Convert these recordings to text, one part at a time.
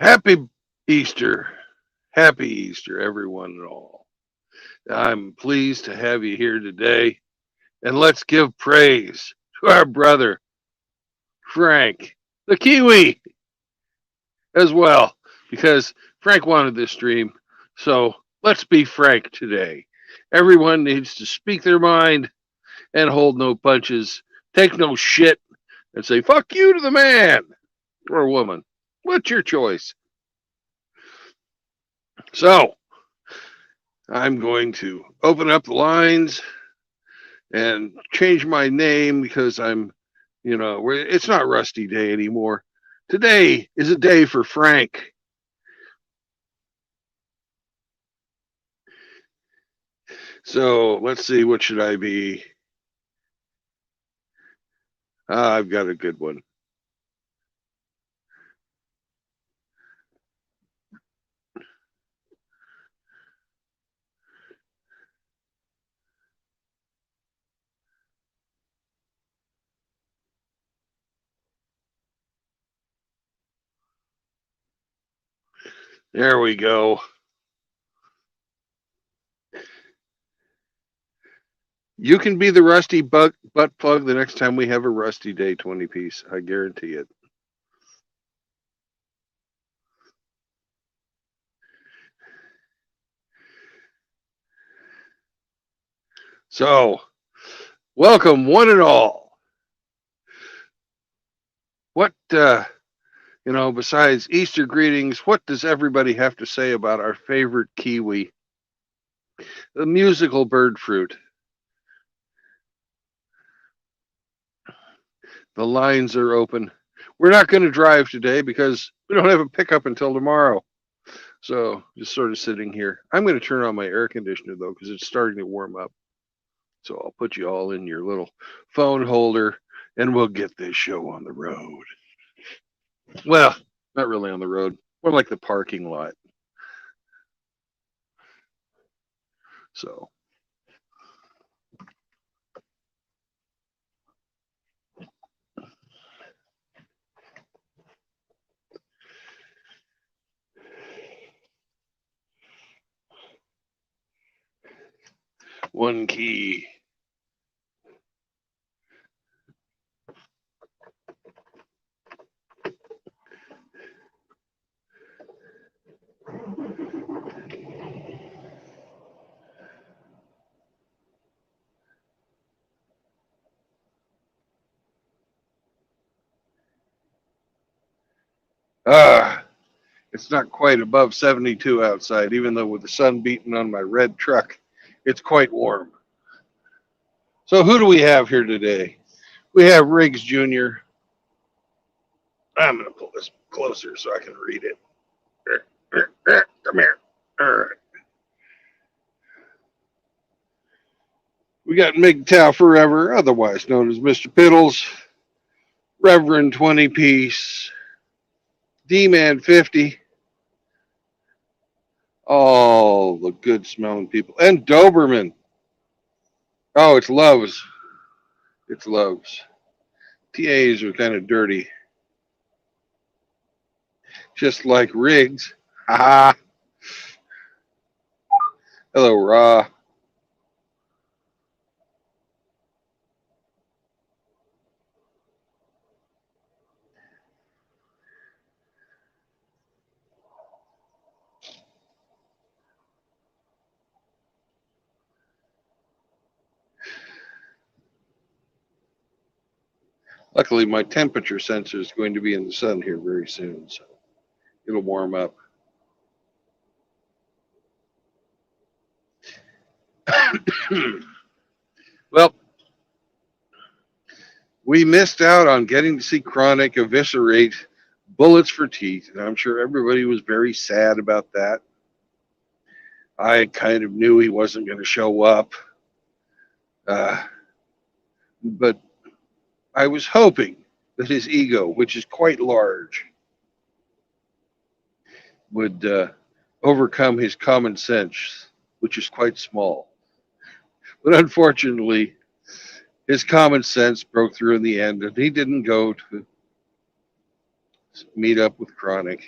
Happy Easter. Happy Easter, everyone and all. I'm pleased to have you here today. And let's give praise to our brother, Frank, the Kiwi, as well, because Frank wanted this stream. So let's be frank today. Everyone needs to speak their mind and hold no punches, take no shit, and say, fuck you to the man or woman. What's your choice? So I'm going to open up the lines and change my name because it's not Rusty Day anymore. Today is a day for Frank. So let's see, what should I be? I've got a good one. There we go. You can be the Rusty butt plug the next time we have a Rusty Day 20 piece. I guarantee it. So, welcome one and all. What, besides Easter greetings, what does everybody have to say about our favorite kiwi, the musical bird fruit? The lines are open. We're not going to drive today because we don't have a pickup until tomorrow. So just sort of sitting here. I'm going to turn on my air conditioner though because it's starting to warm up. So I'll put you all in your little phone holder and we'll get this show on the road. Well, not really on the road, more like the parking lot. So one key. Ah, it's not quite above 72 outside, even though with the sun beating on my red truck, it's quite warm. So who do we have here today? We have Riggs Jr. I'm going to pull this closer so I can read it. Come here. All right. We got MGTOW Forever, otherwise known as Mr. Piddles, Reverend 20 Piece, D-Man 50, all the good smelling people, and Doberman. Oh, it's Loves. It's Loves. TAs are kind of dirty, just like Riggs. Ha! Hello, Raw. Luckily, my temperature sensor is going to be in the sun here very soon, so it'll warm up. Well, we missed out on getting to see Chronic eviscerate Bullets for Teeth, and I'm sure everybody was very sad about that. I kind of knew he wasn't going to show up, uh, but I was hoping that his ego, which is quite large, would overcome his common sense, which is quite small. But unfortunately, his common sense broke through in the end, and he didn't go to meet up with Chronic.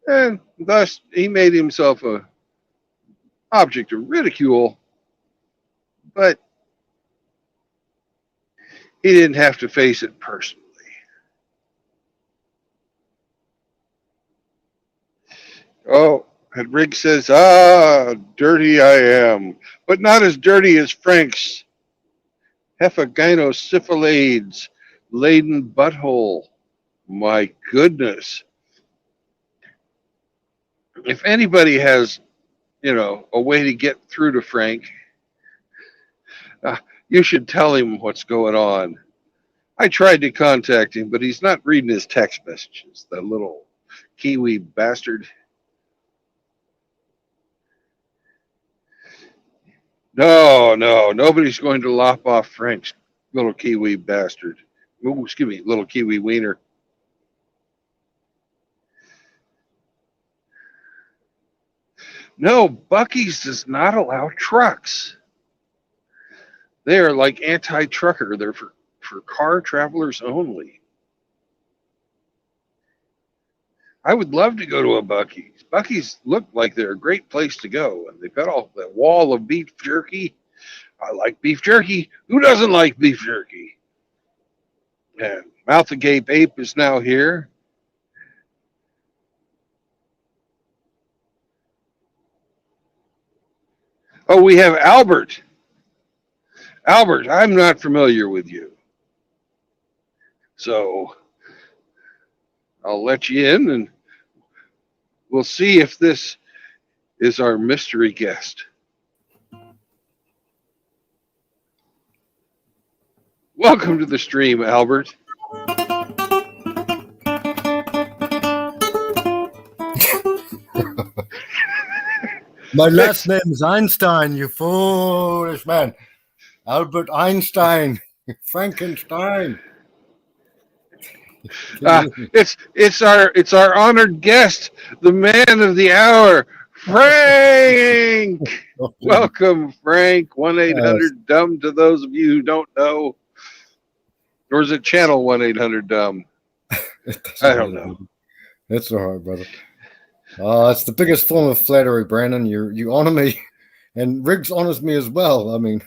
and thus he made himself a object of ridicule, but he didn't have to face it personally. Oh, and Riggs says, dirty I am, but not as dirty as Frank's hephagynosyphilades laden butthole. My goodness. If anybody has, a way to get through to Frank, uh, you should tell him what's going on. I tried to contact him, but he's not reading his text messages, the little Kiwi bastard. No, nobody's going to lop off Frank's little Kiwi bastard. Ooh, excuse me, little Kiwi wiener. No, Bucky's does not allow trucks. They are like anti-trucker. They're for car travelers only. I would love to go to a Bucky's. Bucky's look like they're a great place to go, and they've got all that wall of beef jerky. I like beef jerky. Who doesn't like beef jerky? And Mouth Agape Ape is now here. Oh, we have Albert. Albert, I'm not familiar with you. So I'll let you in and we'll see if this is our mystery guest. Welcome to the stream, Albert. My last name is Einstein, you foolish man. Albert Einstein. Frankenstein. It's our honored guest, the man of the hour, Frank. Welcome, Frank. 1-800-DUMB to those of you who don't know. Or is it channel 1-800-DUMB? I don't know. That's all right, brother. It's the biggest form of flattery, Brandon. You honor me, and Riggs honors me as well. I mean,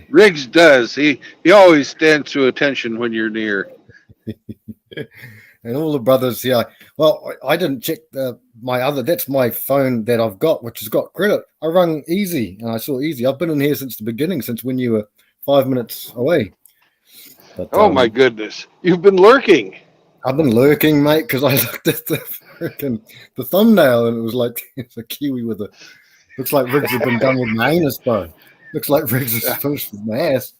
Riggs does. He always stands to attention when you're near. And all the brothers, yeah. Well, I didn't check my other. That's my phone that I've got, which has got credit. I rung Easy, and I saw Easy. I've been in here since the beginning, since when you were 5 minutes away. But, oh my goodness, you've been lurking. I've been lurking, mate, because I looked at the thumbnail and it was like it's a Kiwi with a. Looks like Riggs has been done with my anus, bro. Looks like Riggs is finished with my ass.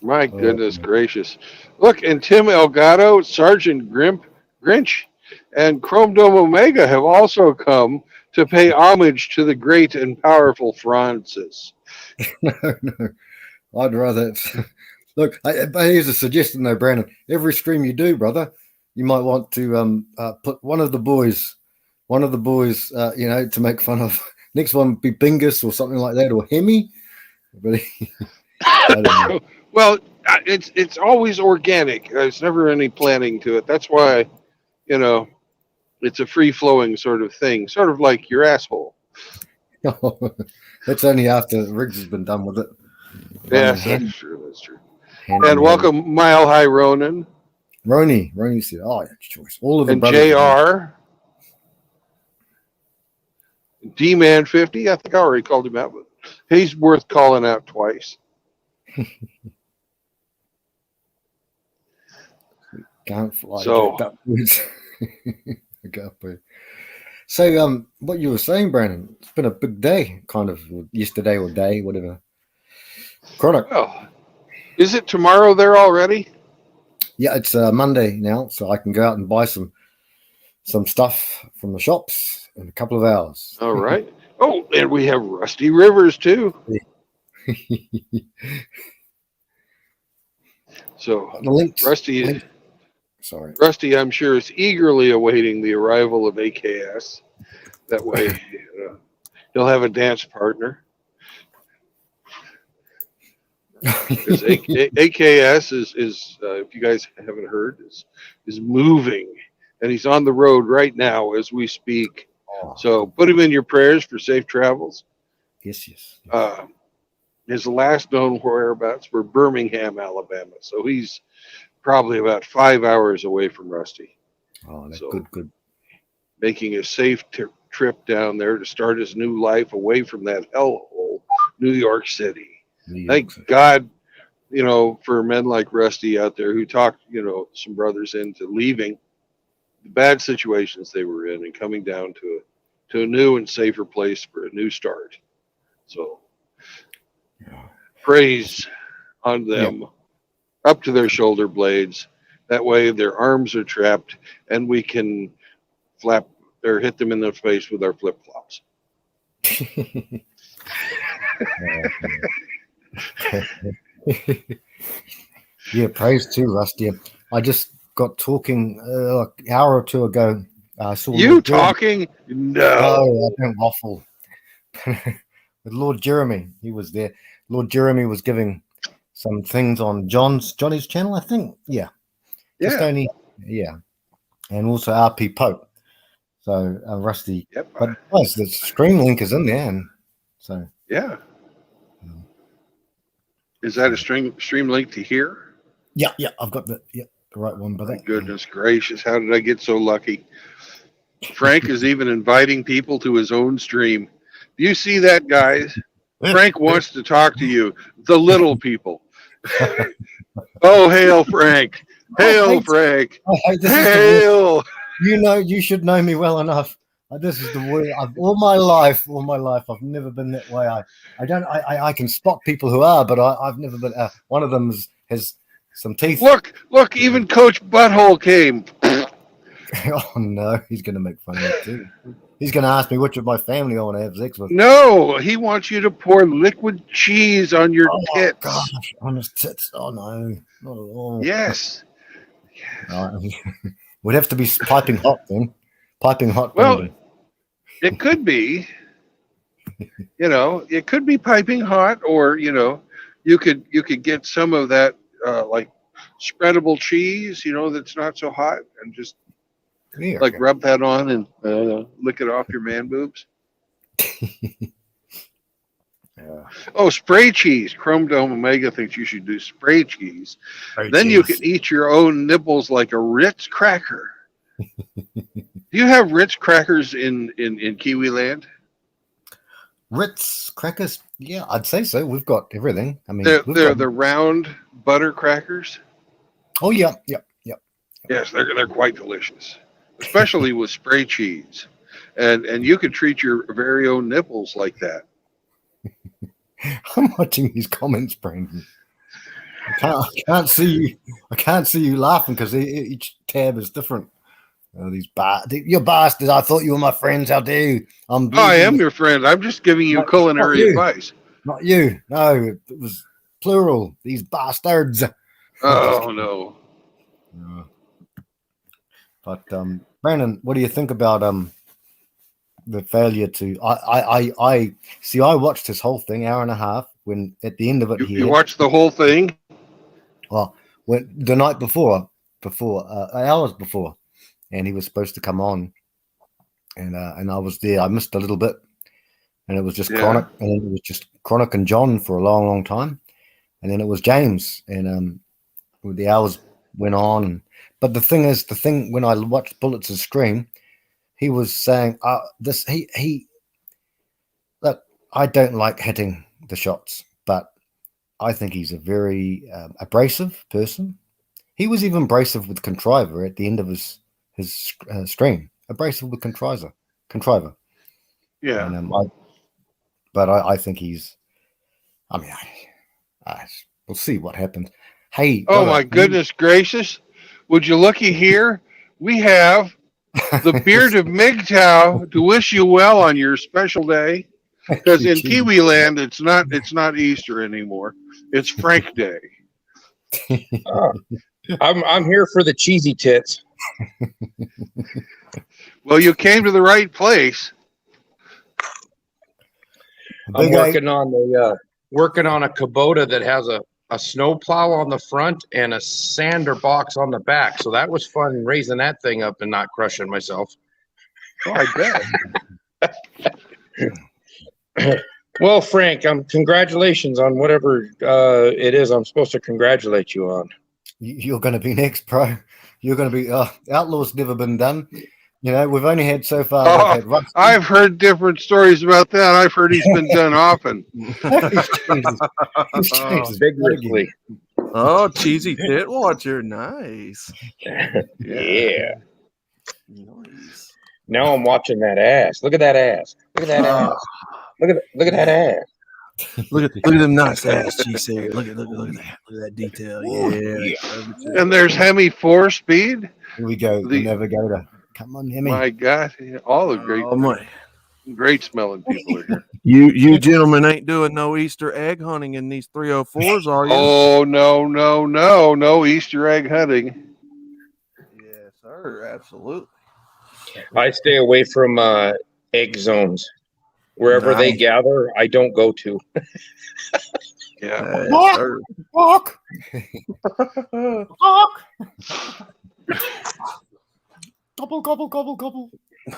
My goodness gracious! Look, and Tim Elgato, Sergeant Grinch, and Chrome Dome Omega have also come to pay homage to the great and powerful Francis. No, I'd rather. Look, here's a suggestion though, Brandon. Every stream you do, brother, you might want to put one of the boys, to make fun of. Next one be Bingus or something like that, or Hemi. But I don't know. Well, it's always organic. There's never any planning to it. That's why, it's a free-flowing sort of thing, sort of like your asshole. That's only after Riggs has been done with it. Yes, that's true. That's true. And welcome, Mile High Ronan. Roni said, that's choice. All of them. And JR. D-Man 50. I think I already called him out, but he's worth calling out twice. Can't fly. So, so what you were saying, Brandon, it's been a big day, kind of yesterday or day, whatever. Chronic. Well, is it tomorrow there already? Yeah, it's Monday now, so I can go out and buy some stuff from the shops in a couple of hours. All right. Oh, and we have Rusty Rivers too. So Rusty, I'm sure is eagerly awaiting the arrival of AKS. That way, he'll have a dance partner. Because AKS is if you guys haven't heard, is moving and he's on the road right now as we speak. Oh, So put him in your prayers for safe travels. yes, yes. His last known whereabouts were Birmingham, Alabama. So he's probably about 5 hours away from Rusty. Oh, that's So good. making a safe trip down there to start his new life away from that hellhole, New York City. New York Thank City. God, for men like Rusty out there who talked, some brothers into leaving the bad situations they were in and coming down to a new and safer place for a new start. So Yeah. praise on them up to their shoulder blades. That way their arms are trapped and we can flap or hit them in the face with our flip flops. Yeah, praise too, Rusty. I just got talking an hour or two ago. I saw You Lord Jeremy. talking? No, No. I don't waffle. With Lord Jeremy, he was there. Lord Jeremy was giving some things on Johnny's channel, I think. Yeah, just Yeah. only and also RP Pope. So Rusty, Yep. but guys, the stream link is in there, and so Yeah. Is that a stream link to here? yeah, I've got the right one. But My goodness gracious, how did I get so lucky? Frank is even inviting people to his own stream. Do you see that, guys? Frank wants to talk to you, the little people. Oh, hail, Frank. Hail, Frank. Hail. You should know me well enough. This is the way all my life, I've never been that way. I can spot people who are, but I've never been. One of them has some teeth. Look, even Coach Butthole came. Oh no, he's going to make fun of me too. He's going to ask me which of my family I want to have sex with. No, he wants you to pour liquid cheese on your tits. Oh gosh, on his tits. Oh no, not at all. Yes. Would have to be piping hot then. Piping hot. Well, it could be. It could be piping hot, or you could get some of that like spreadable cheese, that's not so hot, and just rub that on and lick it off your man boobs. Yeah. Oh, spray cheese. Chrome Dome Omega thinks you should do spray cheese. Then you can eat your own nipples like a Ritz cracker. Do you have Ritz crackers in Kiwi Land? Ritz crackers? Yeah, I'd say so. We've got everything. I mean, they're the round butter crackers. Oh yeah. Yes, they're quite delicious, especially with spray cheese, and you could treat your very own nipples like that. I'm watching these comments, Brandon. I can't see you laughing because each tab is different. You're bastards. I thought you were my friends. How dare you? I am your friend. I'm just giving you culinary advice. Not you. No, it was plural. These bastards. Oh no. But Brandon, what do you think about the failure to? I see. I watched this whole thing, hour and a half. When at the end of it, you watched the whole thing. Well, when the night before hours before, and he was supposed to come on, and I was there. I missed a little bit, and it was just Chronic, and it was just Chronic and John for a long time, and then it was James, and the hours went on. But the thing when I watched Bullets' scream, he was saying, look, I don't like hitting the shots, but I think he's a very abrasive person. He was even abrasive with Contriver at the end of his stream. Abrasive with Contriver. Yeah. And, I think he's. I mean, we'll see what happens. Hey. Oh my goodness gracious! Would you looky here? We have the beard of MGTOW to wish you well on your special day. Because in Kiwi Land, it's not Easter anymore. It's Frank Day. I'm here for the cheesy tits. Well, you came to the right place. I'm working on a Kubota that has a a snow plow on the front and a sander box on the back. So that was fun raising that thing up and not crushing myself. Oh, I bet. Well, Frank, congratulations on whatever it is I'm supposed to congratulate you on. You're going to be next, bro. You're going to be Outlaw's never been done. You know, we've only had so far. Oh, Had Rusty. I've heard different stories about that. I've heard he's been done often. He's changed his Vigorously. Oh, cheesy tit watcher. Nice. Yeah. Nice. Now I'm watching that ass. Look at that ass. Look at that ass. Look at that ass. Look at them nice ass cheese here. Look at that. Look at that detail. Yeah. And there's Hemi 4-speed. Here we go. The The- Navigator. Come on, Hemi. My God, all the Oh my. great smelling people are here. You gentlemen ain't doing no Easter egg hunting in these 304s, are you? Oh, no Easter egg hunting. Yes, sir. Absolutely. I stay away from egg zones. Wherever they Nice. gather, I don't go to. Yeah. Yes, sir. Walk. Walk. Gobble, gobble, gobble, gobble. Did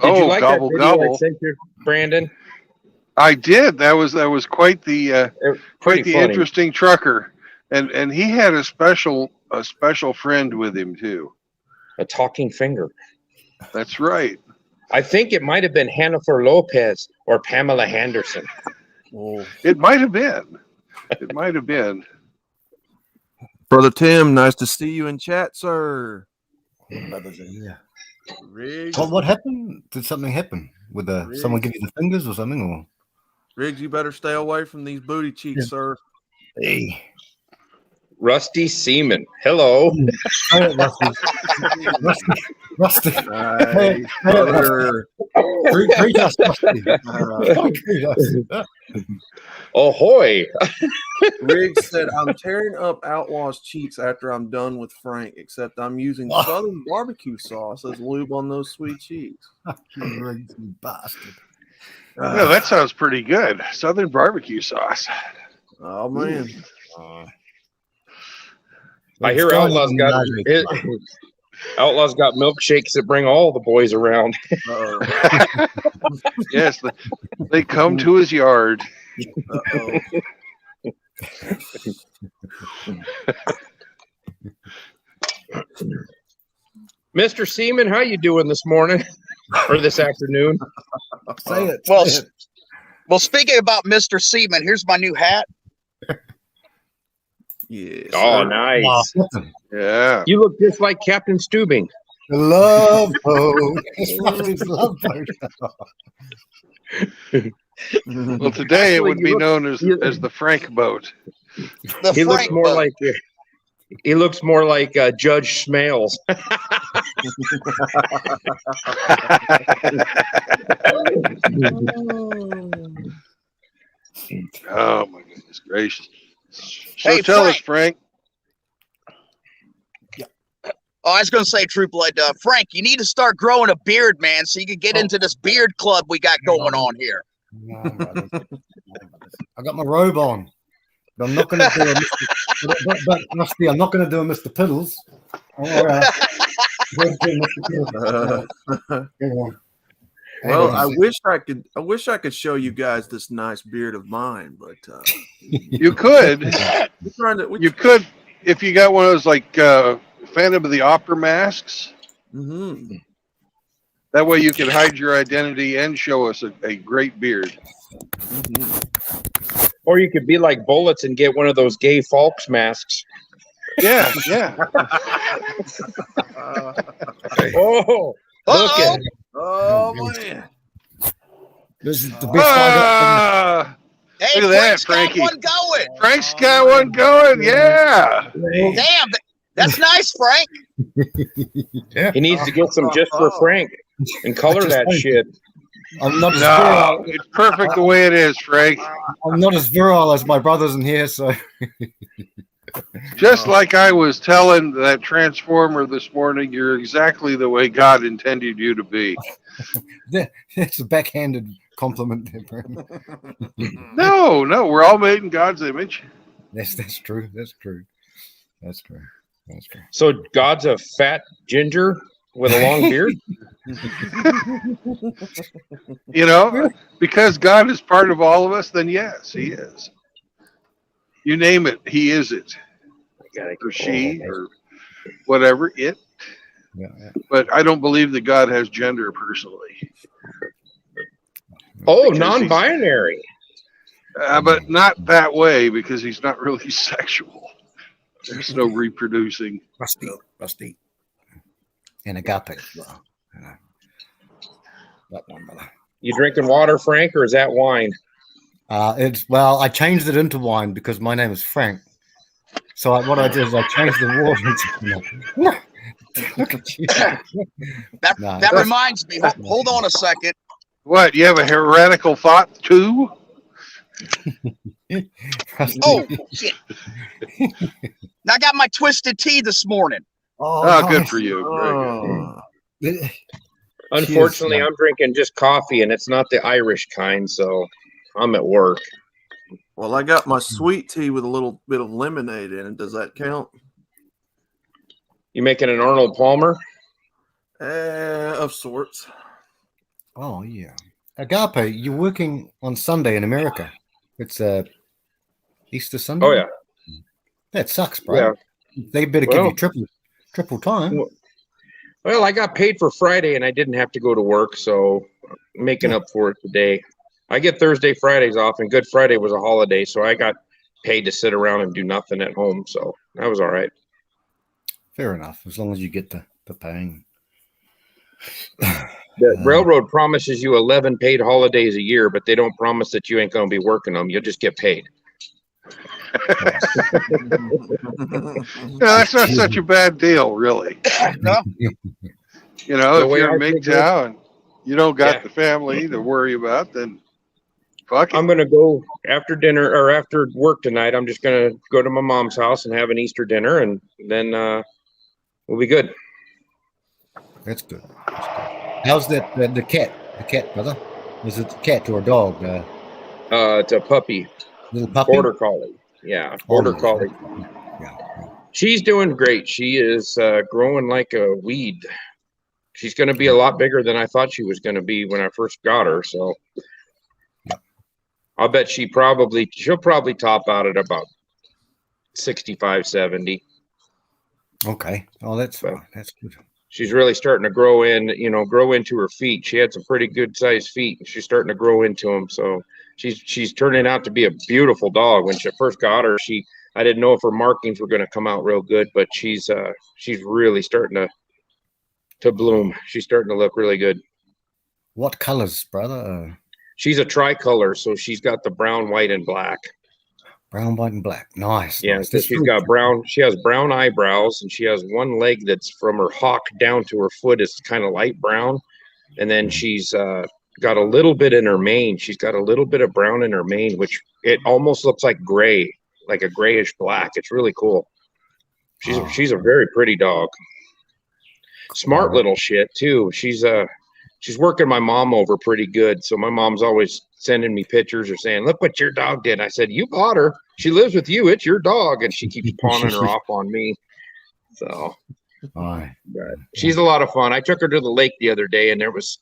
Oh, you like gobble, that video gobble. I sent you, Brandon? I did. That was quite the Pretty quite the funny. interesting trucker, and he had a special friend with him too. A talking finger. That's right. I think it might have been Jennifer Lopez or Pamela Henderson. Oh. It might have been. It might have been. Brother Tim, nice to see you in chat, sir. Yeah. Riggs, Tom, what happened? Did something happen? With someone give you the fingers or something? Or Riggs, you better stay away from these booty cheeks, sir. hey, Rusty Seaman. Hello. Rusty. Nice, brother. Greet us, Rusty. Greet us. Ahoy. Riggs said, I'm tearing up Outlaw's cheeks after I'm done with Frank, except I'm using Southern barbecue sauce as lube on those sweet cheeks. You bastard. Yeah, that sounds pretty good. Southern barbecue sauce. Oh, man. I hear Outlaw's got milkshakes that bring all the boys around. Uh-oh. Yes, they come to his yard. Uh-oh. Mr. Seaman, how you doing this morning or this afternoon? Say it. Well, say it. Well, speaking about Mr. Seaman, here's my new hat. Yes. Oh, sir. nice. Listen, Yeah. You look just like Captain Stubing. the love boat. It's Rusty's love boat. Well, today it Actually, would you be look- known as the Frank boat. The He looks Frank more boat. like Judge Smales. Oh my goodness gracious! So Hey, tell us, Frank. Frank. Oh, I was going to say, True Blood, Frank, you need to start growing a beard, man, so you can get into this beard club we got going on here. I got my robe on. But I'm not going to do a but Rusty, I'm not going to do a Mr. Piddles. Well, I wish I could show you guys this nice beard of mine, but You could, we're trying to. you could, if you got one of those like Phantom of the Opera masks. Mhm. That way you can hide your identity and show us a great beard. Mhm. Or you could be like Bullets and get one of those gay folks masks. Yeah, yeah. Oh, look Uh-oh. at Oh man! This is the best I got. Ah, Hey, Look at that, Frank's Frankie. got one going. Frank's got one going. Yeah. Damn, that's nice, Frank. he needs to get some just for Frank and color that shit. I'm not as No, virile. it's perfect the way it is, Frank. I'm not as virile as my brothers in here, so Just like I was telling that transformer this morning, you're exactly the way God intended you to be. it's a backhanded compliment there, Brandon. No, we're all made in God's image. That's true. That's true. That's true. That's true. So God's a fat ginger with a long beard? You know, because God is part of all of us, then yes, he is. You name it, he is it. Or she, or whatever, it. Yeah, yeah. But I don't believe that God has gender personally. Oh, Because non-binary. But not that way, because he's not really sexual. There's no reproducing. Rusty. And agape as well. That one, brother. You drinking water, Frank, or is that wine? I changed it into wine because my name is Frank. So what I did is I changed the water into. Look at you. That reminds me. Hold on a second. What, you have a heretical thought too? Oh shit! I got my twisted tea this morning. Oh, good for you. Very good. Unfortunately, I'm drinking just coffee, and it's not the Irish kind, so I'm at work. Well, I got my sweet tea with a little bit of lemonade in it. Does that count? You making an Arnold Palmer? Of sorts. Oh yeah. Agape, you're working on Sunday in America. It's Easter Sunday. Oh yeah. That sucks, bro. Yeah. They better give you triple time. Well, I got paid for Friday, and I didn't have to go to work, so I'm making up for it today. I get Thursday, Fridays off, and Good Friday was a holiday, so I got paid to sit around and do nothing at home, so that was all right. Fair enough, as long as you get the paying. The railroad promises you 11 paid holidays a year, but they don't promise that you ain't going to be working them. You'll just get paid. No, that's not such a bad deal, really. No? You know, The if way you're I in MGTOW and you don't got the family to worry about, then fuck it. I'm going to go after dinner or after work tonight. I'm just going to go to my mom's house and have an Easter dinner, and then we'll be good. That's good. How's that the cat? The cat, brother? Is it a cat or a dog? It's a puppy. Little puppy? Border collie. Yeah, border collie. Yeah. She's doing great. She is growing like a weed. She's going to be a lot bigger than I thought she was going to be when I first got her. So I'll bet she'll probably top out at about 65, 70. Okay. Oh, that's fine. That's good. She's really starting to grow into her feet. She had some pretty good sized feet, and she's starting to grow into them. So she's turning out to be a beautiful dog. When she first got her, I didn't know if her markings were going to come out real good, but she's really starting to bloom. She's starting to look really good. What colors, brother? She's a tricolor, so she's got the brown, white, and black. Brown, white, and black. Nice. Yeah, nice. so she's got brown. She has brown eyebrows, and she has one leg that's from her hock down to her foot is kind of light brown, and then she's got a little bit in her mane. She's got a little bit of brown in her mane, which it almost looks like gray, like a grayish black. It's really cool. She's a very pretty dog. Smart little shit too. She's working my mom over pretty good. So my mom's always sending me pictures or saying, "Look what your dog did." I said, "You bought her. She lives with you. It's your dog." And she keeps pawning her off on me. So she's a lot of fun. I took her to the lake the other day, and there was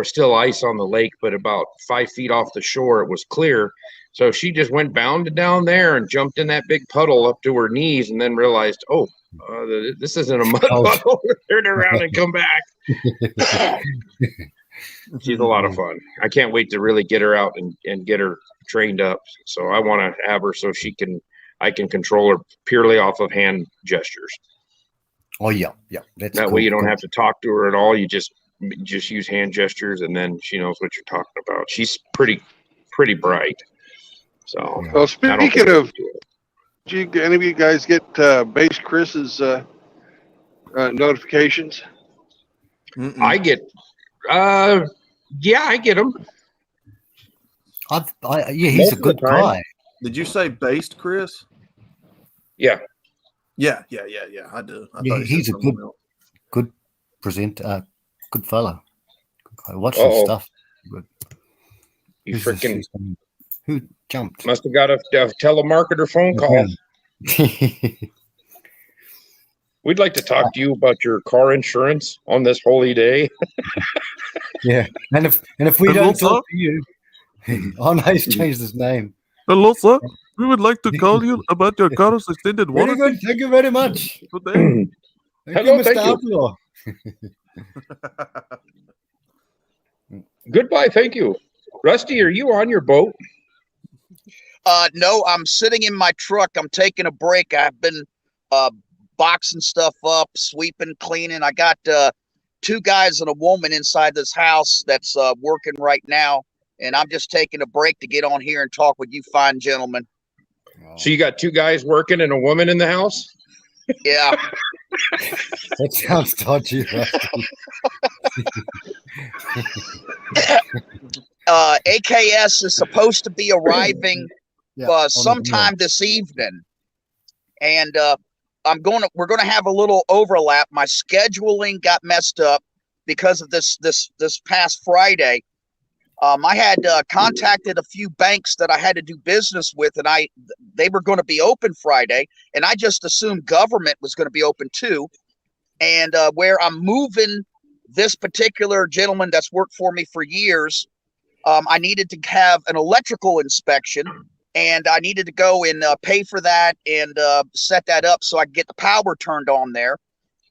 still ice on the lake, but about 5 feet off the shore, it was clear. So she just went bounded down there and jumped in that big puddle up to her knees, and then realized, this isn't a mud puddle. Turn around and come back. She's a lot of fun. I can't wait to really get her out and get her trained up. So I want to have her so I can control her purely off of hand gestures. Oh yeah. That's that cool. way you don't have to talk to her at all. You just use hand gestures, and then she knows what you're talking about. She's pretty bright. So well, speaking of, did any of you guys get Base Chris's notifications? I get, I get them. He's a good guy. Did you say based Chris? Yeah. Yeah. I do. He's a good presenter, good fellow. Watch his stuff. Good. You freaking. Jumped. Must have got a telemarketer phone call. We'd like to talk to you about your car insurance on this holy day. Yeah, and if we Hello, don't talk sir? to you, oh no, he's changed his name. Hello, sir. We would like to call you about your car's extended Very warranty good. Thank you very much. today. Thank Hello, you, Mr. thank you. Outlaw. Goodbye, thank you. Rusty, are you on your boat? No, I'm sitting in my truck. I'm taking a break. I've been boxing stuff up, sweeping, cleaning. I got 2 guys and a woman inside this house that's working right now, and I'm just taking a break to get on here and talk with you fine gentlemen. So you got 2 guys working and a woman in the house? Yeah. That sounds dodgy. Rusty. AKS is supposed to be arriving Yeah, on the sometime this evening, and we're gonna have a little overlap. My scheduling got messed up because of this past Friday. I had contacted a few banks that I had to do business with, and they were going to be open Friday, and I just assumed government was going to be open too. And where I'm moving this particular gentleman that's worked for me for years, I needed to have an electrical inspection, and I needed to go and pay for that and set that up so I could get the power turned on there.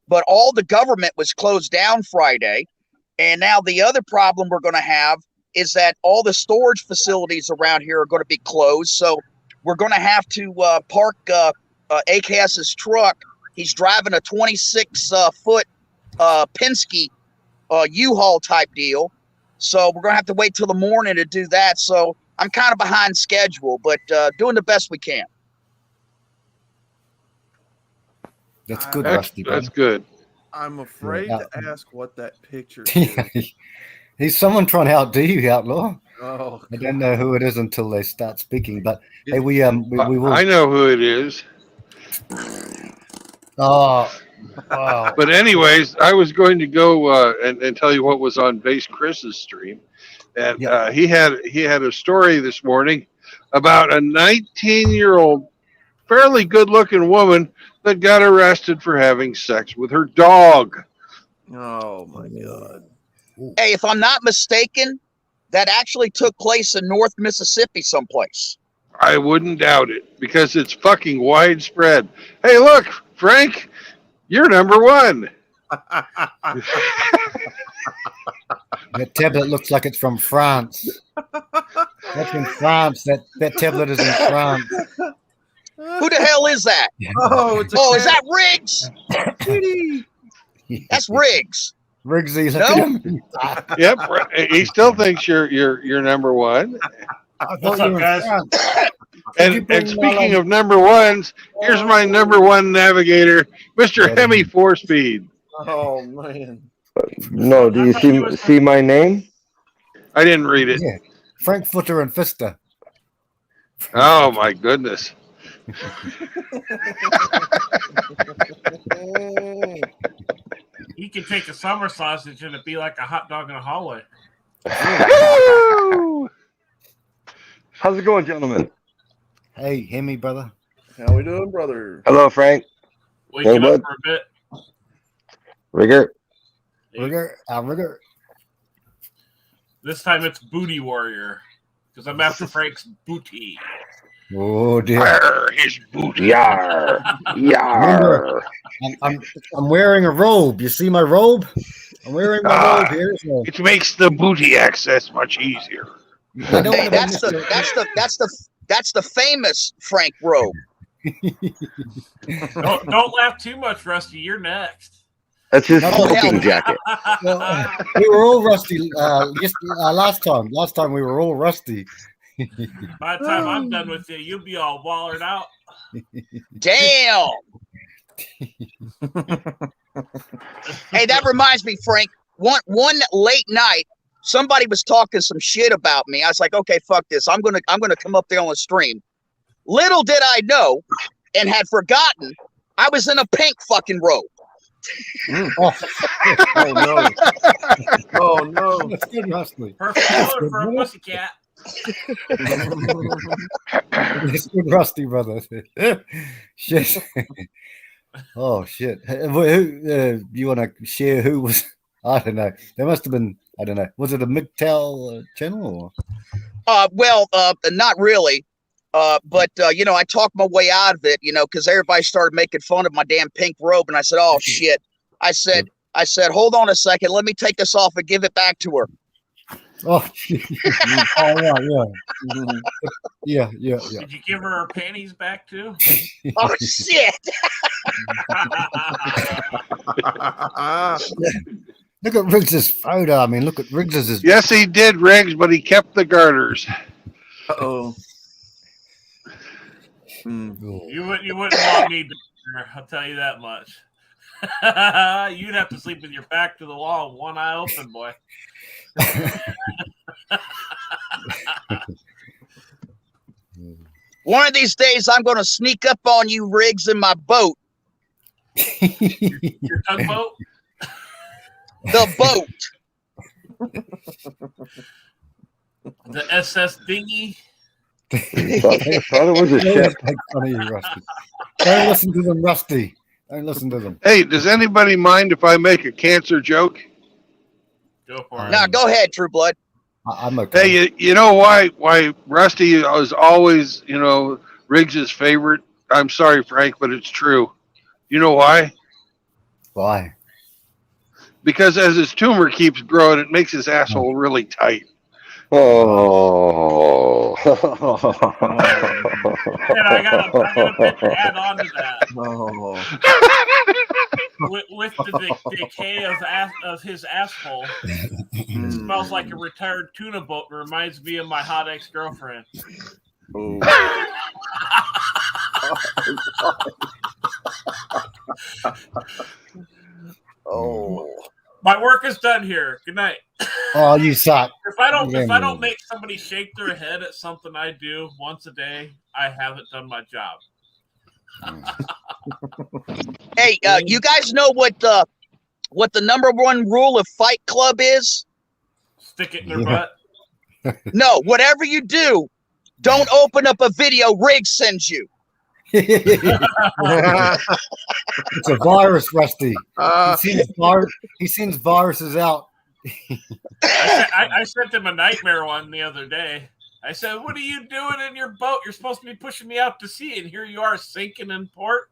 But all the government was closed down Friday, and now the other problem we're going to have is that all the storage facilities around here are going to be closed. So we're going to have to park AKS's truck. He's driving a 26-foot Penske U-Haul type deal. So we're going to have to wait till the morning to do that. So I'm kind of behind schedule, but doing the best we can. That's good, That's, Rusty. that's good. I'm afraid Yeah. to ask what that picture is. He's someone trying to outdo you, Outlaw. Oh, I don't know who it is until they start speaking. But hey, we will. I know who it is. Oh, wow. But anyways, I was going to go and tell you what was on Base Chris's stream, and Yeah. he had a story this morning about a 19-year-old, fairly good-looking woman that got arrested for having sex with her dog. oh my God. Hey, if I'm not mistaken, that actually took place in North Mississippi someplace. I wouldn't doubt it because it's fucking widespread. Hey, look, Frank, you're number 1. That tablet looks like it's from France. That's in France. That tablet is in France. Who the hell is that? Oh, it's a Oh, is cat. that Riggs? That's Riggs. Riggsy, look No? at him. Yep, he still thinks you're number 1. I thought What's you up, were in guys? France. Could you And bring speaking my, of number 1s, here's my number 1 navigator, Mr. Hemi 4-Speed. Oh man. No, do you see my name? I didn't read it. Yeah, Frankfurter and Fister. Oh my goodness. You can take a summer sausage and it'd be like a hot dog in a hallway. Woo! How's it going, gentlemen? Hey, Hemi, brother. How we doing, brother? Hello, Frank. Waking Hey, up bud. for a bit. Rigger. Rigger, Rigger. This time it's Booty Warrior because I'm after Frank's booty. Oh dear. Arr, his booty. Yar. Yar. I'm wearing a robe. You see my robe? I'm wearing my Ah. robe here. So It makes the booty access much easier. I don't Hey, wanna that's miss the the famous Frank Rowe. Don't laugh too much, Rusty. You're next. That's his Oh, smoking hell. jacket. Well, we were all rusty last time. Last time we were all rusty. By the time I'm done with you, you'll be all wallered out. Damn. Hey, that reminds me, Frank. One late night, somebody was talking some shit about me. I was like, okay, fuck this. I'm gonna come up there on the stream. Little did I know, and had forgotten, I was in a pink fucking robe. Oh, Oh no. Oh no. that's good, Rusty. Perfect color for a pussycat. It's good, Rusty brother. Shit. Oh shit. Who, you want to share who was? I don't know. There must have been. I don't know. Was it a MGTOW channel? Not really. But I talked my way out of it, because everybody started making fun of my damn pink robe, and I said, "Oh shit!" I said, "Hold on a second, let me take this off and give it back to her." Oh, yeah. Did you give her her panties back too? Oh shit! Look at Riggs's photo. I mean, look at Riggs's. Yes, he did, Riggs, but he kept the garters. Uh-oh. You wouldn't want me to. I'll tell you that much. You'd have to sleep with your back to the wall, one eye open, boy. One of these days, I'm going to sneak up on you, Riggs, in my boat. Your tugboat? The boat. The SS dinghy? Thought it was a ship. Make fun of you, Rusty. Don't listen to them, Rusty. Don't listen to them. Hey, does anybody mind if I make a cancer joke? Go for it. Now, go ahead, True Blood. I'm okay. Hey, you know why Rusty is always, Riggs's favorite? I'm sorry, Frank, but it's true. You know why? Why? Because as his tumor keeps growing, it makes his asshole really tight. Oh. And I got a bit to add on to that. Oh. With the decay of his asshole, it smells like a retired tuna boat and reminds me of my hot ex-girlfriend. Oh. Oh. My work is done here. Good night. Oh, you suck. If I don't make somebody shake their head at something I do once a day, I haven't done my job. Hey, you guys know what the number one rule of Fight Club is? Stick it in their butt. No, whatever you do, don't open up a video Riggs sends you. It's a virus, Rusty. He sends viruses out. I sent him a nightmare one the other day. I said, "What are you doing in your boat? You're supposed to be pushing me out to sea, and here you are sinking in port."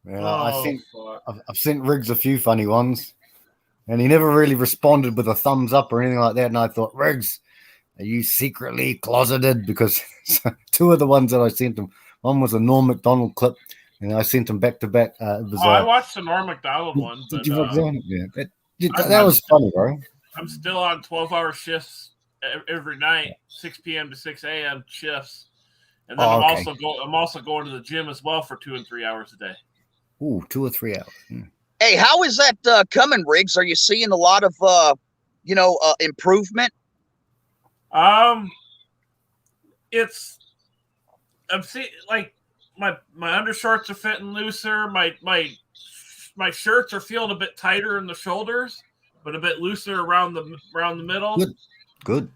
Well, I've sent Riggs a few funny ones, and he never really responded with a thumbs up or anything like that. And I thought, Riggs, are you secretly closeted? Because two of the ones that I sent him, one was a Norm Macdonald clip, and I sent him back to back. It was, I watched the Norm Macdonald one. Did you watch that? Yeah, that was funny, bro. I'm still on 12-hour shifts every night, 6 p.m. to 6 a.m. shifts, and then I'm also going to the gym as well for 2 and 3 hours a day. Ooh, 2 or 3 hours. Hey, how is that coming, Riggs? Are you seeing a lot of improvement? I'm seeing like my undershorts are fitting looser. My shirts are feeling a bit tighter in the shoulders, but a bit looser around the middle. Good.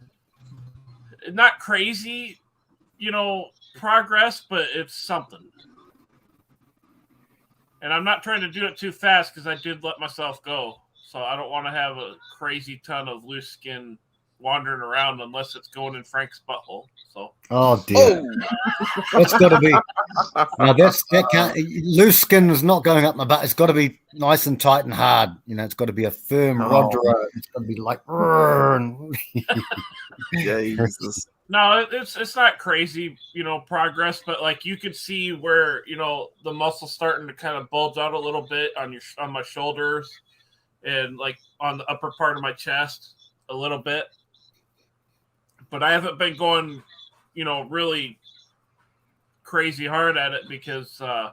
Not crazy, progress, but it's something. And I'm not trying to do it too fast because I did let myself go. So I don't want to have a crazy ton of loose skin wandering around unless it's going in Frank's butthole. So. Oh dear. Oh. That's got to be. No, that can't. Loose skin is not going up my butt. It's got to be nice and tight and hard. It's got to be a firm rod. It's got to be like. Jesus. No, it's not crazy, progress, but like you could see where the muscle's starting to kind of bulge out a little bit on my shoulders and like on the upper part of my chest a little bit. But I haven't been going, really crazy hard at it because I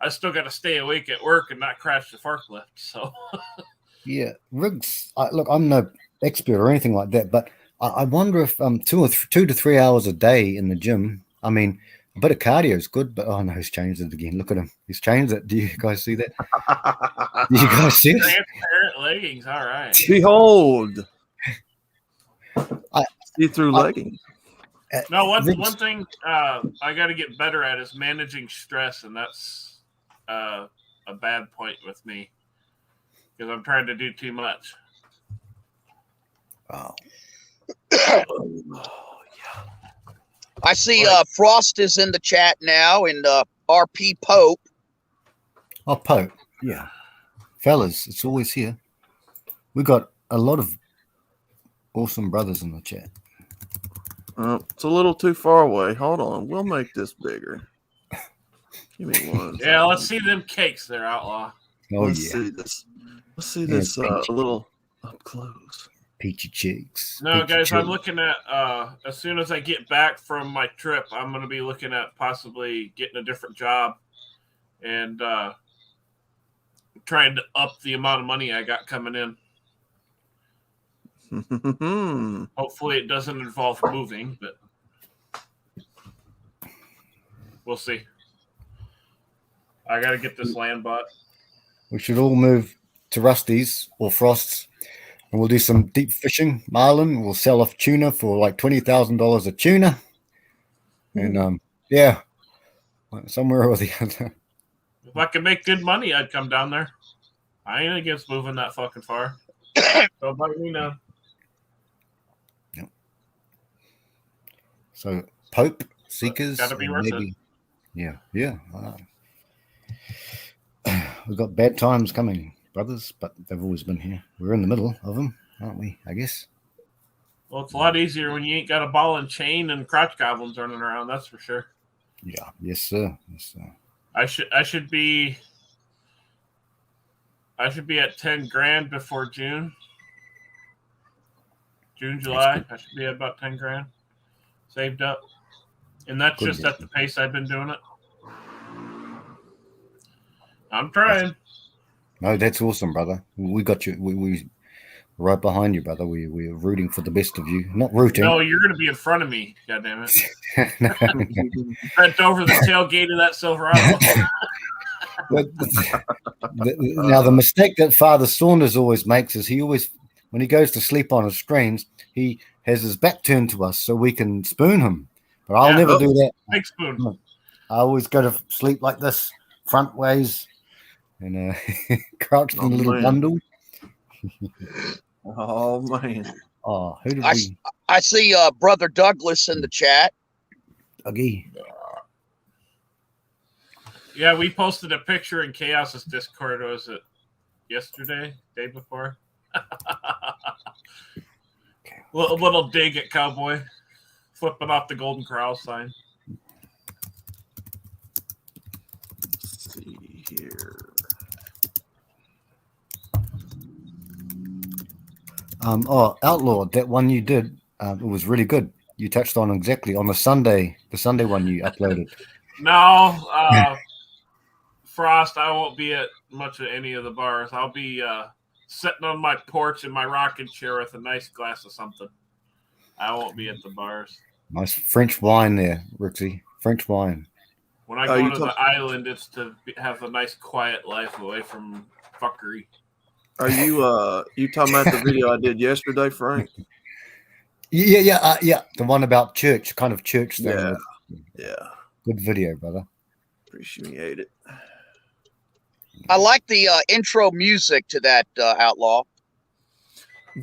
still got to stay awake at work and not crash the forklift. So, yeah, Riggs. Look, I'm no expert or anything like that, but I wonder if 2 to 3 hours a day in the gym. I mean, A bit of cardio is good, but oh no, he's changed it again. Look at him. He's changed it. Do you guys see that? Do you guys see it? Transparent leggings. All right. Behold. I- See-through leggings. No, one Vince- thing I got to get better at is managing stress, and that's a bad point with me because I'm trying to do too much. Wow. I see Frost is in the chat now, and RP Pope. Oh, Pope. Yeah. Fellas, it's always here. We got a lot of awesome brothers in the chat. It's a little too far away. Hold on. We'll make this bigger. Give me one. Yeah, let's see them cakes there, Outlaw. Oh, Let's yeah. see this. Let's see Yeah, this peachy. a little up close. Peachy cheeks. No, peachy guys, I'm cheeks. looking at as soon as I get back from my trip, I'm going to be looking at possibly getting a different job and trying to up the amount of money I got coming in. Hopefully, it doesn't involve moving, but we'll see. I got to get this land bought. We should all move to Rusty's or Frost's, and we'll do some deep fishing. Marlin, we'll sell off tuna for like $20,000 a tuna, and yeah, somewhere or the other. If I could make good money, I'd come down there. I ain't against moving that fucking far. Don't bite me now. So Pope Seekers, Gotta be and worth it. Yeah. Wow. We've got bad times coming, brothers, but they've always been here. We're in the middle of them, aren't we? I guess. Well, it's a lot easier when you ain't got a ball and chain and crotch goblins running around. That's for sure. Yeah. Yes, sir. Yes, sir. I should be at 10 grand before June. July. I should be at about 10 grand saved up. And that's Good just deal. at the pace I've been doing it. I'm trying. No, that's awesome, brother. We got you. We right behind you, brother. We're rooting for the best of you. Not rooting. No, you're gonna be in front of me, goddammit. No. Bent over the tailgate of that Silverado. But now the mistake that Father Saunders always makes is he always, when he goes to sleep on his screens, he has his back turned to us so we can spoon him. But I'll Yeah. never do that. Big spoon. I always go to sleep like this, front ways, and crouched in a little man. bundle. Oh man. Oh, who did I, we? I see Brother Douglas in the chat. Dougie. Yeah, we posted a picture in Chaos's Discord. Was it yesterday? Day before? little dig at Cowboy. Flipping off the Golden Corral sign. Let's see here. Outlaw, that one you did, it was really good. You touched on exactly on the Sunday one you uploaded. No, Frost, I won't be at much of any of the bars. I'll be sitting on my porch in my rocking chair with a nice glass of something. I won't be at the bars. Nice French wine there, Rixie. French wine. When I Oh, go you to talk- the island, it's to have a nice quiet life away from fuckery. Are you talking about the video I did yesterday, Frank? Yeah. The one about church, kind of church thing. Yeah. Yeah. Good video, brother. Appreciate it. I like the intro music to that Outlaw.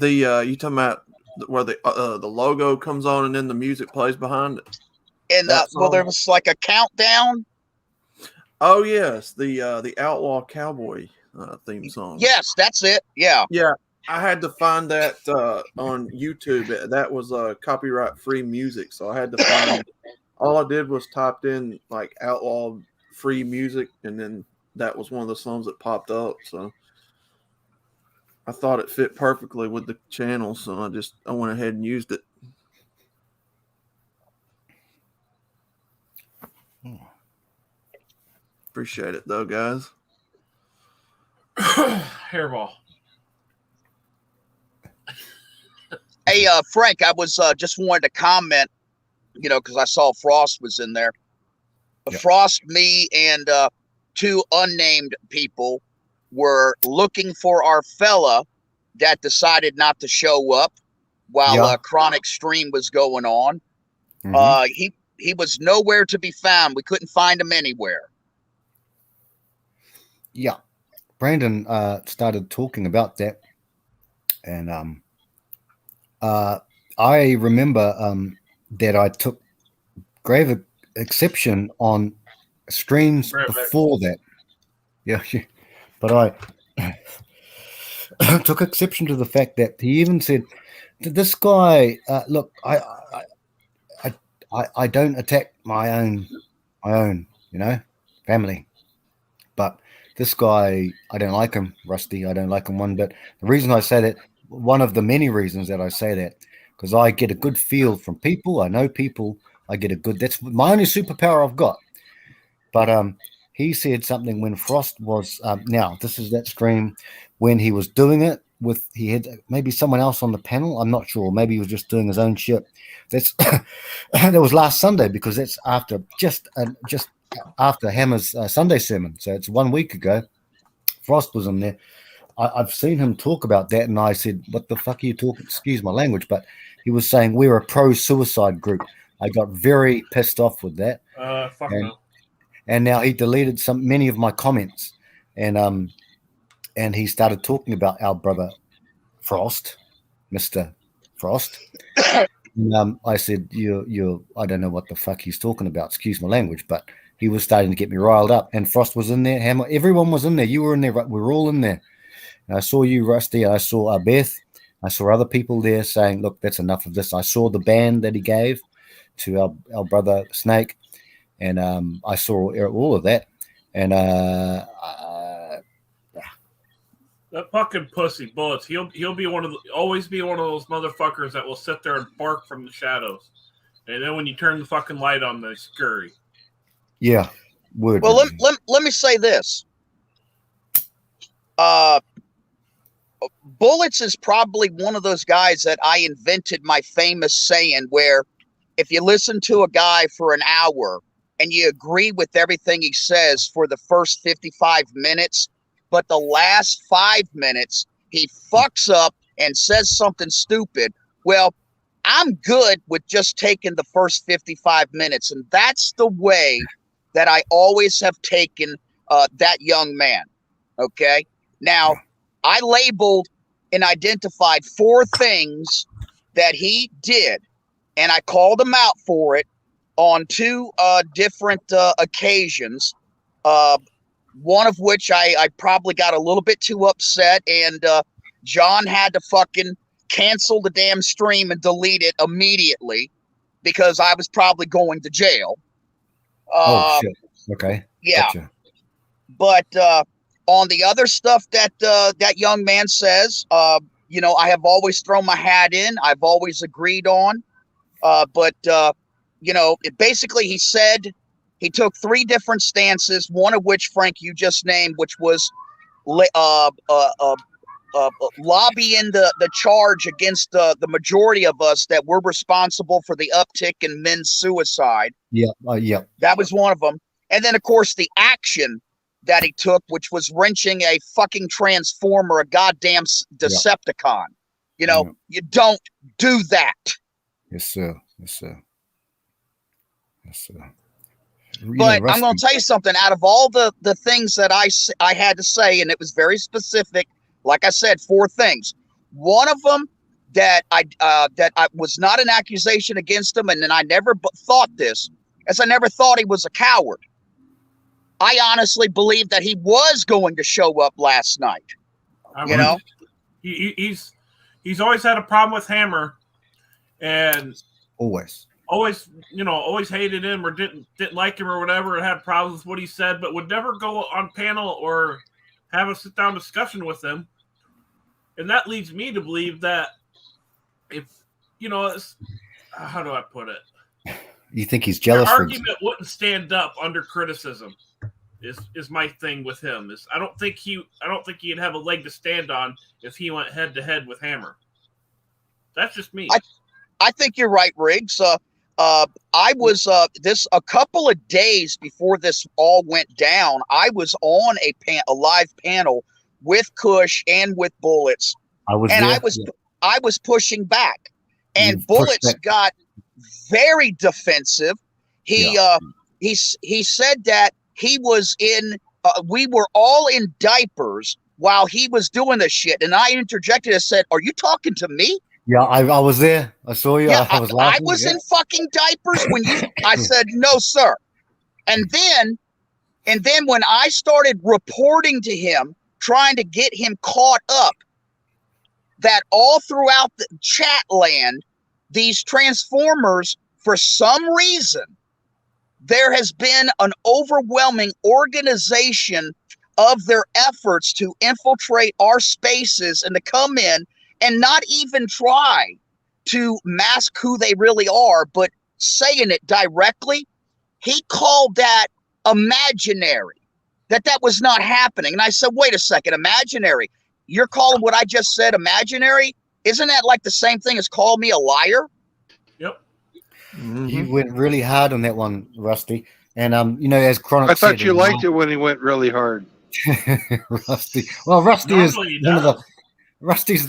The you talking about where the logo comes on and then the music plays behind it? And That well, there song? was like a countdown. Oh yes, the Outlaw Cowboy theme song. Yes, that's it. Yeah. Yeah, I had to find that on YouTube. That was copyright free music, so I had to find. All I did was typed in like Outlaw free music, and then that was one of the songs that popped up. So I thought it fit perfectly with the channel, so I went ahead and used it. Appreciate it though, guys. Hairball. Hey, Frank, I was just wanted to comment, because I saw Frost was in there. Yep. Frost, me, and two unnamed people were looking for our fella that decided not to show up while Yeah. Chronic Stream was going on. Mhm. He was nowhere to be found. We couldn't find him anywhere. Yeah. Brandon started talking about that, and I remember that I took grave exception on streams Right, right. before that. Yeah, but I took exception to the fact that he even said, "This guy, look, I don't attack my own, family, but this guy, I don't like him, Rusty. I don't like him one bit. The reason I say that, one of the many reasons that I say that, because I get a good feel from people. I know people. I get a good. That's my only superpower I've got. But he said something when Frost was. Now this is that stream when he was doing it with. He had maybe someone else on the panel. I'm not sure. Maybe he was just doing his own shit. That's that was last Sunday, because that's after just after Hammer's Sunday sermon. So it's 1 week ago. Frost was in there. I've seen him talk about that, and I said, "What the fuck are you talking?" Excuse my language, but he was saying we're a pro-suicide group. I got very pissed off with that, Fuck and, no. and now he deleted many of my comments, and he started talking about our brother Frost, Mr. Frost. And, I said, "You, I don't know what the fuck he's talking about." Excuse my language, but he was starting to get me riled up. And Frost was in there. Hammer, everyone was in there. You were in there. We were all in there. And I saw you, Rusty. I saw Beth. I saw other people there saying, "Look, that's enough of this." I saw the ban that he gave to our brother Snake, and I saw all of that. And That fucking pussy Bullets. He'll be always be one of those motherfuckers that will sit there and bark from the shadows, and then when you turn the fucking light on, they scurry. yeah, word. Well, let me say this. Bullets is probably one of those guys that I invented my famous saying where if you listen to a guy for an hour and you agree with everything he says for the first 55 minutes, but the last 5 minutes he fucks up and says something stupid, well, I'm good with just taking the first 55 minutes. And that's the way that I always have taken that young man. Okay. Now, I labeled and identified 4 things that he did, and I called him out for it on 2 different occasions. One of which I probably got a little bit too upset, and John had to fucking cancel the damn stream and delete it immediately because I was probably going to jail. Oh shit. Okay. Yeah. Gotcha. But on the other stuff that that young man says, I have always thrown my hat in. I've always agreed on. But basically he said he took 3 different stances, one of which, Frank, you just named, which was lobbying the charge against the majority of us that we're responsible for the uptick in men's suicide. Yeah. Yeah. That was one of them. And then, of course, the action that he took, which was wrenching a fucking transformer, a goddamn Decepticon. You don't do that. Yes, sir. Yes, sir. Yes, sir. But I'm going to tell you something. Out of all the things that I had to say, and it was very specific, like I said, 4 things. One of them that I was not an accusation against him, and then I never thought this, as I never thought he was a coward. I honestly believe that he was going to show up last night. He's always had a problem with Hammer, and always hated him or didn't like him or whatever, and had problems with what he said, but would never go on panel or have a sit down discussion with him. And that leads me to believe that if how do I put it? You think he's jealous? Your argument wouldn't stand up under criticism. Is my thing with him. I don't think he'd have a leg to stand on if he went head to head with Hammer. That's just me. I think you're right, Riggs. I was this a couple of days before this all went down. I was on a live panel with Kush and with Bullets, I was and there. I was pushing back, and You pushed Bullets back. got very defensive. He said that he was in. We were all in diapers while he was doing this shit, and I interjected and said, "Are you talking to me?" Yeah, I was there. I saw you. Yeah, I was laughing. I was in fucking diapers when you. I said, "No, sir," and then when I started reporting to him, trying to get him caught up, that all throughout the chat land, these Transformers, for some reason, there has been an overwhelming organization of their efforts to infiltrate our spaces and to come in and not even try to mask who they really are, but saying it directly. He called that imaginary, that was not happening. And I said, wait a second, imaginary? You're calling what I just said imaginary? Isn't that like the same thing as calling me a liar? Yep. You went really hard on that one, Rusty. And as Chronic I thought said, you liked it when he went really hard. Rusty. Well, Rusty is Normally he one of the. does. Rusty's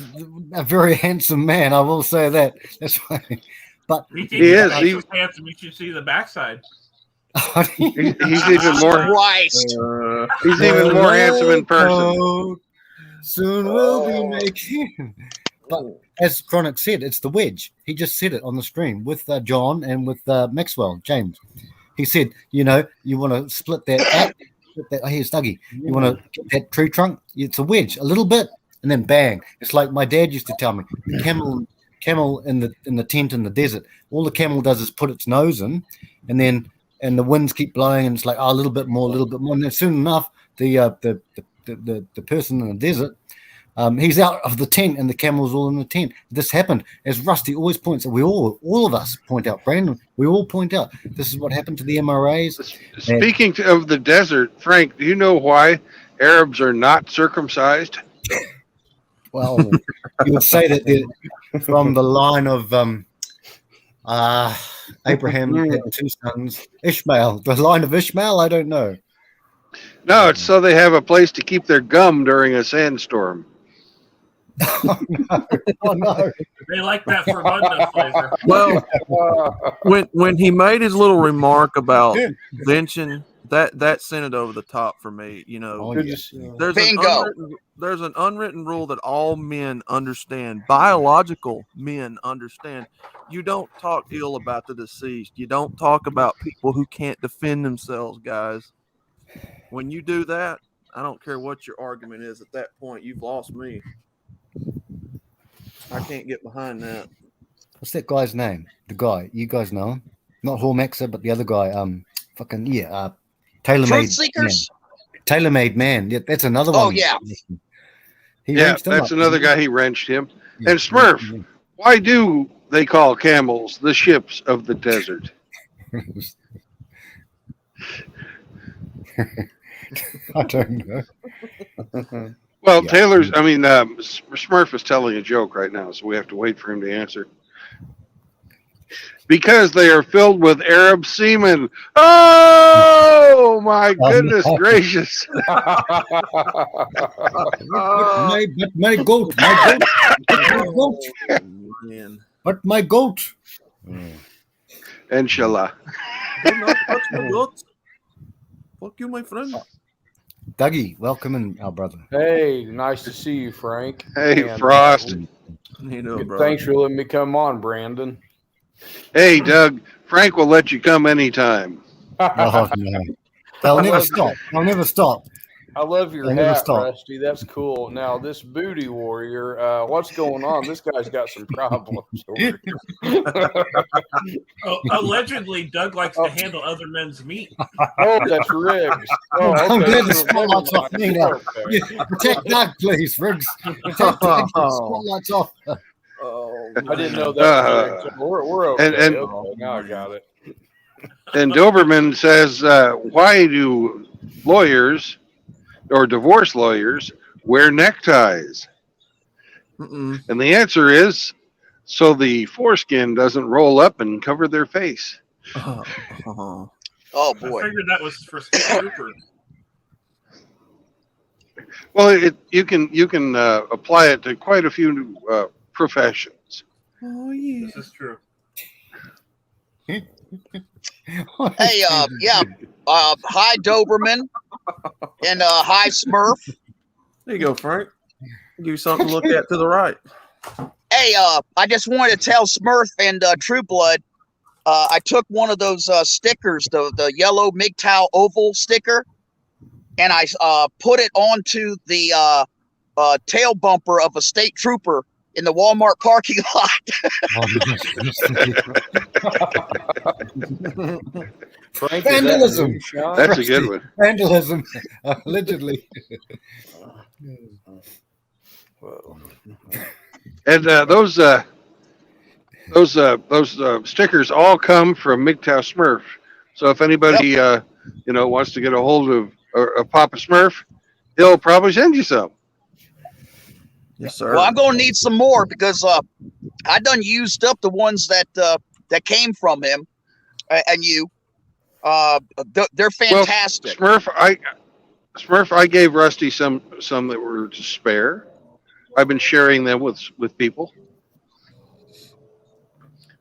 a very handsome man. I will say that. That's why. But He is. He's so handsome. You should see the backside. He's even more. Christ. He's even more handsome in person. Soon we'll be making. But as Chronic said, it's the wedge. He just said it on the stream with John and with Maxwell James. He said, you want to split that out. Here's Dougie. You want to get that tree trunk? It's a wedge, a little bit, and then bang. It's like my dad used to tell me. The camel in the tent in the desert. All the camel does is put its nose in, and the winds keep blowing, and it's like a little bit more, and then soon enough, the person in the desert, he's out of the tent, and the camel's all in the tent. This happened, as Rusty always points out. We all of us point out, Brandon. We all point out this is what happened to the MRAs. Speaking of the desert, Frank, do you know why Arabs are not circumcised? Well, you would say that from the line of Abraham had two sons. Ishmael, the line of Ishmael. I don't know. No, it's so they have a place to keep their gum during a sandstorm. Oh no! They like that Fermunda flavor. Well, when he made his little remark about vention, that sent it over the top for me. Oh, yes. There's an unwritten rule that all men understand. Biological men understand. You don't talk ill about the deceased. You don't talk about people who can't defend themselves, guys. When you do that, I don't care what your argument is. At that point, you've lost me. I can't get behind that. What's that guy's name? The guy you guys know him? Not Hormaxer, but the other guy. Tailor-made Seekers? Man. Tailor-made man. Yeah, that's another one. Oh yeah. That's another guy. He wrenched him. Yeah. And Smurf, why do they call camels the ships of the desert? I don't know. Well, Yeah. Smurf is telling a joke right now, so we have to wait for him to answer. Because they are filled with Arab semen. Oh, my goodness gracious. But my goat. Man. But my goat. Inshallah. Do not touch my goats. Fuck you, my friend. Dougie, welcome in, our brother. Hey, nice to see you, Frank. Hey, And, Frost. Bro. thanks for letting me come on, Brandon. Hey, Doug. Frank will let you come anytime. Oh, no. They'll never stop. They'll never stop. I love your I'll never hat, stop. Rusty. That's cool. Now, this booty warrior, what's going on? This guy's got some problems. over here. Allegedly, Doug likes to handle other men's meat. Oh, that's Riggs. Oh, I'm okay. glad the spotlight's off me now. Okay. Yeah, protect Doug, please, Riggs. Protect Doug. Spotlight's off. Oh, I didn't know that. Was we're okay. And- Okay, now I got it. And Doberman says, why do lawyers or divorce lawyers wear neckties? Mm-mm. And the answer is so the foreskin doesn't roll up and cover their face. Uh, Oh I boy. figured that was for State Trooper. Well, you can apply it to quite a few professions. oh yeah. This is true. Hey, yeah. Hi Doberman and hi Smurf. There you go, Frank. Give you something to look at to the right. Hey, I just wanted to tell Smurf and True Blood, I took one of those stickers, the yellow MGTOW oval sticker, and I put it onto the tail bumper of a state trooper in the Walmart parking lot. Frank, Vandalism. That's a good one. Vandalism, allegedly. Whoa. And those stickers all come from MGTOW Smurf. So if anybody wants to get a hold of a Papa Smurf, he'll probably send you some. Yes, sir. Well, I'm gonna need some more because I done used up the ones that came from him and you. They're fantastic. Well, Smurf, I gave Rusty some that were to spare. I've been sharing them with people.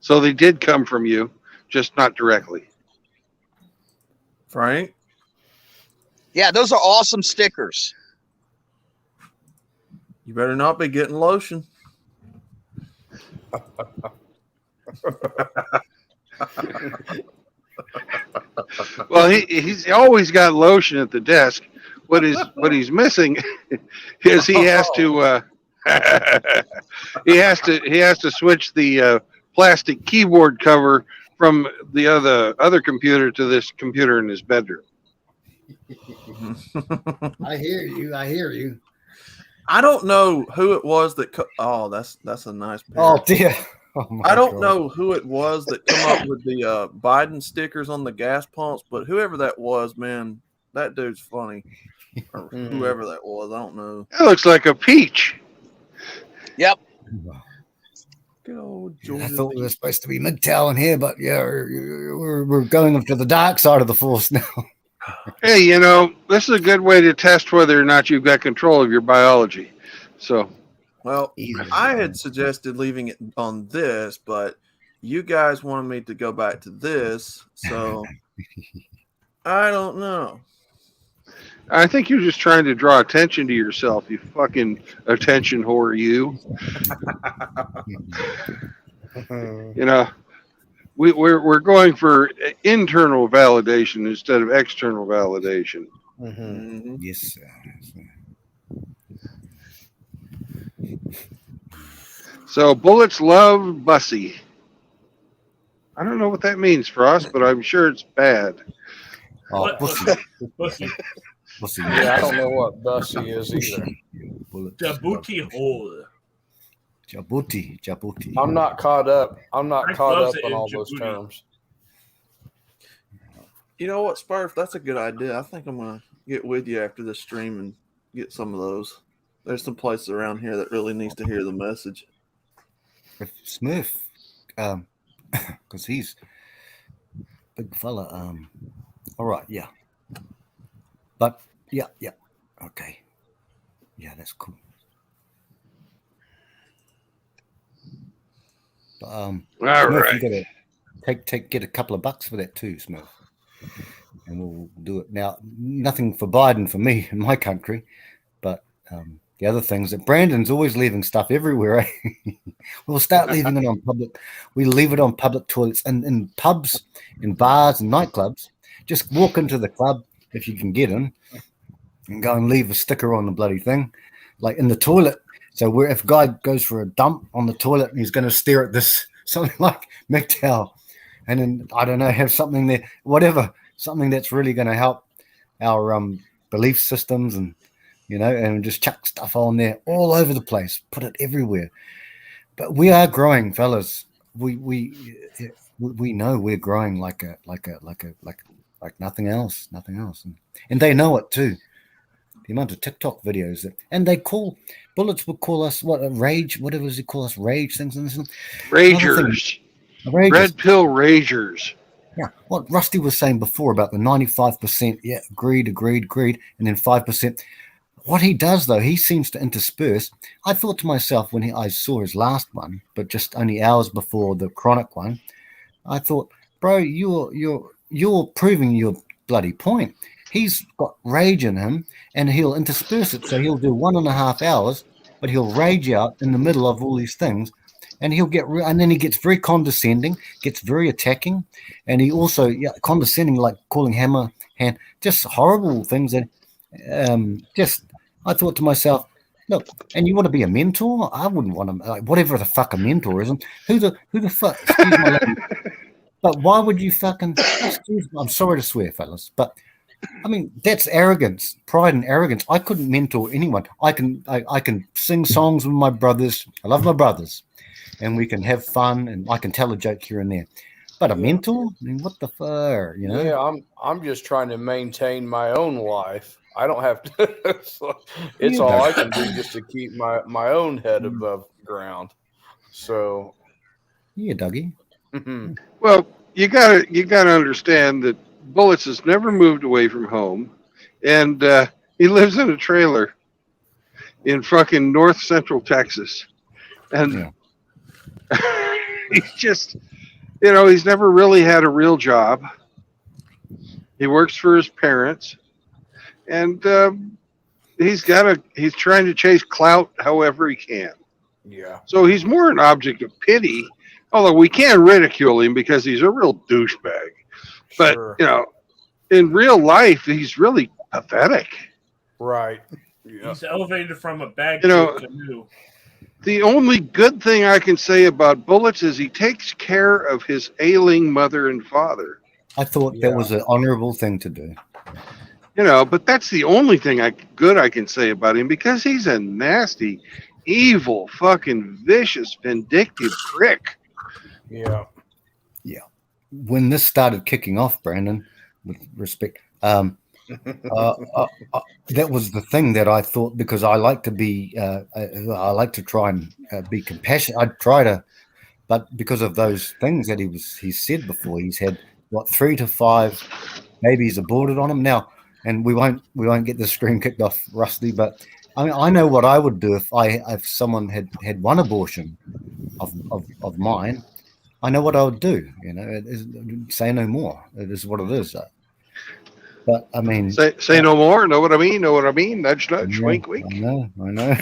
So they did come from you, just not directly. Frank. Yeah, those are awesome stickers. You better not be getting lotion. Well, he's always got lotion at the desk. What he's missing is he has to switch the plastic keyboard cover from the other computer to this computer in his bedroom. I hear you. I don't know who it was that. That's a nice pair. Oh dear. Oh, my I don't God. know who it was that come up with the Biden stickers on the gas pumps, but whoever that was, man, that dude's funny. Or whoever that was, I don't know. That looks like a peach. Yep. Good old I Georgia. thought we were supposed to be MGTOW in here, but yeah, we're going to the dark side of the force now. Hey, this is a good way to test whether or not you've got control of your biology. So, Well, I had suggested leaving it on this, but you guys wanted me to go back to this, so I don't know. I think you're just trying to draw attention to yourself, you fucking attention whore, you. We're going for internal validation instead of external validation. Mhm. Yes, sir. So bullets love Bussy. I don't know what that means for us, but I'm sure it's bad. Oh, What? pussy. Pussy. Pussy. Yeah, I don't know what Bussy is either. Djibouti hole. Djibouti. I'm not caught up. I'm not Frank caught loves up it on in all those Djibouti. terms. You know what, Spurf? That's a good idea. I think I'm gonna get with you after this stream and get some of those. There's some places around here that really needs to hear the message. If Smurf, because he's a big fella. All right, yeah. But yeah, okay, yeah, that's cool. But, All Smurf, right. you gotta get a couple of bucks for that too, Smurf, and we'll do it. Now, nothing for Biden for me in my country, but the other things that Brandon's always leaving stuff everywhere. Eh? We'll start leaving it on public. We leave it on public toilets and in pubs, in bars and nightclubs. Just walk into the club if you can get in, and go and leave a sticker on the bloody thing, like in the toilet. So if a guy goes for a dump on the toilet, he's going to stare at this something like MGTOW, and then I don't know, have something there, whatever, something that's really going to help our belief systems, and and just chuck stuff on there all over the place, put it everywhere. But we are growing, fellas. We know we're growing like nothing else, and they know it too. The amount of TikTok videos that, and they call Bullets would call us what, a rage, whatever does he call us, rage things and this. Ragers. Rages. Red pill ragers. Yeah, what Rusty was saying before about the 95%, yeah, agreed, and then 5%. What he does, though, he seems to intersperse. I thought to myself when I saw his last one, but just only hours before the Chronic one, I thought, bro, you're proving your bloody point. He's got rage in him, and he'll intersperse it. So he'll do 1.5 hours, but he'll rage out in the middle of all these things. And he'll and then he gets very condescending, gets very attacking, and he also condescending, like calling Hammer Hand, just horrible things. And I thought to myself, look, and you want to be a mentor? I wouldn't want to, like, whatever the fuck a mentor is. Who the fuck? Excuse my language. But why would you fucking? I'm sorry to swear, fellas, but I mean that's arrogance, pride, and arrogance. I couldn't mentor anyone. I can sing songs with my brothers. I love my brothers. And we can have fun, and I can tell a joke here and there. But a mentor? I mean, what the fuck, you know? Yeah, I'm just trying to maintain my own life. I don't have to. It's all I can do just to keep my own head above ground. So, yeah, Dougie. Well, you gotta understand that Bullets has never moved away from home, and he lives in a trailer in fucking north central Texas, and. Yeah. He's just, he's never really had a real job. He works for his parents, and he's trying to chase clout however he can. Yeah. So he's more an object of pity, although we can ridicule him because he's a real douchebag. But, Sure. In real life, he's really pathetic. Right. Yeah. He's elevated from a bag to a canoe. The only good thing I can say about Bullets is he takes care of his ailing mother and father. I thought that was an honorable thing to do. But that's the only thing good I can say about him, because he's a nasty, evil, fucking vicious, vindictive prick. Yeah. Yeah. When this started kicking off, Brandon, with respect, that was the thing that I thought, because I like to be, I like to try and be compassionate. I'd try to, but because of those things that he said before, he's had 3 to 5 babies aborted on him now, and we won't get the stream kicked off, Rusty. But I mean, I know what I would do if someone had one abortion of mine. I know what I would do. Say no more. It is what it is. But I mean, say no more. Know what I mean? Know what I mean? Nudge, nudge, wink, wink. I know.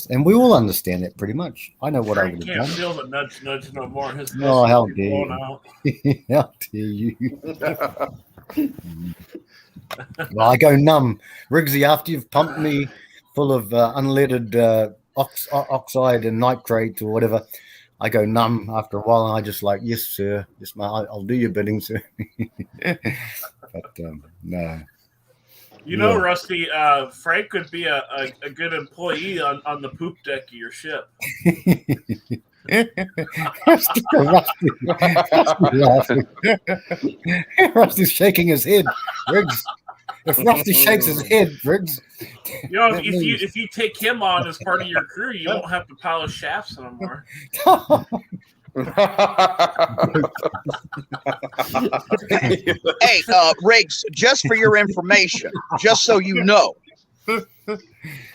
And we all understand that pretty much. I know what I would have can't done. feel the nudge, nudge no more. His No, how dare you? How dare you? Well, I go numb, Riggsy. After you've pumped me full of unleaded oxide and nitrate or whatever, I go numb after a while, and I just like, yes, sir. Yes, I'll do your bidding, sir. But no. Rusty, Frank could be a good employee on the poop deck of your ship. Rusty's shaking his head, Riggs. If Rusty shakes his head, Riggs. If you take him on as part of your crew, you won't have to polish shafts anymore. Hey, Riggs, just for your information, just so you know,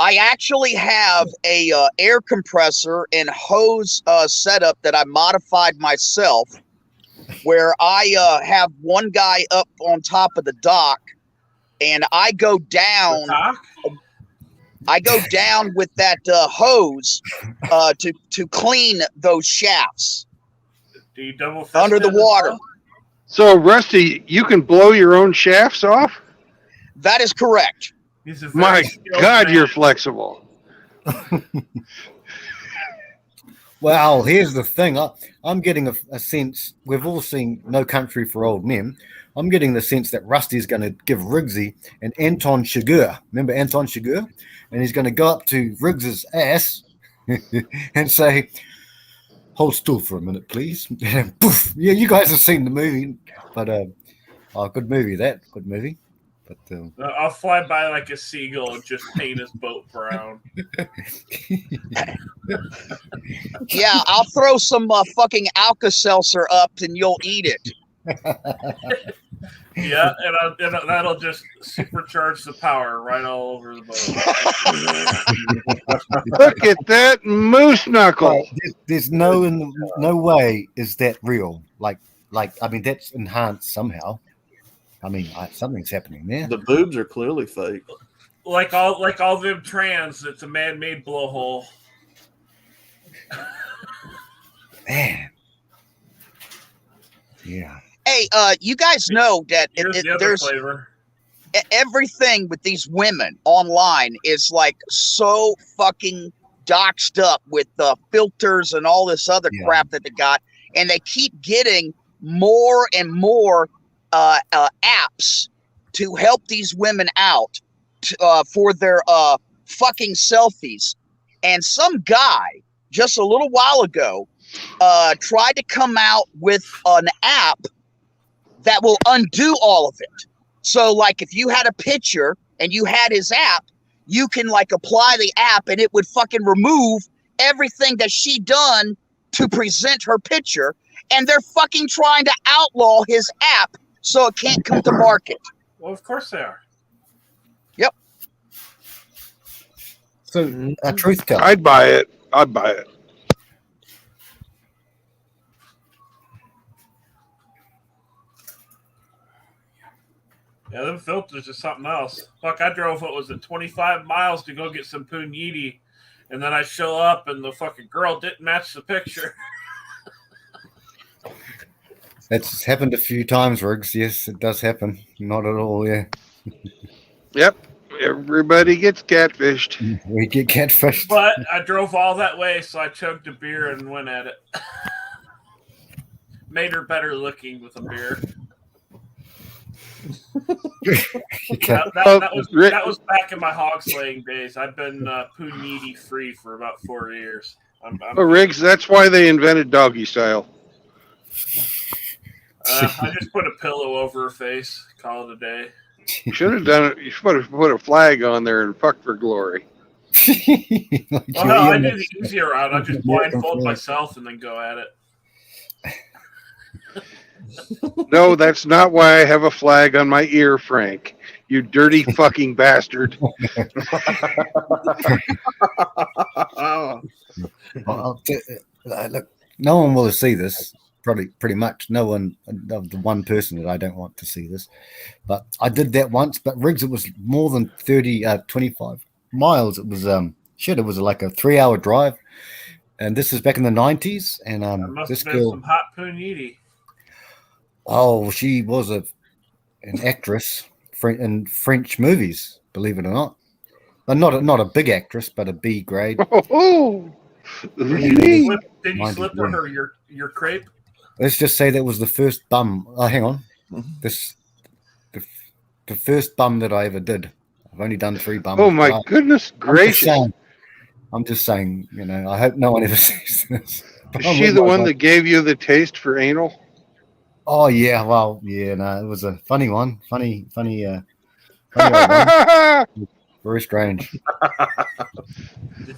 I actually have a air compressor and hose setup that I modified myself, where I have one guy up on top of the dock, and I go down. I go down with that hose to clean those shafts. Do you double under the water? So, Rusty, you can blow your own shafts off? That is correct. My God, you're flexible. Well, here's the thing. I'm getting a sense. We've all seen No Country for Old Men. I'm getting the sense that Rusty's going to give Riggsy an Anton Chigurh. Remember Anton Chigurh? And he's going to go up to Riggs's ass and say, "Hold still for a minute, please." And poof. Yeah, you guys have seen the movie, but good movie. Good movie. But I'll fly by like a seagull and just paint his boat brown. Yeah, I'll throw some fucking Alka-Seltzer up and you'll eat it. Yeah, and that'll just supercharge the power right all over the boat. Look at that moose knuckle. Right, there's no way is that real. Like I mean that's enhanced somehow. I mean something's happening there. The boobs are clearly fake. Like all them trans, it's a man-made blowhole. Man. Yeah. Hey, you guys know that Here's the other there's flavor. everything with these women online is like so fucking doxed up with filters and all this other crap that they got, and they keep getting more and more apps to help these women out for their fucking selfies. And some guy just a little while ago tried to come out with an app that will undo all of it. So like if you had a picture and you had his app, you can like apply the app and it would fucking remove everything that she done to present her picture. And they're fucking trying to outlaw his app so it can't come to market. Well, of course they are. Yep. So a truth teller. I'd buy it. I'd buy it. Yeah, them filters are something else. Fuck, I drove, 25 miles to go get some puniti, and then I show up and the fucking girl didn't match the picture. That's happened a few times, Riggs. Yes, it does happen. Not at all, yeah. Yep. Everybody gets catfished. We get catfished. But I drove all that way, so I chugged a beer and went at it. Made her better looking with a beer. That was back in my hog slaying days. I've been puniti free for about 4 years. Oh, Riggs, that's why they invented doggy style. I just put a pillow over her face, call it a day. You should have done it. You should have put a flag on there and fuck for glory. Well, hell, I do the easier route. I just blindfold myself and then go at it. No, that's not why I have a flag on my ear, Frank. You dirty fucking bastard. Look, no one will see this. Probably pretty much no one of the one person that I don't want to see this. But I did that once. But Riggs, it was more than 25 miles. It was it was like a 3-hour drive. And this is back in the 90s. And must this have been girl, some hot puniti. oh, she was an actress in French movies, believe it or not. Not a big actress, but a B grade. Oh, Did you slip her your crepe? Let's just say that was the first bum. Oh, hang on. The first bum that I ever did. I've only done 3 bums. Oh my goodness gracious! I'm just saying, I hope no one ever sees this. Is she the one that gave you the taste for anal? Oh yeah, well, yeah, no, it was a funny one. Funny old one. Very strange.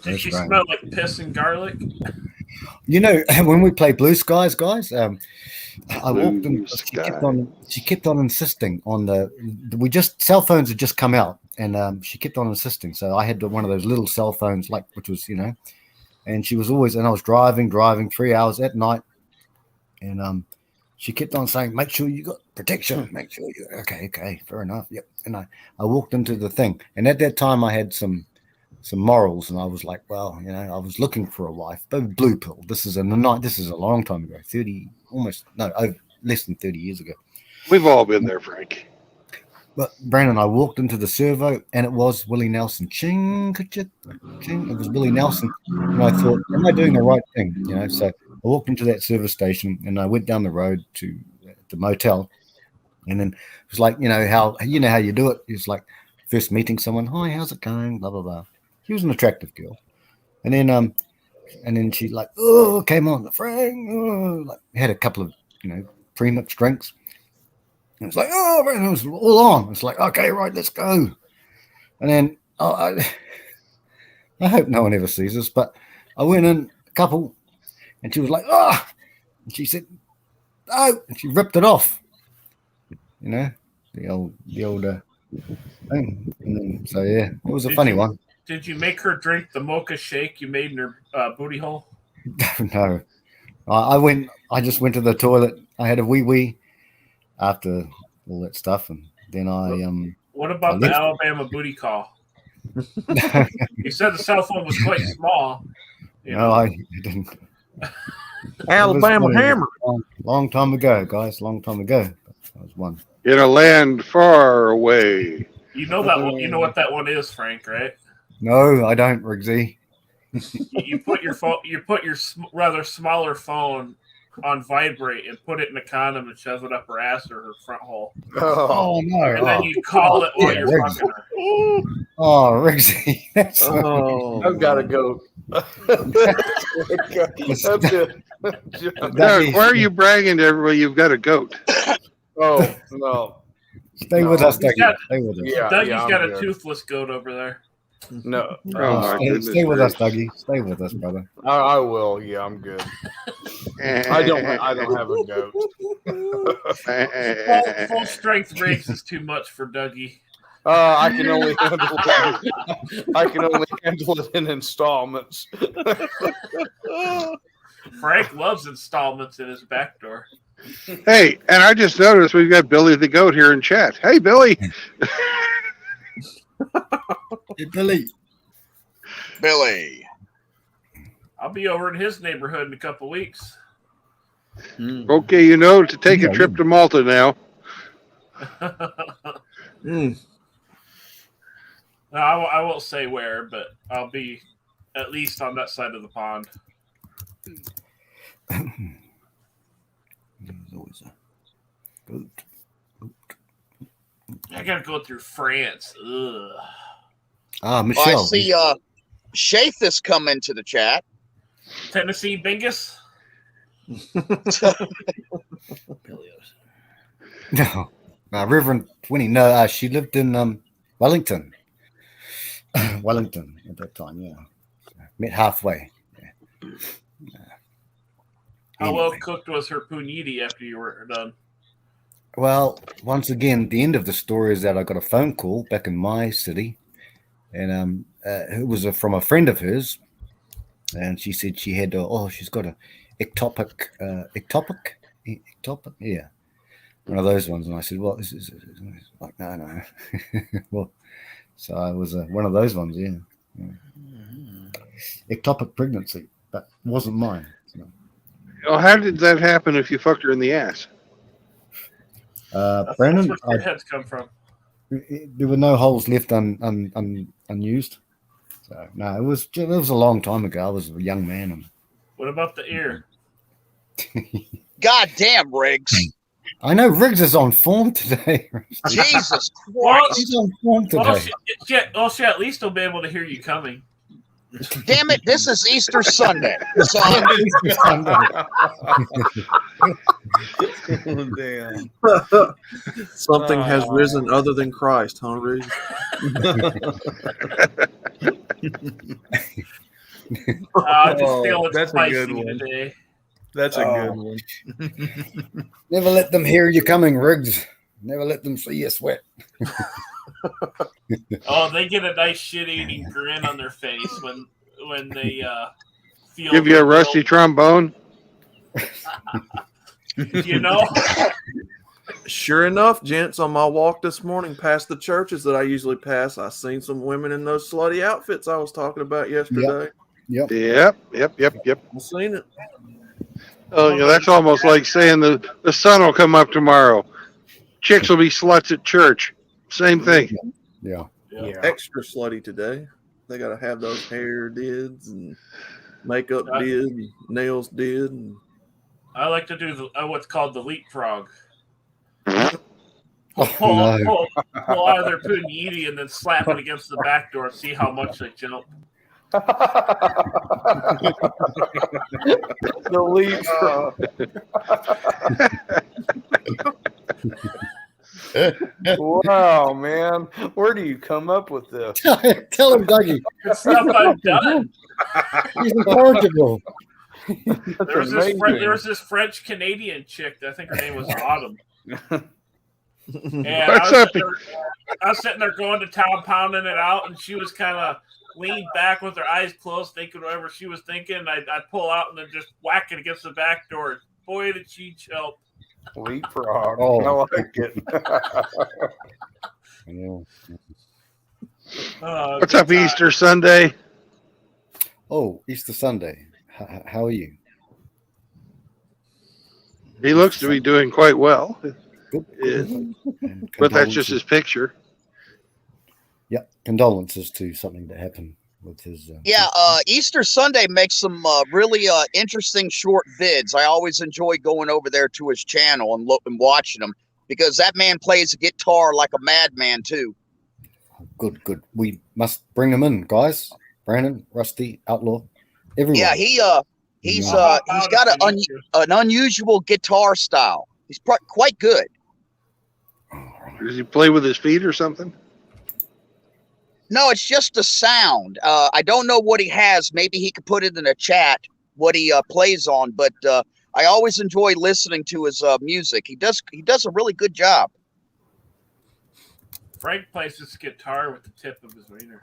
Did she smell like piss and garlic? When we play Blue Skies, guys, I walked in. She kept on insisting on cell phones had just come out, and she kept on insisting. So I had one of those little cell phones, which was, and she was always, and I was driving 3 hours at night, and she kept on saying, "Make sure you got protection. Make sure you." Okay, fair enough. Yep. And I walked into the thing, and at that time I had some morals, and I was like, well, I was looking for a wife, but blue pill. This is a long time ago, less than 30 years ago. We've all been there, Frank. But Brandon, I walked into the servo, and it was Willie Nelson. Ching, ching. It was Willie Nelson, and I thought, am I doing the right thing? So I walked into that service station, and I went down the road to the motel, and then it was like, how you do it. It's like first meeting someone. Hi, how's it going? Blah blah blah. She was an attractive girl, and then she came on the Frank, had a couple of pre-mixed drinks, It's like, oh man, it was all on. It's like, okay, right, let's go. And then I hope no one ever sees this, but I went in a couple, and she was like, oh, and she said, oh, and she ripped it off. You know, the old thing. And then, so yeah, it was a funny one. Did you make her drink the mocha shake you made in her booty hole? No, I just went to the toilet. I had a wee after all that stuff, and then I What about the Alabama booty call? You said the cell phone was quite small. No, I didn't. Alabama hammer. Long time ago, guys. Long time ago. That was one. In a land far away. You know that one, you know what that one is, Frank, right? No, I don't, Riggsy. You put your phone, rather smaller phone on vibrate and put it in a condom and shove it up her ass or her front hole. Oh no! And then you call it while you're Riggsy. fucking her. Oh, Riggsy. That's I've got to go. Doug, why are you bragging to everybody you've got a goat? Oh no! Stay with us, Dougie. got- Stay with us. Yeah, Dougie's I'm got a good. toothless goat over there. No, Oh, my goodness Stay with us, gracious. Dougie. Stay with us, brother. I will. Yeah, I'm good. I don't have a goat. Full strength rigs is too much for Dougie. I can only handle it in installments. Frank loves installments in his back door. Hey, and I just noticed we've got Billy the goat here in chat. Hey, Billy. Hey, Billy. Billy. I'll be over in his neighborhood in a couple weeks. Okay, you know to take a trip to Malta now. No, I won't say where, but I'll be at least on that side of the pond. There's always a goat. I gotta go through France. Ugh. Ah, Oh, Michelle. I see Shaith has come into the chat. Tennessee Bingus? No, Reverend Winnie. No, she lived in Wellington. Wellington at that time. Yeah, met halfway. How well Anyway. cooked was her puniti after you were done? Well, once again, the end of the story is that I got a phone call back in my city, and it was from a friend of hers, and she said she had she's got a ectopic, yeah, one of those ones. And I said, well, this is like no. Well, so I was one of those ones, yeah. Ectopic pregnancy, but wasn't mine. So. Well, how did that happen if you fucked her in the ass? That's Brandon, where your heads come from. there were no holes left unused. So no, it was a long time ago. I was a young man. What about the ear? God damn, Riggs. I know Riggs is on form today. Jesus Well, Christ. He's on form today. She at least will be able to hear you coming. Damn it, this is Easter Sunday. So Damn. Something has risen other than Christ, huh, Reed? I just feel it's that's a spicy good one. today. That's a good Oh. one. Never let them hear you coming, Riggs. Never let them see you sweat. Oh, they get a nice shit-eating grin on their face when they feel. Give you a rusty trombone? You know. Sure enough, gents, on my walk this morning past the churches that I usually pass, I seen some women in those slutty outfits I was talking about yesterday. Yep. Yep. I seen it. Oh, yeah, that's almost like saying the sun will come up tomorrow. Chicks will be sluts at church. Same thing. Yeah. Yeah. Extra slutty today. They got to have those hair dids and makeup did, and nails did. And I like to do what's called the leapfrog. Oh, Pull no. out of their puniti and then slap it against the back door and see how much they jump. The leaf. Wow, man. Where do you come up with this? Tell him, Dougie. It's stuff I've done. He's incorrigible. There was this French Canadian chick. I think her name was Autumn. And What's up? I was sitting there going to town, pounding it out, and she was kind of leaned back with her eyes closed, thinking whatever she was thinking. I'd pull out and then just whack it against the back door. Boy, did she help. Leapfrog. Oh. I like it. What's up, Easter Sunday? Oh, Easter Sunday. How are you? He looks to be doing quite well, Good. And but that's just condolences- his picture. Yeah, condolences to something that happened with his. Yeah, Easter Sunday makes some really interesting short vids. I always enjoy going over there to his channel and watching them because that man plays a guitar like a madman too. Good. We must bring him in, guys. Brandon, Rusty, Outlaw, everyone. Yeah, he's got an unusual guitar style. He's quite good. Does he play with his feet or something? No, it's just the sound. I don't know what he has. Maybe he could put it in a chat what he plays on. But I always enjoy listening to his music. He does a really good job. Frank plays his guitar with the tip of his wiener.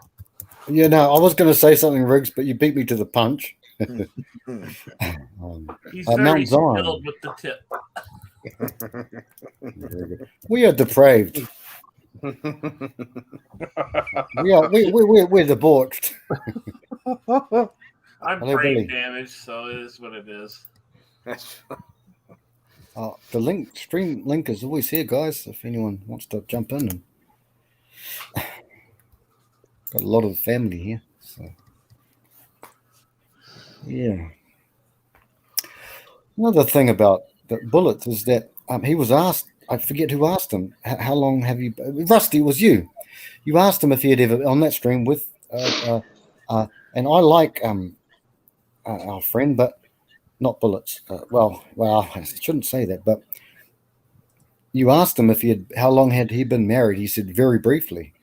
Yeah, no, I was going to say something, Riggs, but you beat me to the punch. He's Mount very Zion. skilled with the tip. Very good. We are depraved. We're debauched. I'm Hello, brain Billy. damaged, so it is what it is. The stream link is always here, guys. If anyone wants to jump in, and got a lot of family here. So yeah. Another thing about the bullets is that he was asked. I forget who asked him. How long have you? Rusty, it was you. You asked him if he had ever on that stream with, and I like our friend, but not bullets. Well, I shouldn't say that, but you asked him if how long had he been married? He said very briefly.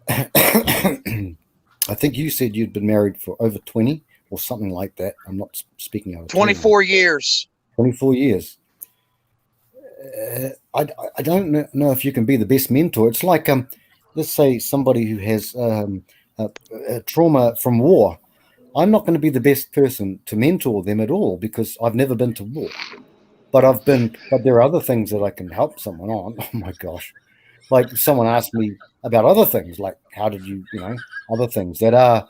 I think you said you'd been married for over 20 or something like that. I'm not speaking out of 24 years. 24 years. I don't know if you can be the best mentor. It's like let's say somebody who has trauma from war. I'm not going to be the best person to mentor them at all because I've never been to war. But there are other things that I can help someone on. Oh my gosh. Like someone asked me about other things, like how did you, other things that are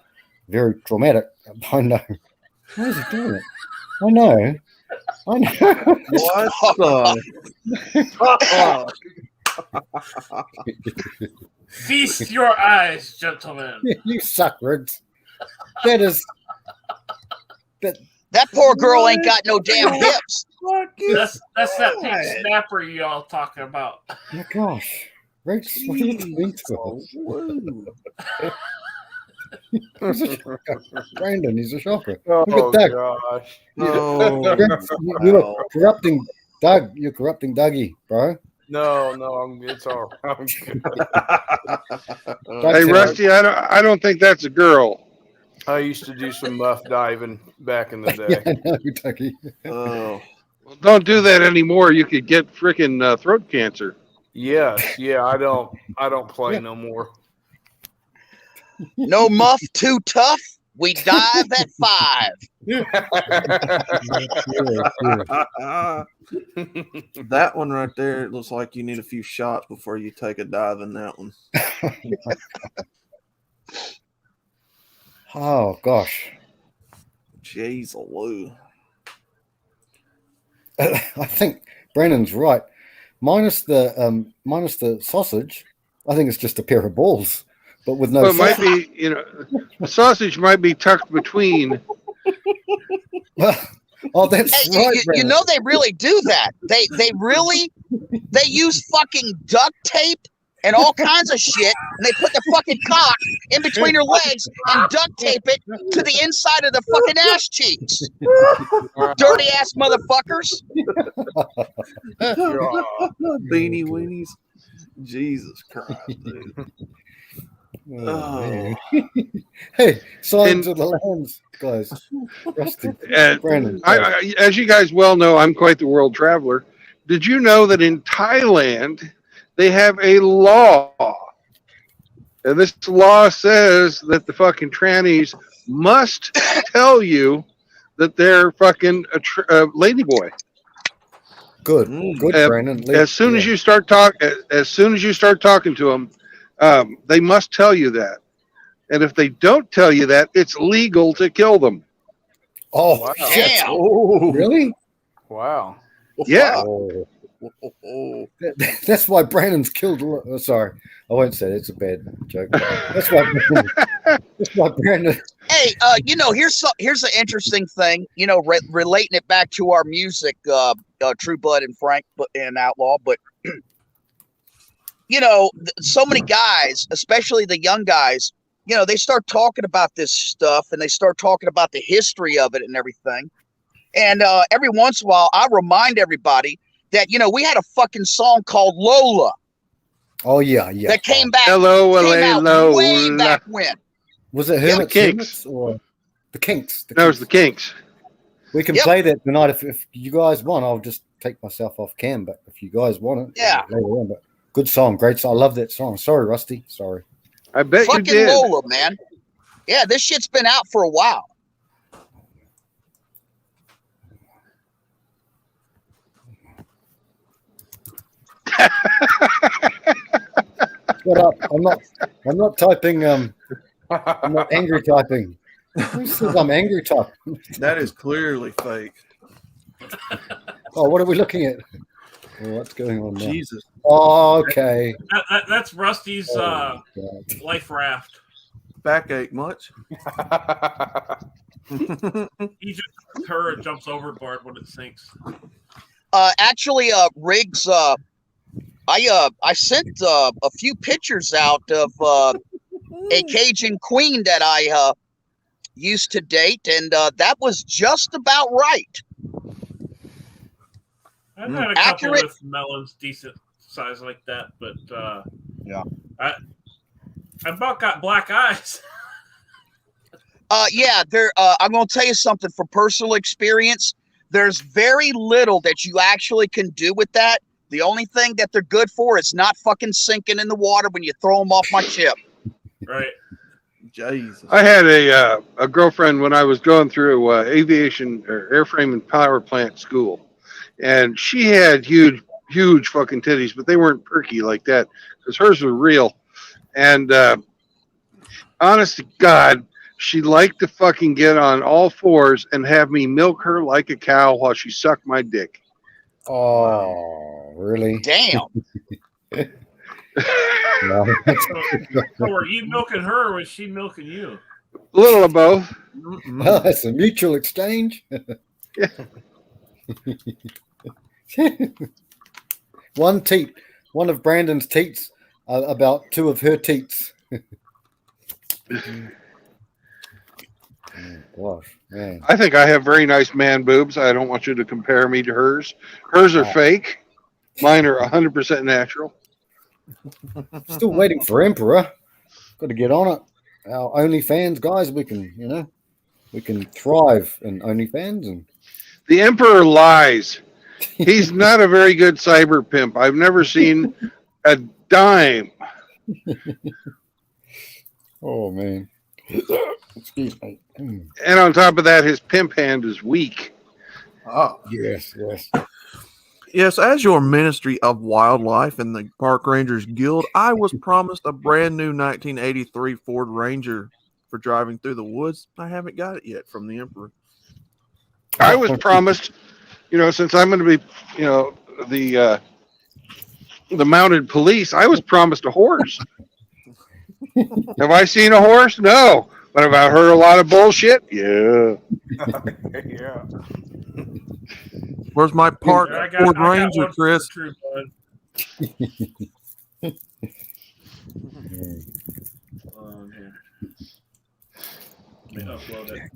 very traumatic. I know. Why is he doing it? I know. What the? Feast your eyes, gentlemen. You suck, Riggs. That is. That poor girl ain't got no damn hips. That's that pink snapper you all talking about. Oh my gosh. Riggs, what are you doing to us? Brandon, he's a shocker. Oh, Look at Doug. gosh. No. You're corrupting Doug. You're corrupting Dougie, bro. No, it's all right. Hey, Rusty, I don't think that's a girl. I used to do some muff diving back in the Yeah, day. I know, Dougie. Oh. Well, don't do that anymore. You could get freaking throat cancer. Yes, yeah, I don't play no more. No muff too tough. We dive at 5. That one right there, it looks like you need a few shots before you take a dive in that one. Oh gosh. Jeez, Lou. I think Brandon's right. Minus the sausage, I think it's just a pair of balls, but with no. Well, it might sausage. be, the sausage might be tucked between. Oh, that's Hey, right. you Brandon. know they really do that. They use fucking duct tape and all kinds of shit, and they put the fucking cock in between her legs and duct tape it to the inside of the fucking ass cheeks. Dirty ass motherfuckers. Beanie weenies. Jesus Christ, dude. Oh, man. Hey, Silence of the Lambs, guys. Rusty. Brandon. As you guys well know, I'm quite the world traveler. Did you know that in Thailand they have a law, and this law says that the fucking trannies must tell you that they're fucking a ladyboy. Good, good, Brandon. As soon as you start talking to them, they must tell you that. And if they don't tell you that, it's legal to kill them. Oh, Wow. shit. Damn. Oh, really? Wow. Yeah. Oh. That's why Brandon's killed. Oh, sorry, I won't say it. It's a bad joke. That's why Brandon. Hey, here's an interesting thing. Relating it back to our music, True Blood and Frank and Outlaw, but so many guys, especially the young guys, they start talking about this stuff and they start talking about the history of it and everything. And every once in a while, I remind everybody that we had a fucking song called Lola. Oh yeah. That came back. Hello, came out Lola. way back when. Was it Hermit Kinks. or the Kinks? No, it's the Kinks. We can play that tonight if you guys want. I'll just take myself off cam, but if you guys want it, Yeah. later on. But good song, great song. I love that song. Sorry, Rusty. Sorry. I bet Fucking you did. Lola, man. Yeah, this shit's been out for a while. Shut up. I'm not typing I'm not angry typing. Who says I'm angry typing? That is clearly fake. Oh, what are we looking at? Oh, what's going on now? Jesus. Oh, okay. That's Rusty's God. life raft. Backache much? He just her jumps overboard when it sinks. Actually, Riggs, I sent a few pictures out of a Cajun queen that I used to date, and that was just about right. I've had a couple with melons decent size like that, but Yeah. I about got black eyes. Yeah, I'm going to tell you something from personal experience. There's very little that you actually can do with that. The only thing that they're good for is not fucking sinking in the water when you throw them off my ship. Right. Jesus. I had a girlfriend when I was going through aviation or airframe and power plant school, and she had huge fucking titties, but they weren't perky like that because hers were real. And honest to God, she liked to fucking get on all fours and have me milk her like a cow while she sucked my dick. Oh, really? Damn. No. So were you milking her or was she milking you? A little of both. Well, it's a mutual exchange. One of Brandon's teats, about two of her teats. Gosh, man. I think I have very nice man boobs. I don't want you to compare me to hers. Hers are fake. Mine are 100% natural. Still waiting for Emperor. Got to get on it. Our OnlyFans guys, we can thrive in OnlyFans and The Emperor lies. He's not a very good cyber pimp. I've never seen a dime. oh man. Excuse me. And on top of that, his pimp hand is weak. Oh. Yes. Yes, as your Ministry of Wildlife and the Park Rangers Guild, I was promised a brand new 1983 Ford Ranger for driving through the woods. I haven't got it yet from the Emperor. I was promised, since I'm going to be, the mounted police, I was promised a horse. Have I seen a horse? No. But have I heard a lot of bullshit? Yeah. Yeah. Where's my park I got Ford one Ranger, for Chris? True Blood. Here. Let me upload it.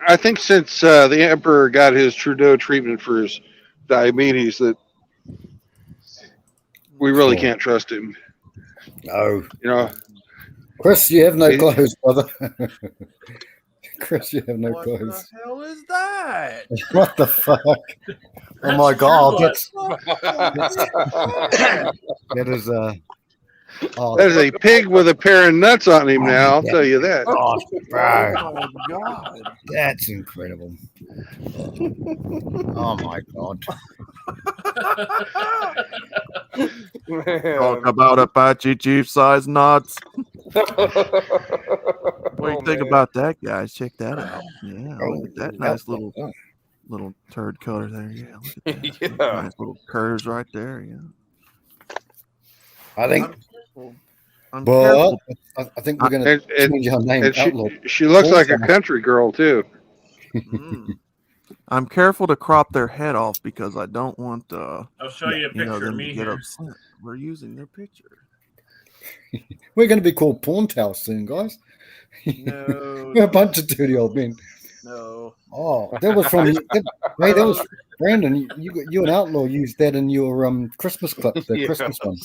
I think since the emperor got his Trudeau treatment for his diabetes, that we really Sure. can't trust him. No. You know, Chris, you have no He- clothes, brother. Chris, you have no What clothes. the hell is that? What the fuck? Oh That's my god, true, that is oh that is a pig with a pair of nuts on him now. I'll tell you that. gosh, bro, Oh my god. that's incredible. Oh my god. Talk about Apache chief size nuts. What do you Oh, think man. about that, guys? Check that out. Yeah, Oh, look at that yeah. nice little turd color there. Yeah, look at that. Yeah. Nice little curves right there. Yeah. I think, I'm but careful. I think we're going to And, change our name. and Outlaw. she looks like a Awesome. country girl too. I'm careful to crop their head off because I don't want I'll show you a picture of them me to get here. upset. We're using their picture. We're going to be called Porn Towel soon, guys. No, We're a bunch of dirty old men. no. Oh, that was from that was Brandon. You and Outlaw used that in your Christmas clip, the Yeah. Christmas one.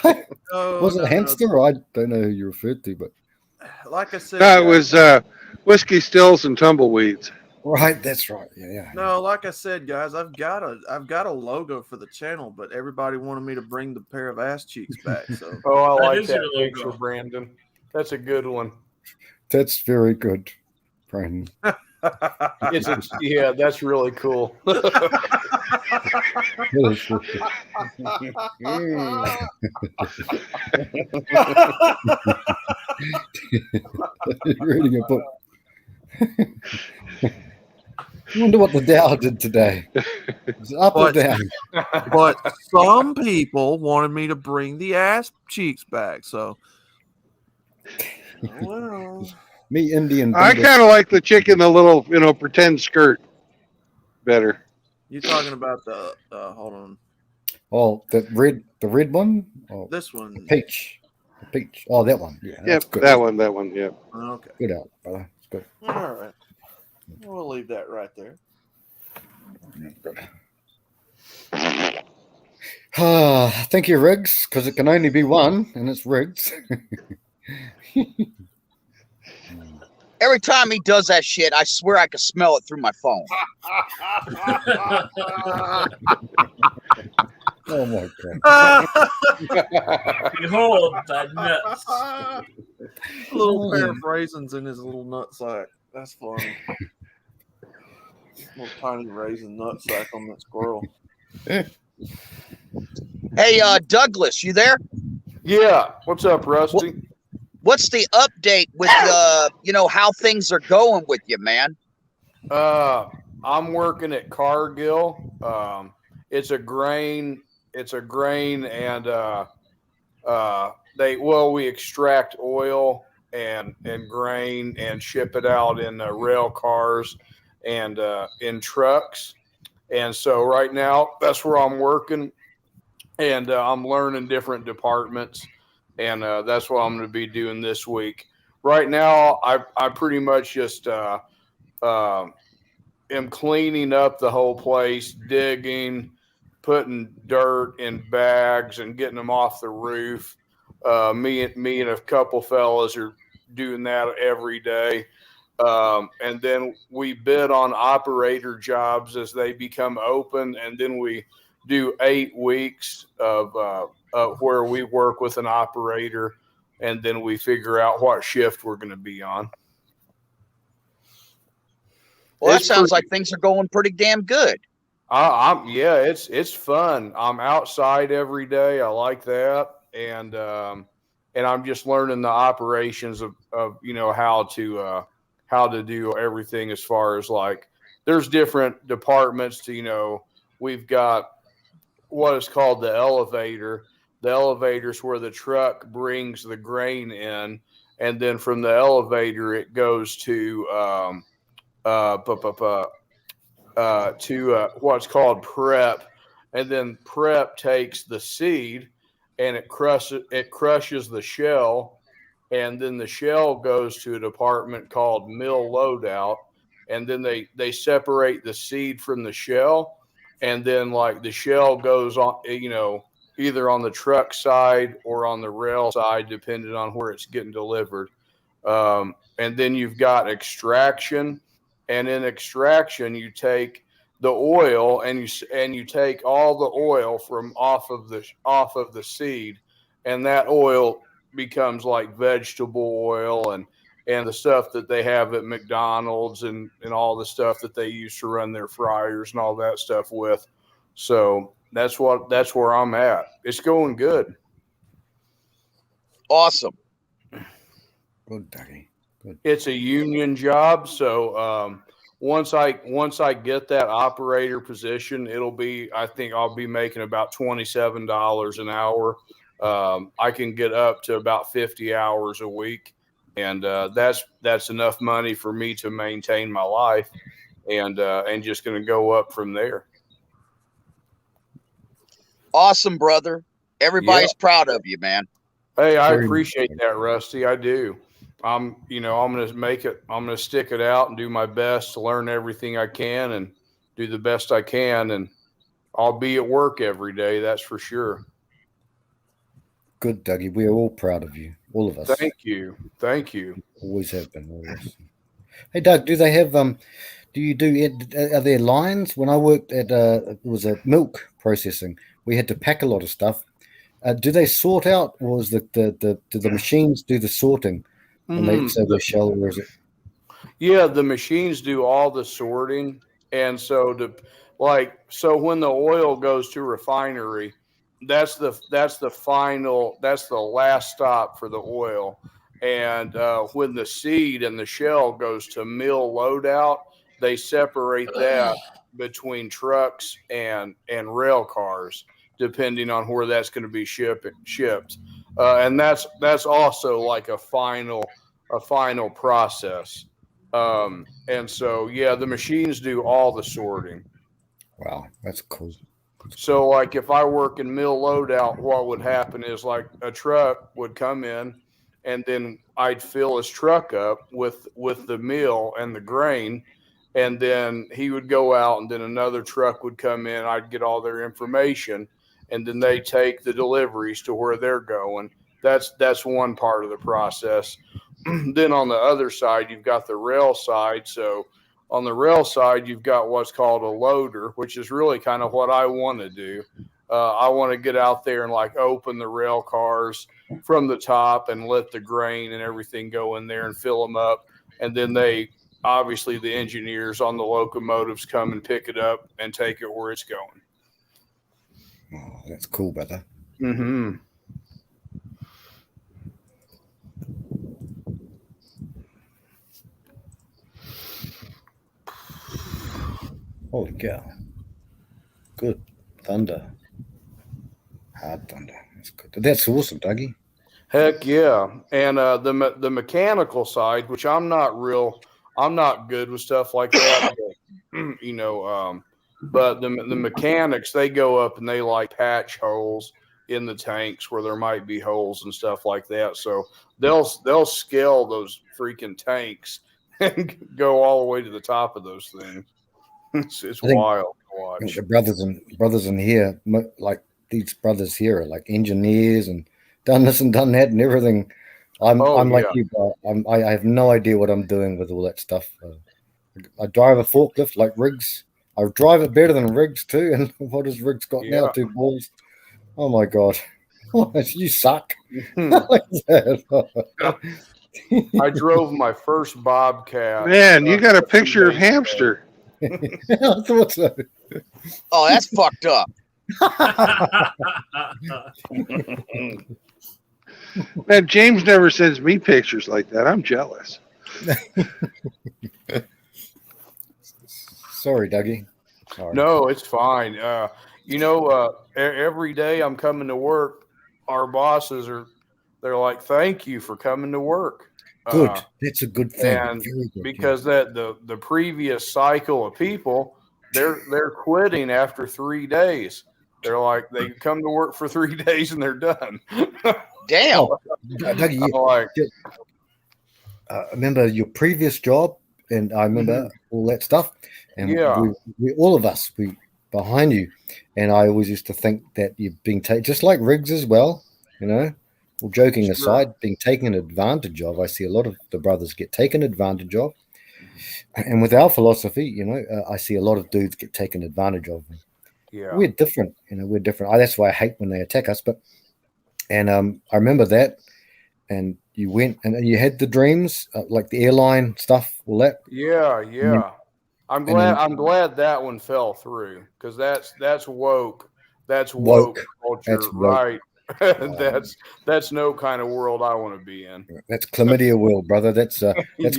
No, Was it no, no. Hamster? I don't know who you referred to, but Like I said, No, it guys, was whiskey stills and tumbleweeds. right, that's right. Yeah. no, like I said, guys, I've got a logo for the channel, but everybody wanted me to bring the pair of ass cheeks back. So Oh, I That like is that your logo. picture, Brandon. That's a good one. That's very good, Brandon. Yeah, that's really cool. Reading a book. I wonder what the Dow did today. Is it up or But- down? But some people wanted me to bring the ass cheeks back. So well, Me, Indian. I Beaver. kind of like the chick in the little, pretend skirt better. you're talking about the hold on, Oh, the red one. Oh, this one. peach. The peach. Oh, that one. Yeah, that's Yep, good. that one. Yep. Okay, Good out, brother. It's good. all right. We'll leave that right there. Thank you, Riggs, because it can only be one, and it's Riggs. Every time he does that shit, I swear I can smell it through my phone. Oh my god. Behold the nuts. A little pair of raisins in his little nut sack. That's funny. Little tiny raisin nut sack on that squirrel. Hey, Douglas, you there? Yeah. What's up, Rusty? What's the update with how things are going with you, man? I'm working at Cargill. It's a grain and we extract oil and grain and ship it out in rail cars and in trucks. And so right now that's where I'm working, and I'm learning different departments, and that's what I'm going to be doing this week. Right now, I pretty much just am cleaning up the whole place, digging, putting dirt in bags and getting them off the roof. Me and a couple fellas are doing that every day. And then we bid on operator jobs as they become open. And then we do 8 weeks of where we work with an operator, and then we figure out what shift we're going to be on. Well, that It's sounds pretty- like things are going pretty damn good. It's fun. I'm outside every day. I like that, and I'm just learning the operations of how to do everything as far as like there's different departments to we've got what is called the elevator. The elevator is where the truck brings the grain in, and then from the elevator it goes to what's called prep, and then prep takes the seed and it crushes the shell, and then the shell goes to a department called mill loadout, and then they separate the seed from the shell, and then like the shell goes on, either on the truck side or on the rail side, depending on where it's getting delivered. And then you've got extraction, and in extraction you take the oil and you take all the oil from off of the seed, and that oil becomes like vegetable oil and the stuff that they have at McDonald's and all the stuff that they use to run their fryers and all that stuff with. So that's where I'm at. It's going good. Awesome. Good, Dougie. Good. It's a union job, so once I get that operator position, I think I'll be making about $27 an hour. I can get up to about 50 hours a week, and that's enough money for me to maintain my life, and just going to go up from there. Awesome, brother. Everybody's proud of you, man. Hey, I appreciate that, Rusty. I do. I'm going to make it. I'm going to stick it out and do my best to learn everything I can and do the best I can. And I'll be at work every day. That's for sure. Good, Dougie. We are all proud of you. All of us. Thank you. Thank you. Always have been. Always. Hey, Doug, do they have, are there lines? When I worked at, it was a milk processing, we had to pack a lot of stuff. Do they sort out, or is do the machines do the sorting? And they say the shell, or is it? Yeah, the machines do all the sorting, and so when the oil goes to refinery, that's the last stop for the oil, and when the seed and the shell goes to mill loadout, they separate that between trucks and rail cars, depending on where that's going to be shipped. And that's also like a final process. And so, yeah, the machines do all the sorting. Wow, that's cool. So like if I work in mill loadout, what would happen is like a truck would come in, and then I'd fill his truck up with the meal and the grain, and then he would go out, and then another truck would come in. I'd get all their information, and then they take the deliveries to where they're going. That's one part of the process. Then on the other side, you've got the rail side. So on the rail side, you've got what's called a loader, which is really kind of what I want to do. I want to get out there and like open the rail cars from the top and let the grain and everything go in there and fill them up. And then obviously the engineers on the locomotives come and pick it up and take it where it's going. Oh, that's cool, brother. Mm-hmm. Holy cow. Good. Thunder. Hard thunder. That's good. That's awesome, Dougie. Heck yeah. And the mechanical side, which I'm not good with stuff like that. But the mechanics, they go up and they like patch holes in the tanks where there might be holes and stuff like that. So they'll scale those freaking tanks and go all the way to the top of those things. It's wild to watch. The brothers in here, like these brothers here, are like engineers and done this and done that and everything. I'm like you, bro. I have no idea what I'm doing with all that stuff. I drive a forklift like Riggs. I drive it better than Riggs too. And what has Riggs got now? 2 balls. Oh my god, you suck. I drove my first Bobcat. Man, you got a picture of Hamster. I thought so. Oh, that's fucked up. Man, James never sends me pictures like that. I'm jealous. Sorry, Dougie. Sorry. No, it's fine. Every day I'm coming to work, our bosses they're like, "Thank you for coming to work." Good. That's a good thing. And very good, because the previous cycle of people, they're quitting after 3 days. They're like, they come to work for 3 days and they're done. Damn. Oh, Dougie, I'm like, I remember your previous job, and I remember all that stuff. And Yeah. we all of us, we behind you. And I always used to think that you're being taken, just like Riggs as well, you know. Well, joking Sure. aside, being taken advantage of. I see a lot of the brothers get taken advantage of. And with our philosophy, you know, I see a lot of dudes get taken advantage of. yeah. We're different, you know. We're different. That's why I hate when they attack us. And I remember that. And you went and you had the dreams, like the airline stuff, all that. Yeah, yeah. I'm then- glad that one fell through, because that's woke. That's Woke. woke culture, That's woke. right? That's no kind of world I want to be in. That's chlamydia world, brother. That's Yeah.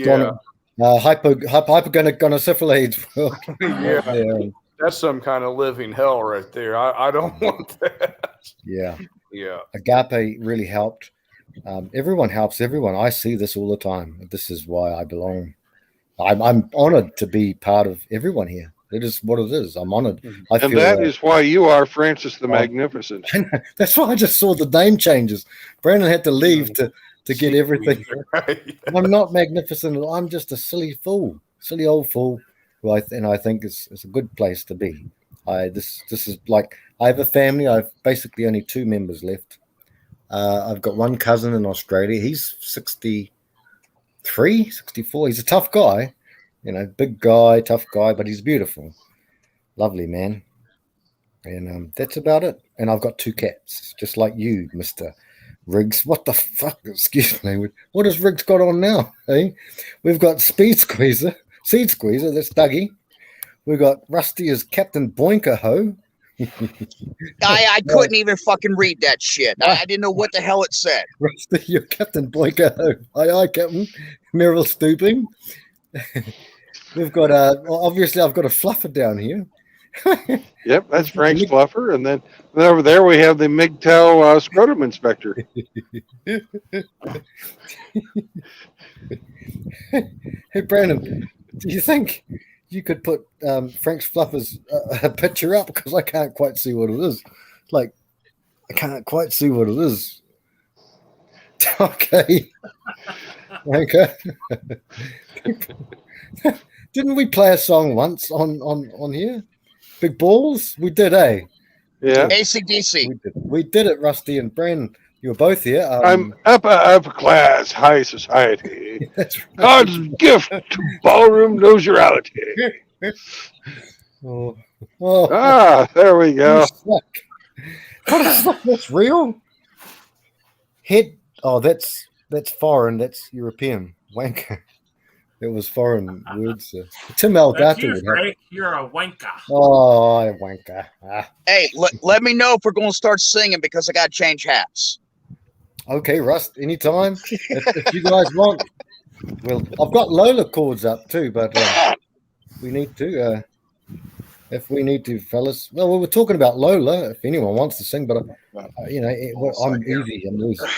gone hypogonosyphilades world. Yeah. That's some kind of living hell right there. I don't want that. Yeah. Yeah. Agape really helped. Everyone helps everyone. I see this all the time. This is why I belong. I'm honored to be part of everyone here. It is what it is. I'm honored. I And feel that is why you are Francis the Oh. Magnificent. that's why I just saw the name changes. Brandon had to leave to get everything. Right. I'm not magnificent. I'm just a silly fool, silly old fool. Who I think it's a good place to be. This is like, I have a family. I've basically only 2 members left. I've got one cousin in Australia. He's 63, 64. He's a tough guy, you know, big guy, tough guy, but he's beautiful, lovely man. And that's about it. And I've got 2 cats, just like you, Mr. Riggs. What the fuck? Excuse me. What has Riggs got on now? Hey, we've got Seed Squeezer. That's Dougie. We've got Rusty as Captain Boinker Ho. I couldn't even fucking read that shit. I didn't know what the hell it said. Rusty, you're Captain Boinker Ho. Aye, Captain. Meryl Stooping. We've got obviously I've got a fluffer down here. Yep, that's Frank's fluffer. And then over there we have the MGTOW scrotum inspector. Hey, Brandon, do you think you could put Frank's fluffer's picture up? Because I can't quite see what it is. Like, I can't quite see what it is. Okay. Okay. Didn't we play a song once on here? Big Balls? We did, eh? Yeah. AC/DC. We did it, Rusty and Brandon. You were both here. I'm upper class, high society. That's right. God's gift to ballroom notoriety. Oh, There we you go. suck. What is that? That's real? Head. Oh, that's foreign. That's European. Wanker. It was foreign words. Tim That's Elgato you, would have. Frank. You're a wanker. Oh, I wanker. Hey, let me know if we're going to start singing, because I got to change hats. Okay, Rust. Anytime if you guys want. Well, I've got Lola chords up too, but we need to. If we need to, fellas. Well, we were talking about Lola. If anyone wants to sing, but you know, I'm easy.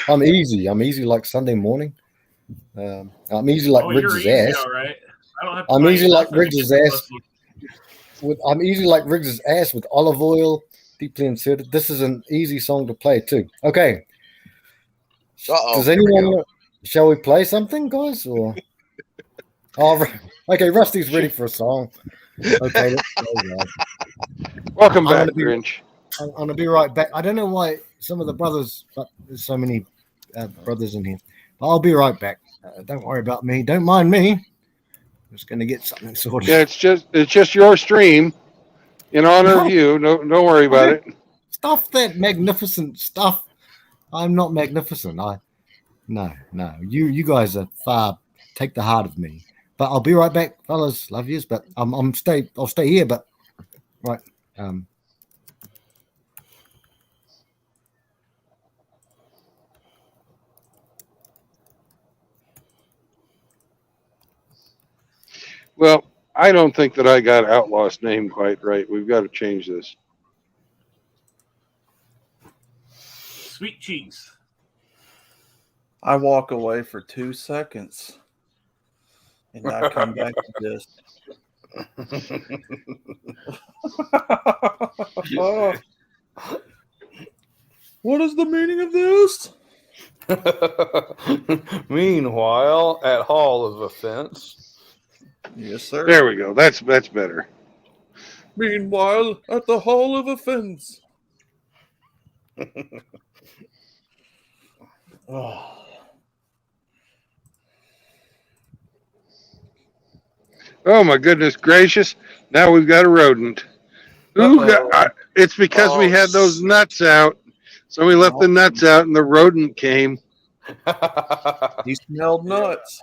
I'm easy. I'm easy like Sunday morning. I'm easy like You're Riggs' easy, ass. all right. I don't have to I'm buy easy you like nothing to Riggs' get ass. pussy. I'm easy like Riggs' ass with olive oil deeply inserted. This is an easy song to play too. Okay. Uh-oh. Does anyone? Shall we play something, guys? Or okay, Rusty's ready for a song. Okay, let's go, guys. Welcome I'm back, gonna be- Grinch. I'm gonna be right back. I don't know why some of the brothers, but there's so many brothers in here. But I'll be right back. Don't worry about me. Don't mind me. I'm just gonna get something sorted. Yeah, it's just your stream in honor of you. No, don't worry about it. Stuff that magnificent stuff. I'm not magnificent. No. You guys are far. Take the heart of me. But I'll be right back, fellas. Love yous. But I'll stay here. But right. Well, I don't think that I got Outlaw's name quite right. We've got to change this. Sweet cheeks. I walk away for 2 seconds, and I come back to this. What is the meaning of this? Meanwhile, at Hall of Offense. Yes, sir. There we go. That's better. Meanwhile, at the Hall of Offense. Oh. Oh my goodness gracious! Now we've got a rodent. Who got? It's because we had those nuts out. So we left the nuts out, and the rodent came. He smelled nuts.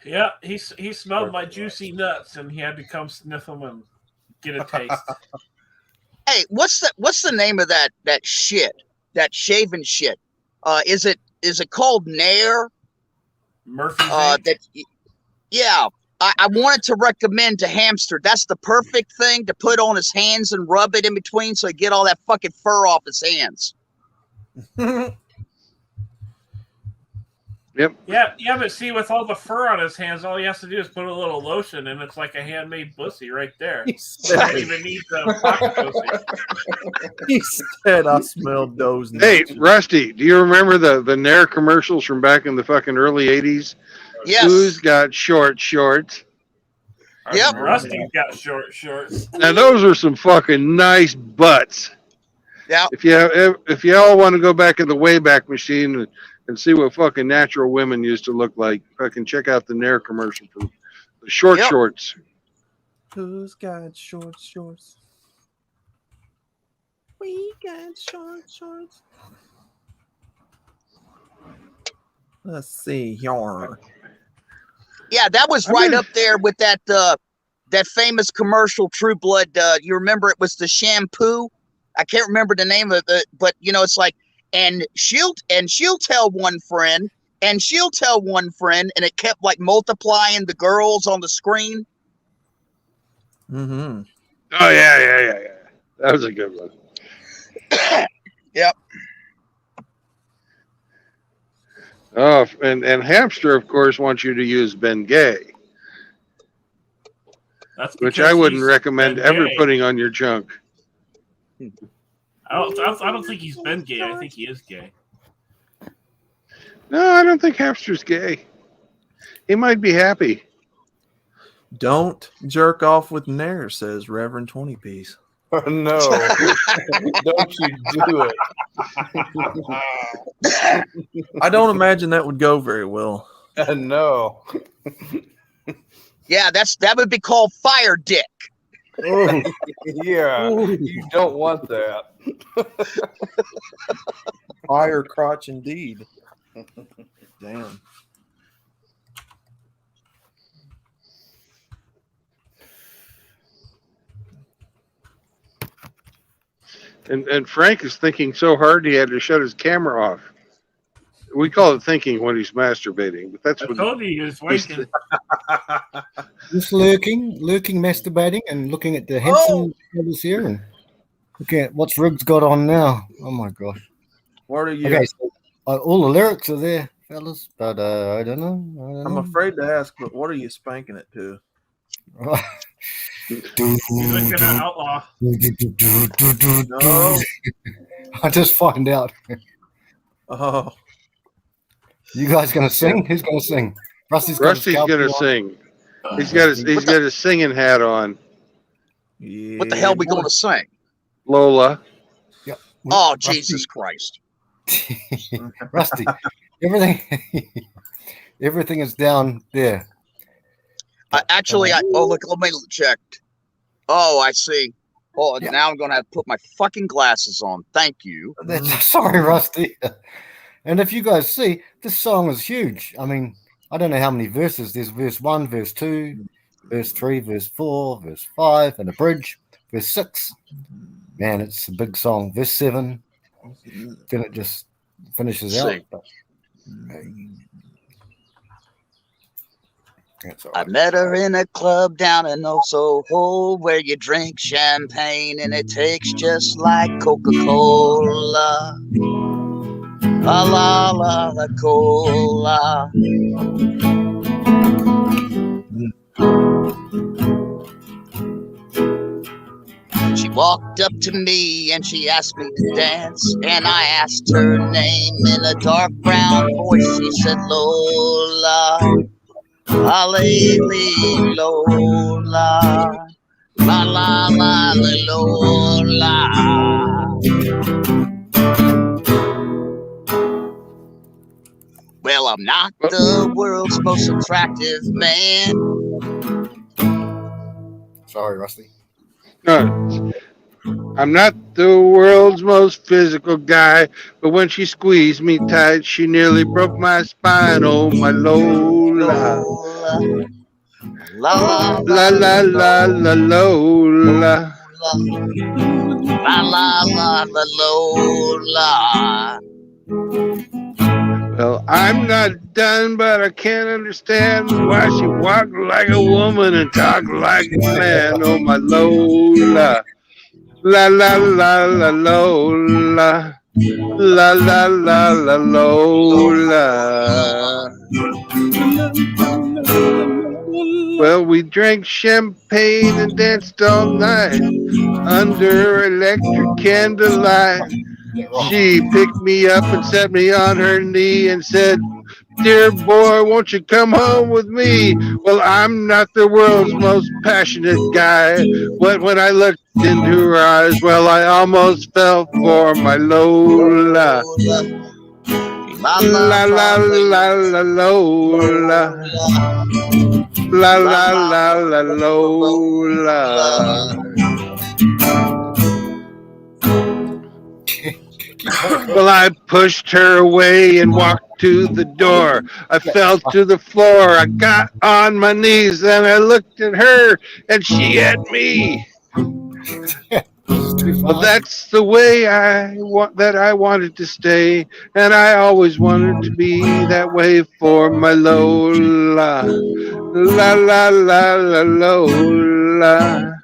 Yeah, he smelled my juicy nuts, and he had to come sniff them and get a taste. Hey, what's the name of that shit? That shaven shit? Is it called Nair? Murphy's Yeah. I wanted to recommend to Hamster. That's the perfect thing to put on his hands and rub it in between, so he get all that fucking fur off his hands. Yep. Yeah, but see, with all the fur on his hands, all he has to do is put a little lotion, and it's like a handmade pussy right there. He doesn't even need the pocket pussy. He said, "I smelled those nuts." Hey, Rusty, do you remember the Nair commercials from back in the fucking early '80s? Yes. Who's got short shorts? Yep. Rusty's got short shorts. Now those are some fucking nice butts. Yeah. If you all want to go back in the Wayback Machine and see what fucking natural women used to look like, fucking check out the Nair commercial for the short shorts. Who's got short shorts? We got short shorts. Let's see here. Yeah, that was right up there with that famous commercial, True Blood. You remember it was the shampoo? I can't remember the name of it, but it's like, and she'll tell one friend, and she'll tell one friend, and it kept like multiplying the girls on the screen. Mm-hmm. Oh yeah. That was a good one. Yep. Oh, and Hamster, of course, wants you to use Bengay, which I wouldn't recommend ever putting on your junk. I don't think he's been gay. I think he is gay. No, I don't think Hamster's gay. He might be happy. Don't jerk off with Nair, says Reverend 20 Piece. No, don't you do it. I don't imagine that would go very well. No. Yeah, that would be called fire dick. Oh, yeah, you don't want that. Fire crotch indeed. Damn. And Frank is thinking so hard he had to shut his camera off. We call it thinking when he's masturbating, but that's I what told you he was waking. Just lurking, masturbating, and looking at the Henson brothers here, and looking at what's Riggs got on now. Oh my gosh! What are you? Okay, so, all the lyrics are there, fellas, but I don't know. I'm afraid to ask, but what are you spanking it to? He's looking at Outlaw. No. I'll just find out. Oh. You guys gonna sing? Who's gonna sing? Rusty's gonna sing. He's got his singing hat on. Yeah. What the hell are we going to sing? Lola. Yep. Oh, Jesus Christ. Rusty, everything is down there. Actually, look, let me check. Oh, I see. Oh, Yeah. Now I'm going to have to put my fucking glasses on. Thank you. Sorry, Rusty. And if you guys see, this song is huge. I mean, I don't know how many verses. There's verse 1, verse 2, verse 3, verse 4, verse 5, and a bridge, verse 6. Man, it's a big song. Verse 7. Then it just finishes out. But, that's all I right. met her in a club down in Old Soho where you drink champagne and it tastes just like Coca-Cola. La la la la cola. She walked up to me and she asked me to dance, and I asked her name in a dark brown voice. She said, Lola, Aleli, Lola, la la la la Lola. Well, I'm not the world's most attractive man. Sorry, Rusty. No, I'm not the world's most physical guy, but when she squeezed me tight, she nearly broke my spine. Oh, my Lola. La La la la la Lola. la la la la Lola. Well, I'm not done, but I can't understand why she walked like a woman and talked like a man. Oh, my Lola. La la la la Lola. La la la la Lola. Well, we drank champagne and danced all night under electric candlelight. She picked me up and set me on her knee and said, dear boy, won't you come home with me? Well, I'm not the world's most passionate guy, but when I looked into her eyes, well, I almost fell for my Lola. La la la la Lola. La la la la Lola. Well, I pushed her away and walked to the door. I fell to the floor. I got on my knees and I looked at her and she at me. Well, that's the way I wanted to stay, and I always wanted to be that way for my Lola. La la la la Lola.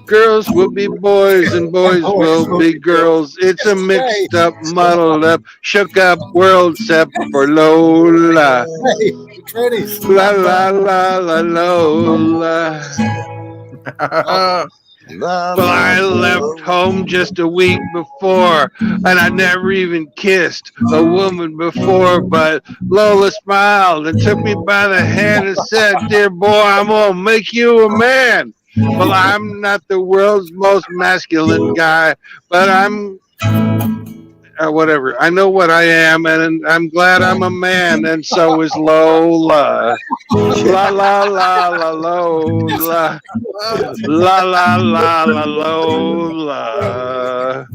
Girls will be boys and boys will be girls. It's a mixed up, muddled up, shook up world except for Lola. La la la la Lola. Well, I left home just a week before, and I never even kissed a woman before, but Lola smiled and took me by the hand and said, dear boy, I'm going to make you a man. Well, I'm not the world's most masculine guy, but I'm whatever. I know what I am, and I'm glad I'm a man, and so is Lola. La la la la Lola. La la la la Lola.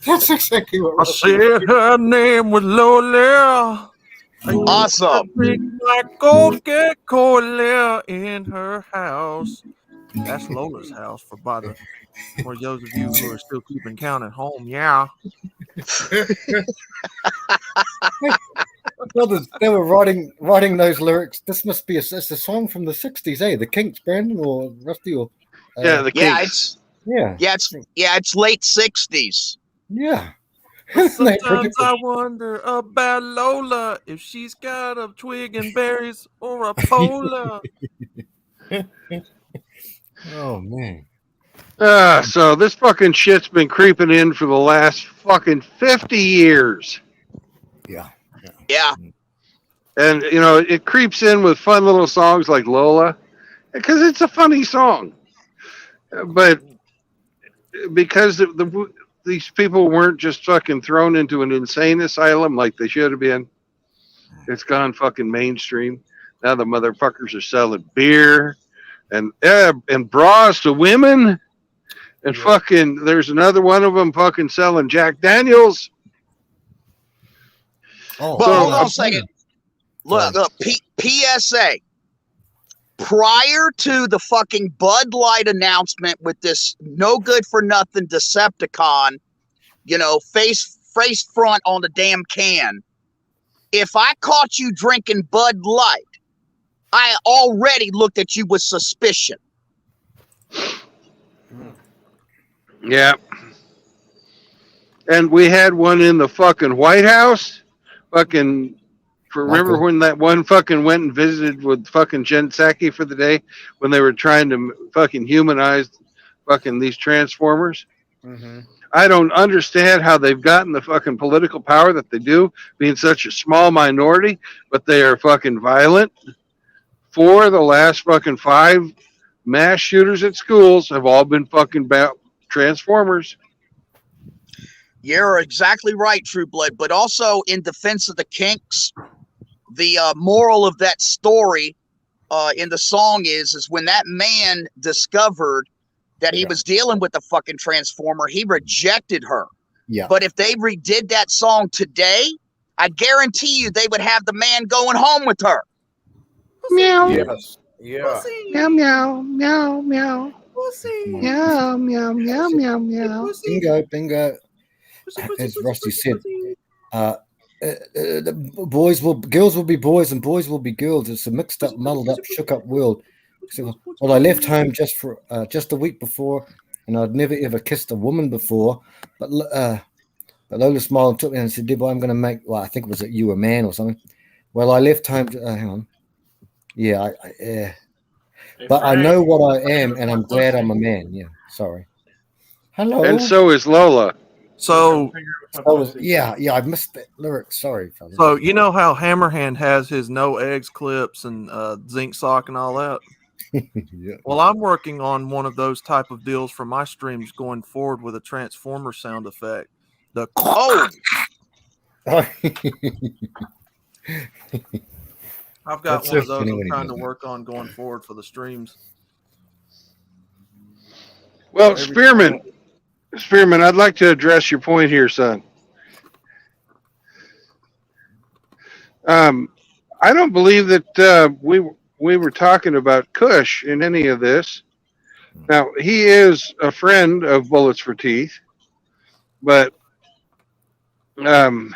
That's exactly what I said her name was Lola. Awesome. Like gold get cola in her house. That's Lola's house for those of you who are still keeping count at home. Yeah. Brothers, they were writing those lyrics. This must be it's a song from the 60s, eh? The Kinks, Brandon or Rusty or Yeah, the Yeah, Kinks. it's late 60s. Yeah. Sometimes I wonder about Lola, if she's got a twig and berries or a polar. Oh man. So this fucking shit's been creeping in for the last fucking 50 years. Yeah. Yeah. And, you know, it creeps in with fun little songs like Lola, because it's a funny song. But because these people weren't just fucking thrown into an insane asylum like they should have been, it's gone fucking mainstream. Now the motherfuckers are selling beer and bras to women. And fucking, there's another one of them fucking selling Jack Daniels. Oh, But So, hold on a second. Look, PSA. Prior to the fucking Bud Light announcement with this no good for nothing Decepticon, you know, face front on the damn can, if I caught you drinking Bud Light, I already looked at you with suspicion. Yeah. And we had one in the fucking White House fucking Remember Michael. when that one fucking went and visited with fucking Jen Psaki for the day when they were trying to fucking humanize fucking these Transformers? Mm-hmm. I don't understand how they've gotten the fucking political power that they do, being such a small minority, but they are fucking violent. For the last fucking 5 mass shooters at schools have all been fucking Transformers. You're exactly right, True Blood. But also in defense of the Kinks, the moral of that story in the song is when that man discovered that he was dealing with the fucking Transformer, he rejected her. Yeah. But if they redid that song today, I guarantee you they would have the man going home with her. Meow. Yes. Yeah. Meow, meow, meow, meow. Pussy. Meow, meow, meow, meow, meow. Bingo. As Rusty said, girls will be boys and boys will be girls. It's a mixed up, muddled up, shook up world. So, well, I left home just a week before, and I'd never ever kissed a woman before. But Lola smiled and took me and said, "Debo, I'm going to make." Well, I think it was you a man or something. Well, I left home. Hang on. Yeah, but I know what I am, and I'm glad I'm a man. Yeah, sorry. Hello. And so is Lola. So I missed that lyric. Sorry, fellas. So you know how Hammerhand has his no eggs clips and zinc sock and all that? Yeah. Well, I'm working on one of those type of deals for my streams going forward with a Transformer sound effect. The I've got That's one of so those funny I'm when he trying does to that. work on going forward for the streams. Well, Spearman, I'd like to address your point here, son. I don't believe that we were talking about Kush in any of this. Now, he is a friend of Bullets for Teeth, but and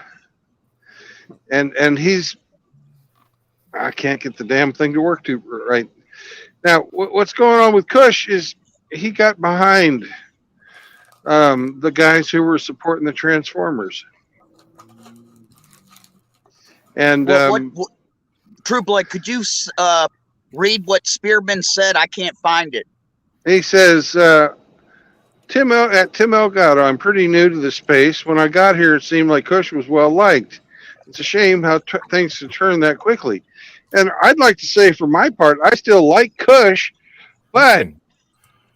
he's, I can't get the damn thing to work to right now. What's going on with Kush is he got behind the guys who were supporting the Transformers. And what True Blood, could you read what Spearman said? I can't find it. he says, Tim Elgato, I'm pretty new to the space. When I got here, it seemed like Kush was well liked. It's a shame how things can turn that quickly. And I'd like to say, for my part, I still like Kush, but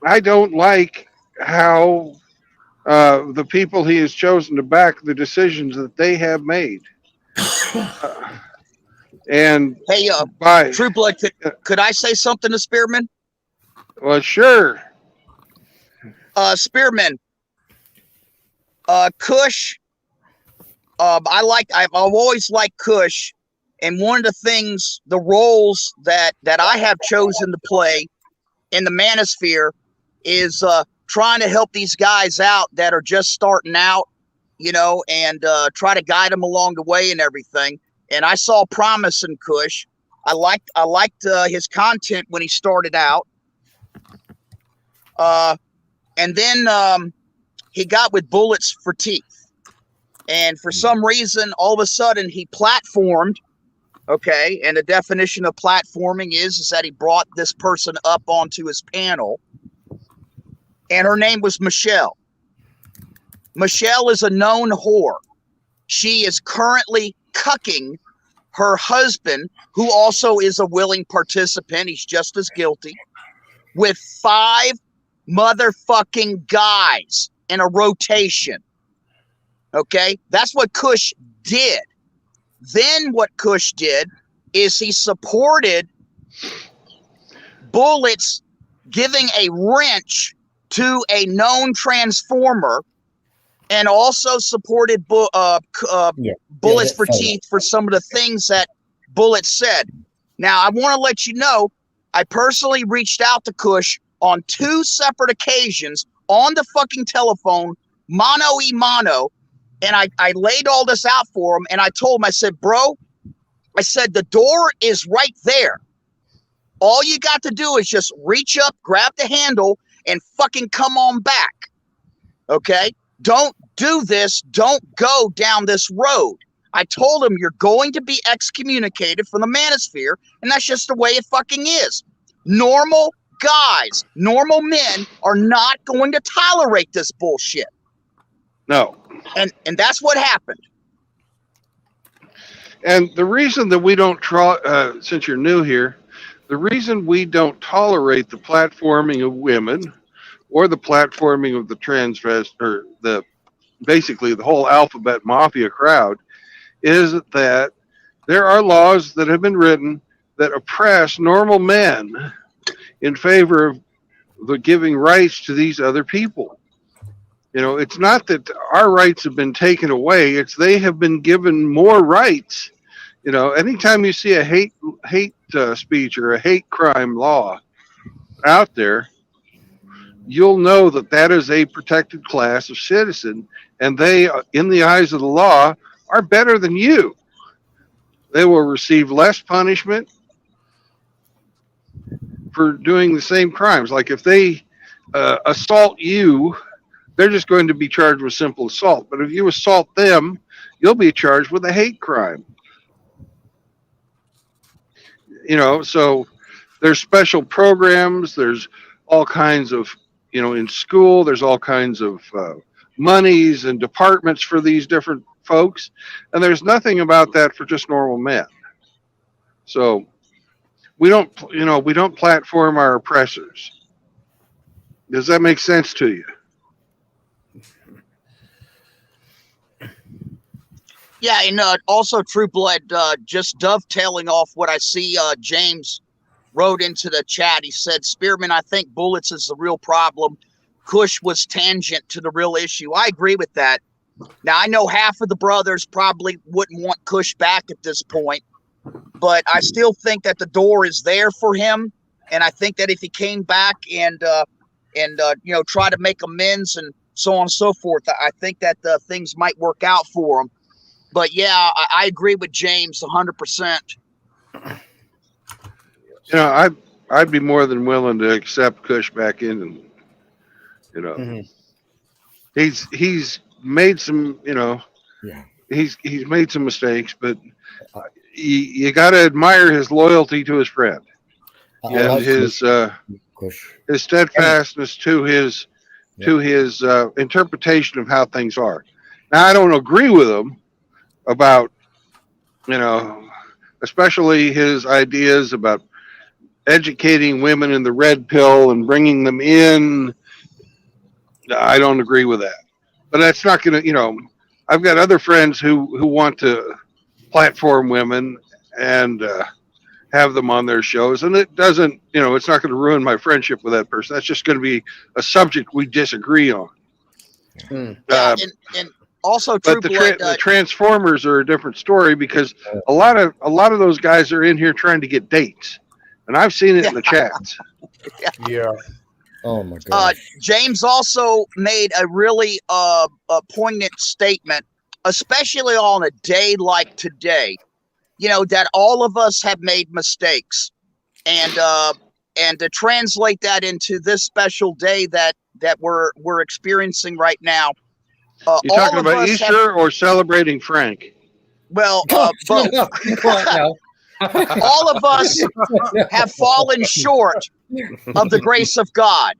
I don't like how the people he has chosen to back, the decisions that they have made. And Hey, by True Blood, could I say something to Spearman? well, sure. Spearman, Kush. I've always liked Kush, and one of the things, the roles that I have chosen to play in the Manosphere is trying to help these guys out that are just starting out, and try to guide them along the way and everything. And I saw promise in Kush. I liked his content when he started out. And then he got with Bullets for Teeth. And for some reason, all of a sudden, he platformed. Okay. And the definition of platforming is that he brought this person up onto his panel. And her name was Michelle. Michelle is a known whore. She is currently cucking her husband, who also is a willing participant. He's just as guilty, with 5 motherfucking guys in a rotation. Okay, that's what Kush did. Then what Kush did is he supported Bullets giving a wrench to a known Transformer, and also supported Bullets for Teeth for some of the things that Bullets said. Now, I want to let you know, I personally reached out to Kush on 2 separate occasions on the fucking telephone, mano, and I laid all this out for him, and I told him, I said, bro, I said, the door is right there. All you got to do is just reach up, grab the handle, and fucking come on back. Okay? Don't do this. Don't go down this road. I told him you're going to be excommunicated from the manosphere, and that's just the way it fucking is. Normal guys, normal men are not going to tolerate this bullshit. No. And that's what happened. And the reason that we don't since you're new here, the reason we don't tolerate the platforming of women or the platforming of the transvest or basically the whole alphabet mafia crowd is that there are laws that have been written that oppress normal men in favor of the giving rights to these other people. You know, it's not that our rights have been taken away, it's they have been given more rights. You know, anytime you see a hate speech or a hate crime law out there, you'll know that that is a protected class of citizen, and they, in the eyes of the law, are better than you. They will receive less punishment for doing the same crimes. Like if they assault you, they're just going to be charged with simple assault. But if you assault them, you'll be charged with a hate crime. You know, so there's special programs. There's all kinds of, you know, in school, there's all kinds of monies and departments for these different folks. And there's nothing about that for just normal men. So we don't, you know, we don't platform our oppressors. Does that make sense to you? Yeah, and also True Blood, just dovetailing off what I see James wrote into the chat. He said, Spearman, I think bullets is the real problem. Kush was tangent to the real issue. I agree with that. Now, I know half of the brothers probably wouldn't want Kush back at this point, but I still think that the door is there for him. And I think that if he came back and you know, try to make amends and so on and so forth, I think that things might work out for him. But yeah, I agree with James 100%. You know, I'd be more than willing to accept Kush back in, and you know, he's made some, you know, he's made some mistakes, but you got to admire his loyalty to his friend and his steadfastness to his interpretation of how things are. Now, I don't agree with him about, you know, especially his ideas about educating women in the red pill and bringing them in. I don't agree with that. But that's not going to, you know, I've got other friends who want to platform women and have them on their shows. And it doesn't, you know, it's not going to ruin my friendship with that person. That's just going to be a subject we disagree on. Yeah, and also True but Blood, the Transformers are a different story because a lot of those guys are in here trying to get dates, and I've seen it in the chats. Yeah. Oh my God. James also made a really a poignant statement, especially on a day like today. You know that all of us have made mistakes, and to translate that into this special day that we're experiencing right now. You talking about Easter or celebrating Frank? Well, both. All of us have fallen short of the grace of God.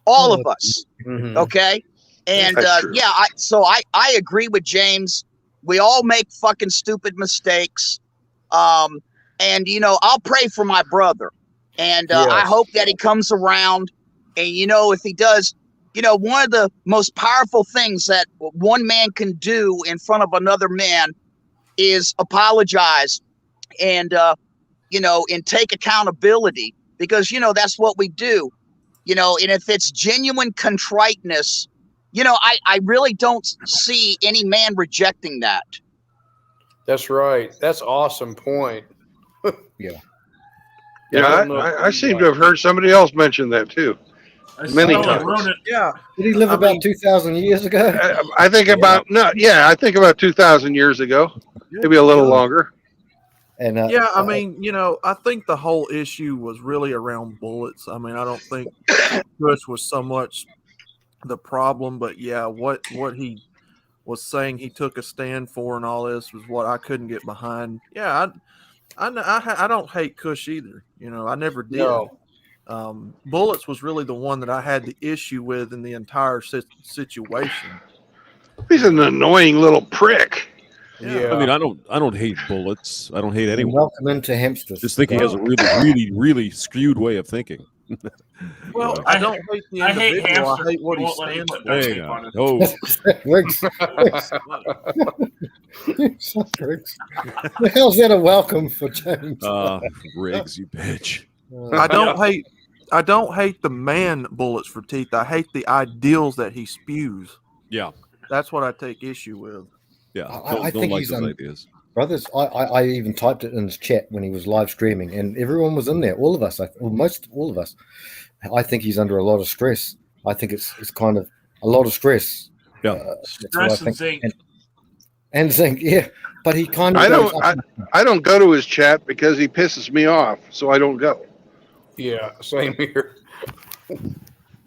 All of us. Okay. And yeah, I agree with James. We all make fucking stupid mistakes. And you know, I'll pray for my brother. And I hope that he comes around. And you know, if he does, you know, one of the most powerful things that one man can do in front of another man is apologize and, you know, and take accountability, because, you know, that's what we do, you know, and if it's genuine contriteness, you know, I really don't see any man rejecting that. That's right. That's awesome point. Yeah. Yeah, I seem to have heard somebody else mention that too. Many times. Yeah. Did he live about 2,000 years ago? I think about I think about 2,000 years ago, maybe a little longer. And yeah, I mean, you know, I think the whole issue was really around bullets. I mean, I don't think Kush was so much the problem, but yeah, what he was saying he took a stand for and all this was what I couldn't get behind. Yeah, I don't hate Kush either. You know, I never did. No. Bullets was really the one that I had the issue with in the entire situation. He's an annoying little prick. Yeah. I mean, I don't hate Bullets. I don't hate anyone. Welcome into Hamsters. Just think he has a really skewed way of thinking. Well, Yeah. I don't hate the I hate individual. I hamster. hate what he Won't let me stands put for. duct There you tape on go. it. Oh, Riggs. Riggs. The hell's that a welcome for James? Riggs, you bitch. I don't hate the man bullets for teeth. I hate the ideals that he spews. Yeah, That's what I take issue with. yeah. I Don't think like he's those ideas. Brothers, I even typed it in his chat when he was live streaming, and everyone was in there. All of us, almost all of us. I think he's under a lot of stress. I think it's kind of a lot of stress. Yeah. That's what I Stress and think. zinc. And zinc, yeah. But he kind of. I don't go to his chat because he pisses me off, so I don't go. Yeah, same here.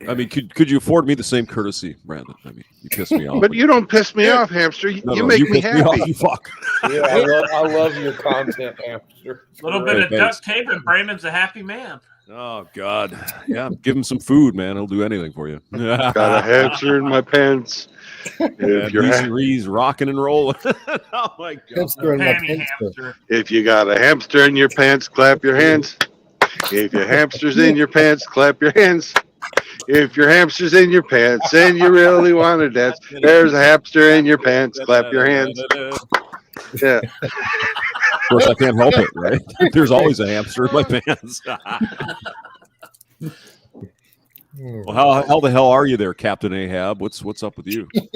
I mean, could you afford me the same courtesy, Brandon? I mean, you piss me off. But you don't piss me off, Hamster. You make me piss off, happy. you fuck. Yeah, I love your content, Hamster. A little bit of Thanks. duct tape and Brandon's a happy man. Oh God, yeah. Give him some food, man. He'll do anything for you. Got a hamster in my pants. If you're he's rocking and rolling. Oh my God. Hamster in my Panty pants, though. hamster. If you got a hamster in your pants, clap your hands. If your hamster's in your pants, clap your hands. If your hamster's in your pants and you really want to dance, there's a hamster in your pants, clap your hands. Yeah. Of course, I can't help it, right? There's always a hamster in my pants. Well, how the hell are you there, Captain Ahab? What's up with you? Hey,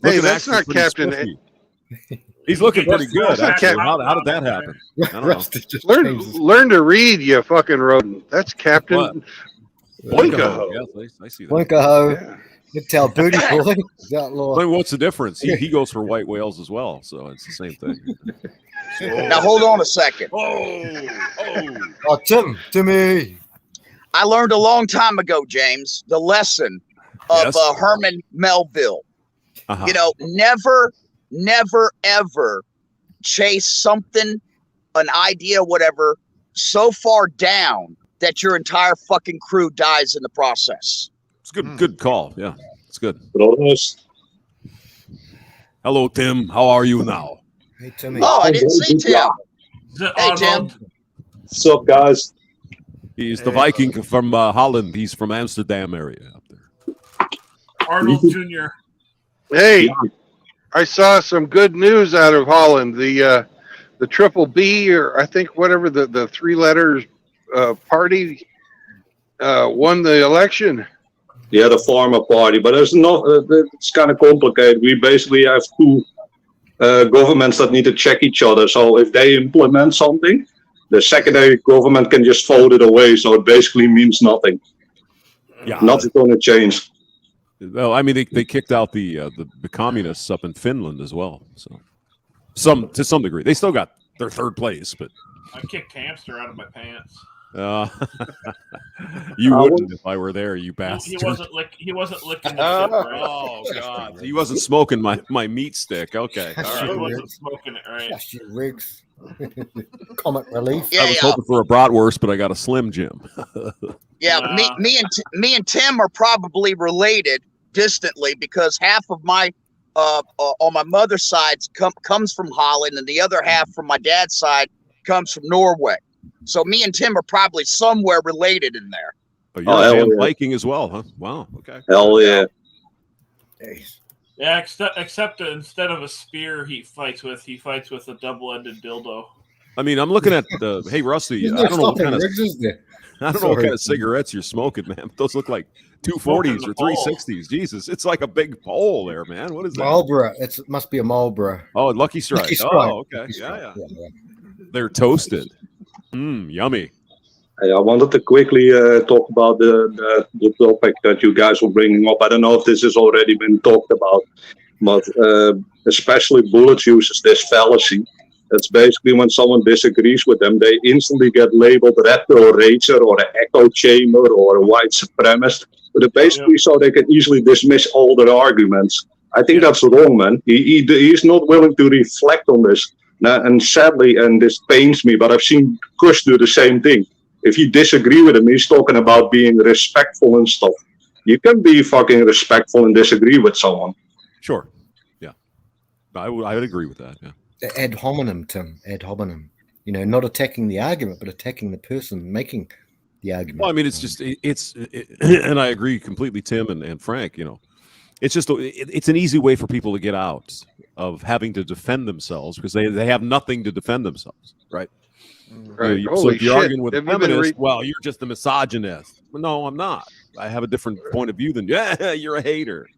Looking that's actually not pretty Captain spiffy. He's looking pretty good. That's not Actually. Captain- How did that happen? I don't know. Rusty just changed his- Learn to read, you fucking rodent. That's Captain Boinko. Yes, I see that. Blinkaho. Yeah. You tell booty boy. Outlaw. I mean, what's the difference? He goes for white whales as well, so it's the same thing. Now hold on a second. Oh, Timmy. I learned a long time ago, James, the lesson of Yes. Herman Melville. Uh-huh. You know, never, ever chase something, an idea, whatever, so far down that your entire fucking crew dies in the process. It's good call. Yeah, it's good. Brothers, Hello, Tim. How are you now? Hey, Timmy. Oh, I didn't see Tim. Is it Hey, Arnold? Tim. what's up, guys? He's the Viking from Holland. He's from Amsterdam area up there. Arnold Jr. Hey, I saw some good news out of Holland. The Triple B, or I think whatever the three letters party won the election. Yeah, the farmer party, but it's not. It's kind of complicated. We basically have two governments that need to check each other. So if they implement something, the secondary government can just vote it away. So it basically means nothing. Yeah. Nothing's going to change. Well, I mean, they kicked out the communists up in Finland as well. So to some degree, they still got their third place, but I kicked hamster out of my pants. you wouldn't if I were there, you bastard. He wasn't licking the shit right. Oh God, he wasn't smoking my meat stick. Okay, all He right. wasn't smoking it right. Gosh, you Riggs. Comic relief. Yeah, I was yeah. hoping for a bratwurst, but I got a Slim Jim. Yeah, me and Tim are probably related distantly because half of my on my mother's side comes from Holland and the other half from my dad's side comes from Norway. So me and Tim are probably somewhere related in there. Oh, you're Oh, a hell damn yeah. Viking as well, huh? Wow. Okay. Hell yeah. Yeah, except that instead of a spear he fights with a double-ended dildo. I mean, I'm looking at the. Hey, Rusty. There's I no don't know what stopping kind of. Riggs, is there? I don't know what Sorry. kind of cigarettes you're smoking, man. Those look like 240s or 360s. Jesus, it's like a big pole there, man. What is that? Marlboro. It must be a Marlboro. Oh, Lucky Strike. Lucky Strike. Oh, okay. Lucky Yeah, Strike. yeah. They're toasted. Yummy. Hey, I wanted to quickly talk about the topic that you guys were bringing up. I don't know if this has already been talked about, but especially Bullets uses this fallacy. It's basically when someone disagrees with them, they instantly get labeled retro rager or an echo chamber or a white supremacist. But it basically so they can easily dismiss all their arguments. I think that's wrong, man. He's not willing to reflect on this. And sadly, and this pains me, but I've seen Kush do the same thing. If you disagree with him, he's talking about being respectful and stuff. You can be fucking respectful and disagree with someone. Sure. Yeah. I would agree with that. Yeah. Ad hominem, Tim. Ad hominem. You know, not attacking the argument, but attacking the person making the argument. Well, I mean, it's just and I agree completely, Tim and Frank. You know, it's just it's an easy way for people to get out of having to defend themselves because they have nothing to defend themselves, right? Right. So Holy if you're shit. arguing with a Have you been feminist, well, you're just a misogynist. Well, no, I'm not. I have a different point of view than you're a hater.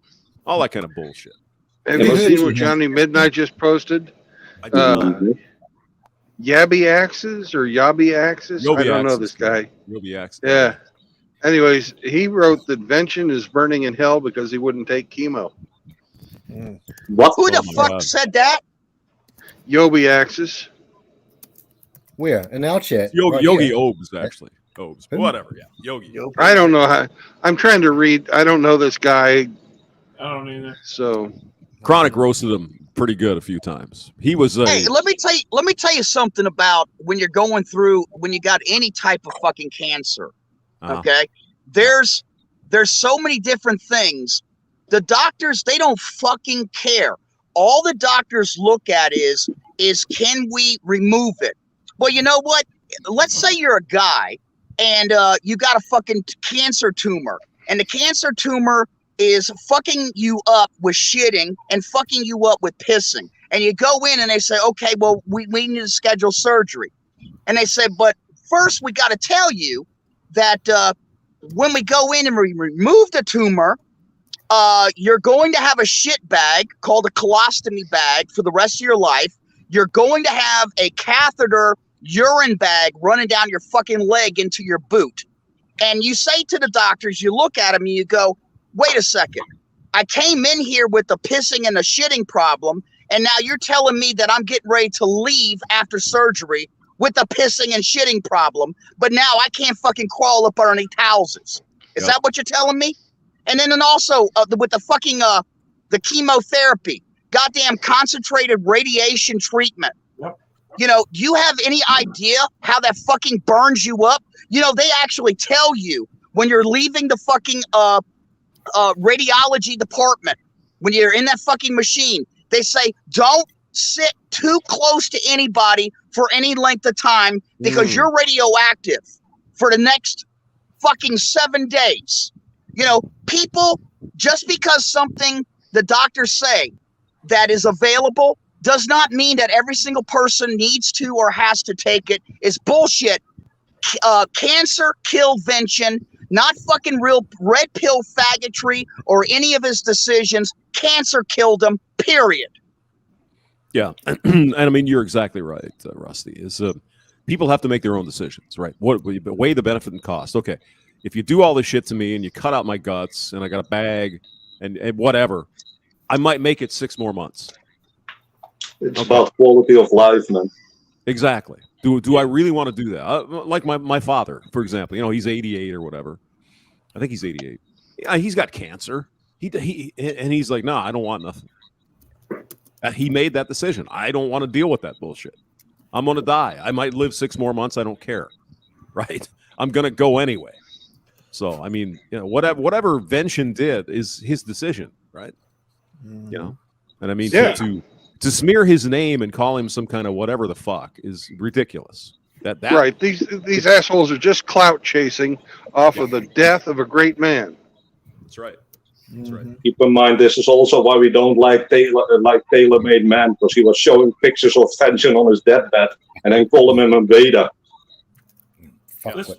All that kind of bullshit. Have you seen what Johnny Midnight just posted? I did not. Yabby Axis or Yabby Axis? I don't know this guy. Yobi Axis. Yeah. Anyways, he wrote that Vention is burning in hell because he wouldn't take chemo. What? Who the Oh my fuck God. said that? Yobi Axis. Where? In our chat. Yogi, right Yogi here. Obes, actually. Obes. Whatever. Yeah. Yogi. I don't know how. I'm trying to read. I don't know this guy. I don't either. So Chronic roasted him pretty good a few times. He was Hey, let me tell you something about when you're going through when you got any type of fucking cancer. Okay, there's so many different things. The doctors, they don't fucking care. All the doctors look at is can we remove it? Well, you know what? Let's say you're a guy and you got a fucking cancer tumor, and the cancer tumor is fucking you up with shitting and fucking you up with pissing. And you go in and they say, okay, well, we need to schedule surgery. And they say, but first we got to tell you that when we go in and we remove the tumor, you're going to have a shit bag called a colostomy bag for the rest of your life. You're going to have a catheter urine bag running down your fucking leg into your boot. And you say to the doctors, you look at them and you go, wait a second. I came in here with the pissing and the shitting problem, and now you're telling me that I'm getting ready to leave after surgery with the pissing and shitting problem, but now I can't fucking crawl up underneath houses. Is that what you're telling me? And then also with the fucking the chemotherapy, goddamn concentrated radiation treatment. Yep. You know, do you have any idea how that fucking burns you up? You know, they actually tell you when you're leaving the fucking radiology department, when you're in that fucking machine, they say don't sit too close to anybody for any length of time because you're radioactive for the next fucking 7 days. You know, people, just because something the doctors say that is available does not mean that every single person needs to or has to take it. It's bullshit. Cancer killed Vention, not fucking real red pill faggotry or any of his decisions. Cancer killed him, period. Yeah, and I mean you're exactly right, Rusty. Is people have to make their own decisions, right? Weigh the benefit and cost. Okay, if you do all this shit to me and you cut out my guts and I got a bag and whatever, I might make it 6 more months. It's about quality of life, man. Exactly. Do I really want to do that? Like my father, for example. You know, he's 88 or whatever. I think he's 88. Yeah, he's got cancer. And he's like, no, I don't want nothing. He made that decision. I don't want to deal with that bullshit. I'm going to die. I might live 6 more months. I don't care. Right? I'm going to go anyway. So, I mean, you know, whatever Vention did is his decision, right? You know? And I mean, to smear his name and call him some kind of whatever the fuck is ridiculous. That right. These assholes are just clout chasing off of the death of a great man. That's right. That's right. Keep in mind, this is also why we don't like Tailor-Made Man, because he was showing pictures of Vention on his deathbed and then calling him a Veda.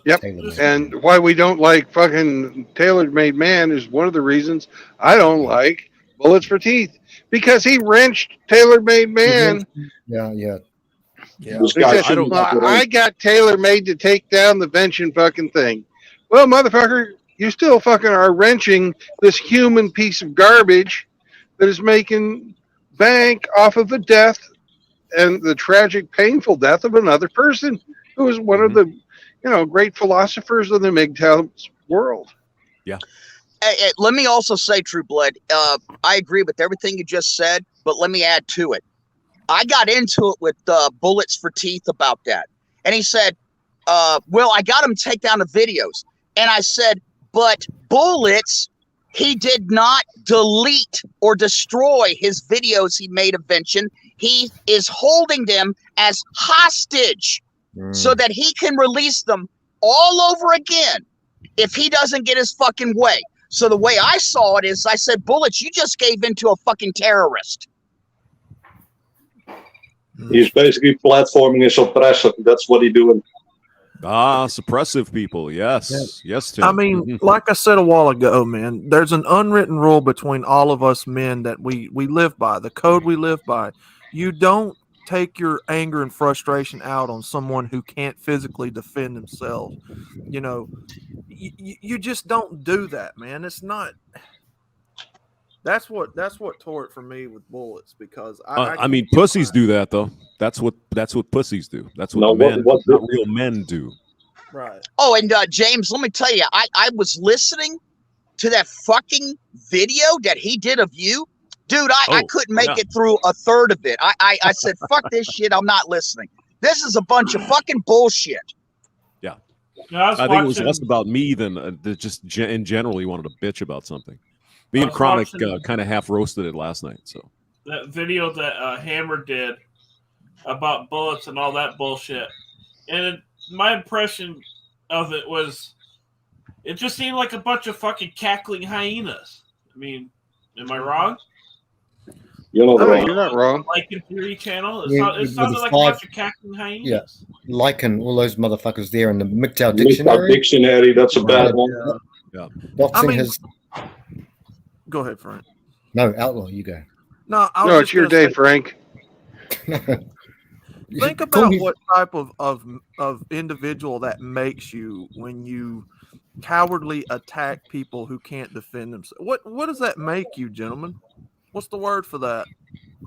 Yep. And why we don't like fucking Tailor-Made Man is one of the reasons I don't like Bullets for Teeth, because he wrenched Tailor-Made Man. Yeah. I got Tailor-Made to take down the Vention fucking thing. Well, motherfucker, you still fucking are wrenching this human piece of garbage that is making bank off of the death and the tragic, painful death of another person who was one of the, great philosophers of the MGTOW world. Yeah. let me also say, True Blood, I agree with everything you just said, but let me add to it. I got into it with Bullets for Teeth about that. And he said, well, I got him to take down the videos. And I said, but Bullets, he did not delete or destroy his videos he made of Vention. He is holding them as hostage so that he can release them all over again if he doesn't get his fucking way. So the way I saw it is I said, Bullets, you just gave in to a fucking terrorist. He's basically platforming his oppressor. That's what he's doing. Suppressive people. Yes. Yes, Tim. I mean, like I said a while ago, man, there's an unwritten rule between all of us men that we live by, the code we live by. You don't take your anger and frustration out on someone who can't physically defend themselves. You know, you just don't do that, man. It's not. That's what tore it for me with Bullets, because I mean, pussies do that though. That's what pussies do. That's what No, men, what- not real men, do. right. Oh, and James, let me tell you, I was listening to that fucking video that he did of you. Dude, I couldn't make it through a third of it. I said, fuck this shit. I'm not listening. This is a bunch of fucking bullshit. Yeah. Yeah, I think it was less about me than just in general he wanted to bitch about something. Me and was Chronic watching- kind of half roasted it last night. So that video that Hammer did about Bullets and all that bullshit. And my impression of it was, it just seemed like a bunch of fucking cackling hyenas. I mean, am I wrong? You're not No, wrong. you're not wrong. Like in Theory Channel, it With sounded the like a five- bunch of cackling hyenas. Yeah. Lycan, all those motherfuckers there in the MGTOW MGTOW dictionary. dictionary, that's a bad one. Boxing I mean- has Go ahead, Frank. no outlaw. You go. No, I was No, just it's your gonna day, say, Frank. think Call about me- what type of individual that makes you when you cowardly attack people who can't defend themselves. What does that make you, gentlemen? What's the word for that?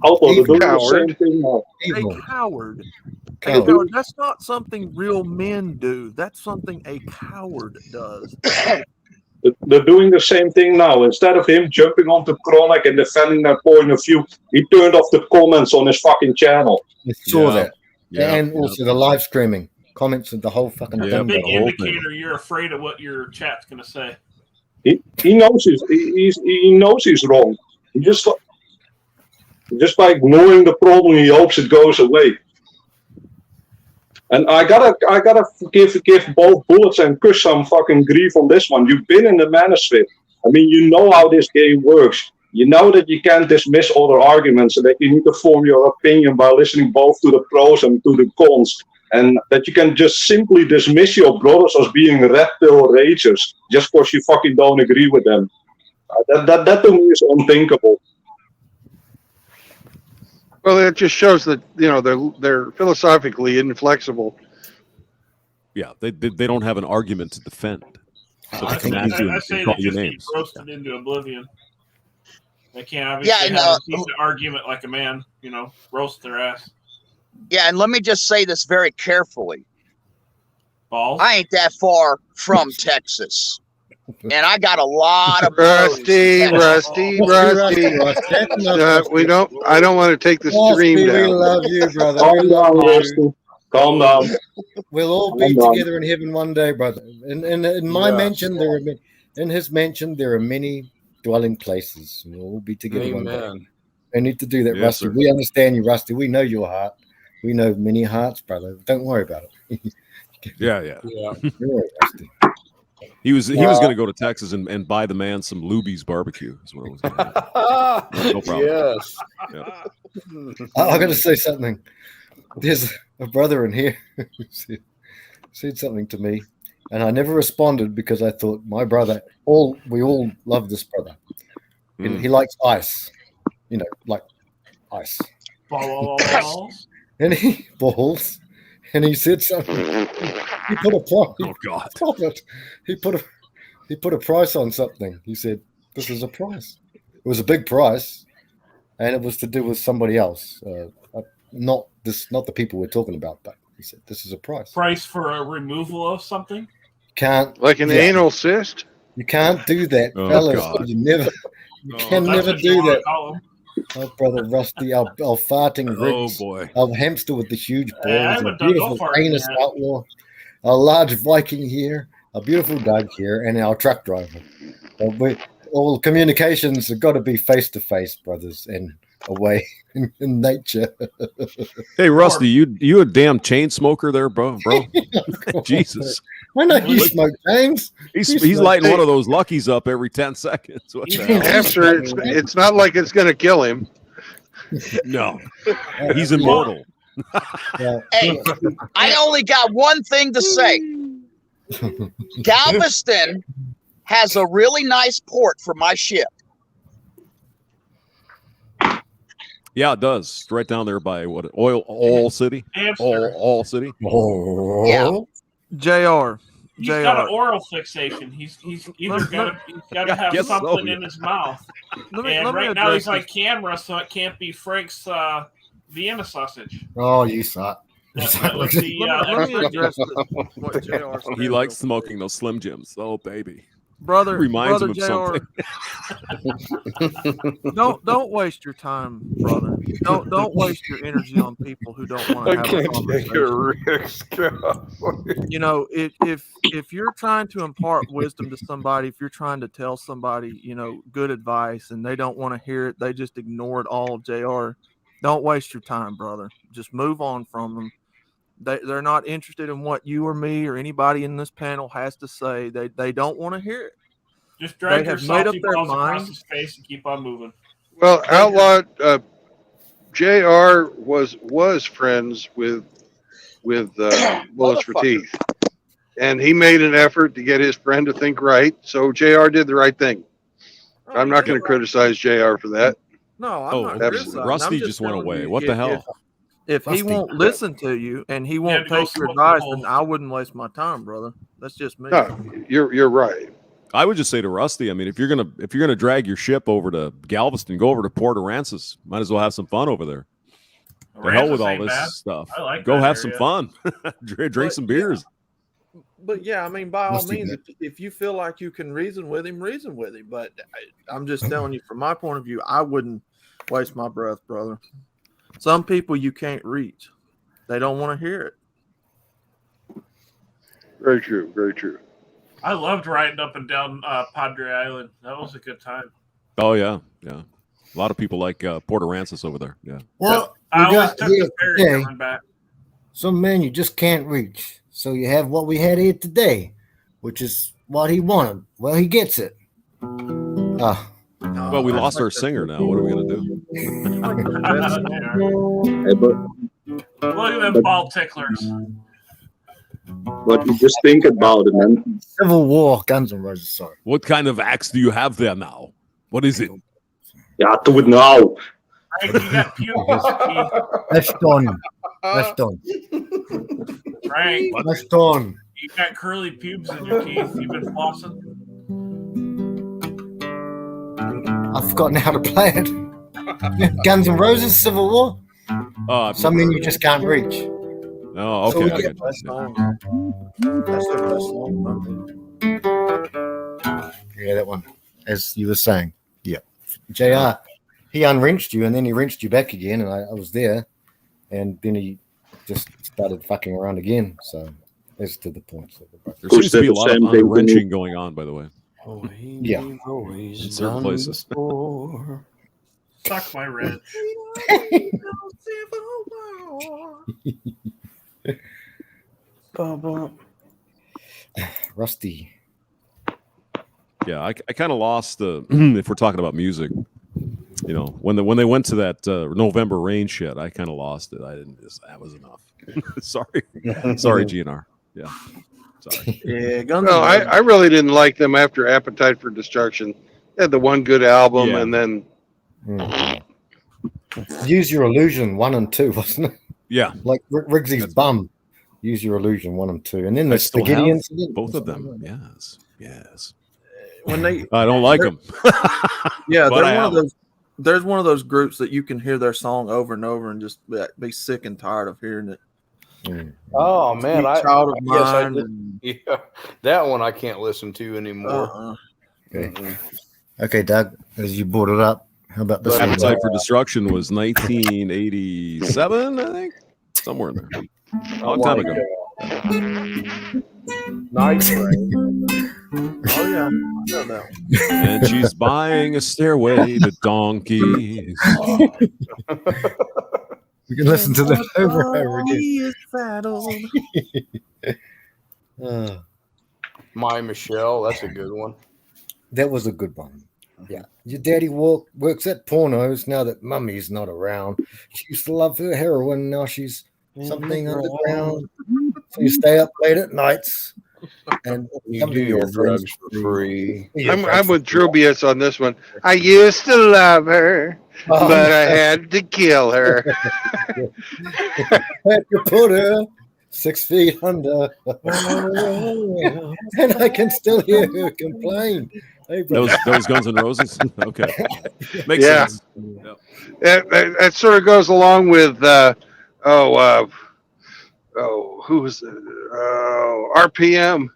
Outlaw, they're doing the Coward. same thing now. evil. A coward. A Coward. coward. That's not something real men do. That's something a coward does. They're doing the same thing now. Instead of him jumping onto Chronic and defending their point of view, he turned off the comments on his fucking channel. I saw Yeah. that, yeah, and also the live streaming comments and the whole fucking Yeah, It's a thing. big the whole thing. indicator you're afraid of what your chat's going to say. He knows he knows he's wrong. He just by ignoring the problem, he hopes it goes away. And I gotta give both Bullets and Kush some fucking grief on this one. You've been in the manosphere. I mean, you know how this game works. You know that you can't dismiss other arguments and that you need to form your opinion by listening both to the pros and to the cons. And that you can just simply dismiss your brothers as being red pill ragers just because you fucking don't agree with them. That to me is unthinkable. Well, it just shows that they're philosophically inflexible. yeah. They don't have an argument to defend. So I they think come I, at you I and say call they you just get names. roasted into oblivion. They can't obviously and, have a decent argument like a man, roast their ass. Yeah, and let me just say this very carefully. Balls. I ain't that far from Texas. And I got a lot of bros Rusty, in Texas. Rusty, Rusty. I don't want to take the stream We down. love you, brother. Calm We love down, you. Rusty. Calm down. We'll all be Calm down. together in heaven one day, brother. In my Yes. mansion, in his mansion, there are many dwelling places. We'll all be together one day. Amen. I need to do that, Yes, Rusty. sir. We understand you, Rusty. We know your heart. We know many hearts, brother. Don't worry about it. Yeah. Yeah. Don't worry, Rusty. He was going to go to Texas and buy the man some Luby's barbecue. Is what it was gonna do. No problem. Yes. I got to say something. There's a brother in here who said something to me, and I never responded because I thought my brother. We all love this brother. He likes ice, like ice, Balls. and he balls. And he said something. He put a price. Oh God. He put a price on something. He said, "This is a price." It was a big price, and it was to do with somebody else. Not the people we're talking about. But he said, "This is a price." Price for a removal of something. Can't Like an Yeah. anal cyst? You can't do that, Oh, fellas. God. You never. You Oh, can that's never what you do wanna that. call him. Oh, brother Rusty, our farting Oh Riggs, boy. our hamster with the huge Hey, I balls, a haven't done no beautiful farting anus yet. outlaw, a large Viking here, a beautiful Doug here, and our truck driver. All communications have got to be face to face, brothers, and away in nature. Hey Rusty, you a damn chain smoker there, bro? Jesus. I know you Like- smoke, James. He's You he's smoke. lighting one of those luckies up every 10 seconds. What the hell? Hamster, it's not like it's going to kill him. No. He's immortal. Yeah. Hey, I only got one thing to say. Galveston has a really nice port for my ship. Yeah, it does. It's right down there by what Oil City? Hamster. Oil City. Oh. Yeah. JR. He's got an JR. oral fixation. He's either got to have guess so, something yeah. in his mouth. Let And me right now he's address on camera, so it can't be Frank's Vienna sausage. Oh, you suck. That was the, let me extra- address what JR said He real likes quick. smoking those Slim Jims. Oh, baby. Brother, Reminds brother him of JR, don't waste your time, brother. Don't waste your energy on people who don't want to I have a can't take a conversation. risk. You know, if you're trying to impart wisdom to somebody, if you're trying to tell somebody, you know, good advice and they don't want to hear it, they just ignored all of JR. Don't waste your time, brother. Just move on from them. They're not interested in what you or me or anybody in this panel has to say. They don't want to hear it. Just drag They your have made up salty their balls across mind. his face and keep on moving. Well, Outlaw JR was friends with Bullets for Motherfucker. Teeth, and he made an effort to get his friend to think right. So JR did the right thing. I'm not going to criticize JR for that. No, I'm Oh, not absolutely. criticizing. I'm Rusty just went telling away. you, What the hell? If he Rusty. won't listen to you and he won't to go take your smoke the advice, hole. then I wouldn't waste my time, brother. That's just me. No, you're right. I would just say to Rusty, I mean, if you're gonna drag your ship over to Galveston, go over to Port Aransas. Might as well have some fun over there. The hell with Aransas all ain't this bad. stuff. I like Go that have some area. fun. Drink some beers. But yeah, I mean, by all Rusty, means, man. if you feel like you can reason with him. But I'm just telling you, from my point of view, I wouldn't waste my breath, brother. Some people you can't reach. They don't want to hear it. Very true. Very true. I loved riding up and down Padre Island. That was a good time. Oh yeah, yeah. A lot of people like Port Aransas over there. Yeah. Well, I we always got took here the ferry today coming back. some men you just can't reach. So you have what we had here today, which is what he wanted. Well, he gets it. Ah, Well, we lost our singer now. What are we gonna do? Hey, but Look at them ball ticklers. you just think about it, man. Civil War, Guns N' Roses. Sorry. What kind of axe do you have there now? What is it? Yeah, do it now. Frank, you got pubes. That's done. That's done. Frank, That's done. you got curly pubes in your teeth. You've been flossing. I've forgotten how to play it. Guns N' Roses, Civil War. Something you just can't reach. Oh, So okay. we I get get That's you. long. That's their best song. Yeah, that one. As you were saying. Yeah. JR, he unwrenched you and then he wrenched you back again, and I was there. And then he just started fucking around again. So that's to the point. There seems to be a lot of Same thing to me. unwrenching going on, by the way. Yeah. In certain places. Suck my wrench. Rusty. Yeah, I kind of lost the. If we're talking about music, you know, when they went to that November Rain shit, I kind of lost it. I didn't. That was enough. Sorry, GNR. Yeah, sorry. Yeah, Guns No, N' Roses. I really didn't like them after Appetite for Destruction. They had the one good album, Yeah. and then Use Your Illusion 1 and 2, wasn't it? Yeah, Like Riggsy's bum. Use Your Illusion 1 and 2. And then I the still spaghetti have incident. both of them. Yes. When they, I don't like them. yeah, But I they're one have of those. There's one of those groups that you can hear their song over and over and just be sick and tired of hearing it. Oh man, Sweet Child of yes, I Mine did. and Yeah, that one I can't listen to anymore. Okay. Okay, Doug, as you brought it up, how about this one? Appetite for Destruction was 1987, I think, somewhere in there. Long time ago. Night Train. Oh yeah, I know that one. And she's buying a stairway to donkeys. We can listen to that over and over again. He is saddled. My Michelle, that's a good one. That was a good one. Yeah. Your daddy works at pornos now that mummy's not around. She used to love her heroin. Now she's something underground. So you stay up late at nights and You come do to your your drugs friends for free. I'm with Trubius on this one. I used to love her, Oh, but I had to kill her. had to put her 6 feet under. And I can still hear her complain. Hey, bro. That was Guns N' Roses? Okay. Makes Yeah. sense. Yep. That sort of goes along with who was RPM,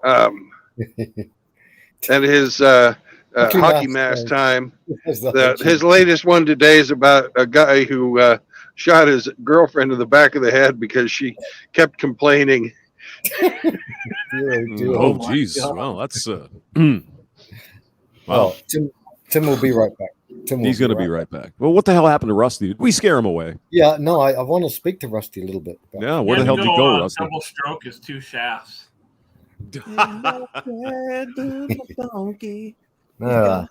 and his hockey mask time. His latest one today is about a guy who shot his girlfriend in the back of the head because she kept complaining. Oh, geez. Well, that's wow. Well, Tim will be right back. He's going to be right back. Well, what the hell happened to Rusty? Did we scare him away? Yeah, no, I want to speak to Rusty a little bit. Yeah, where the hell did he go, Rusty? Double stroke is 2 shafts. He He ran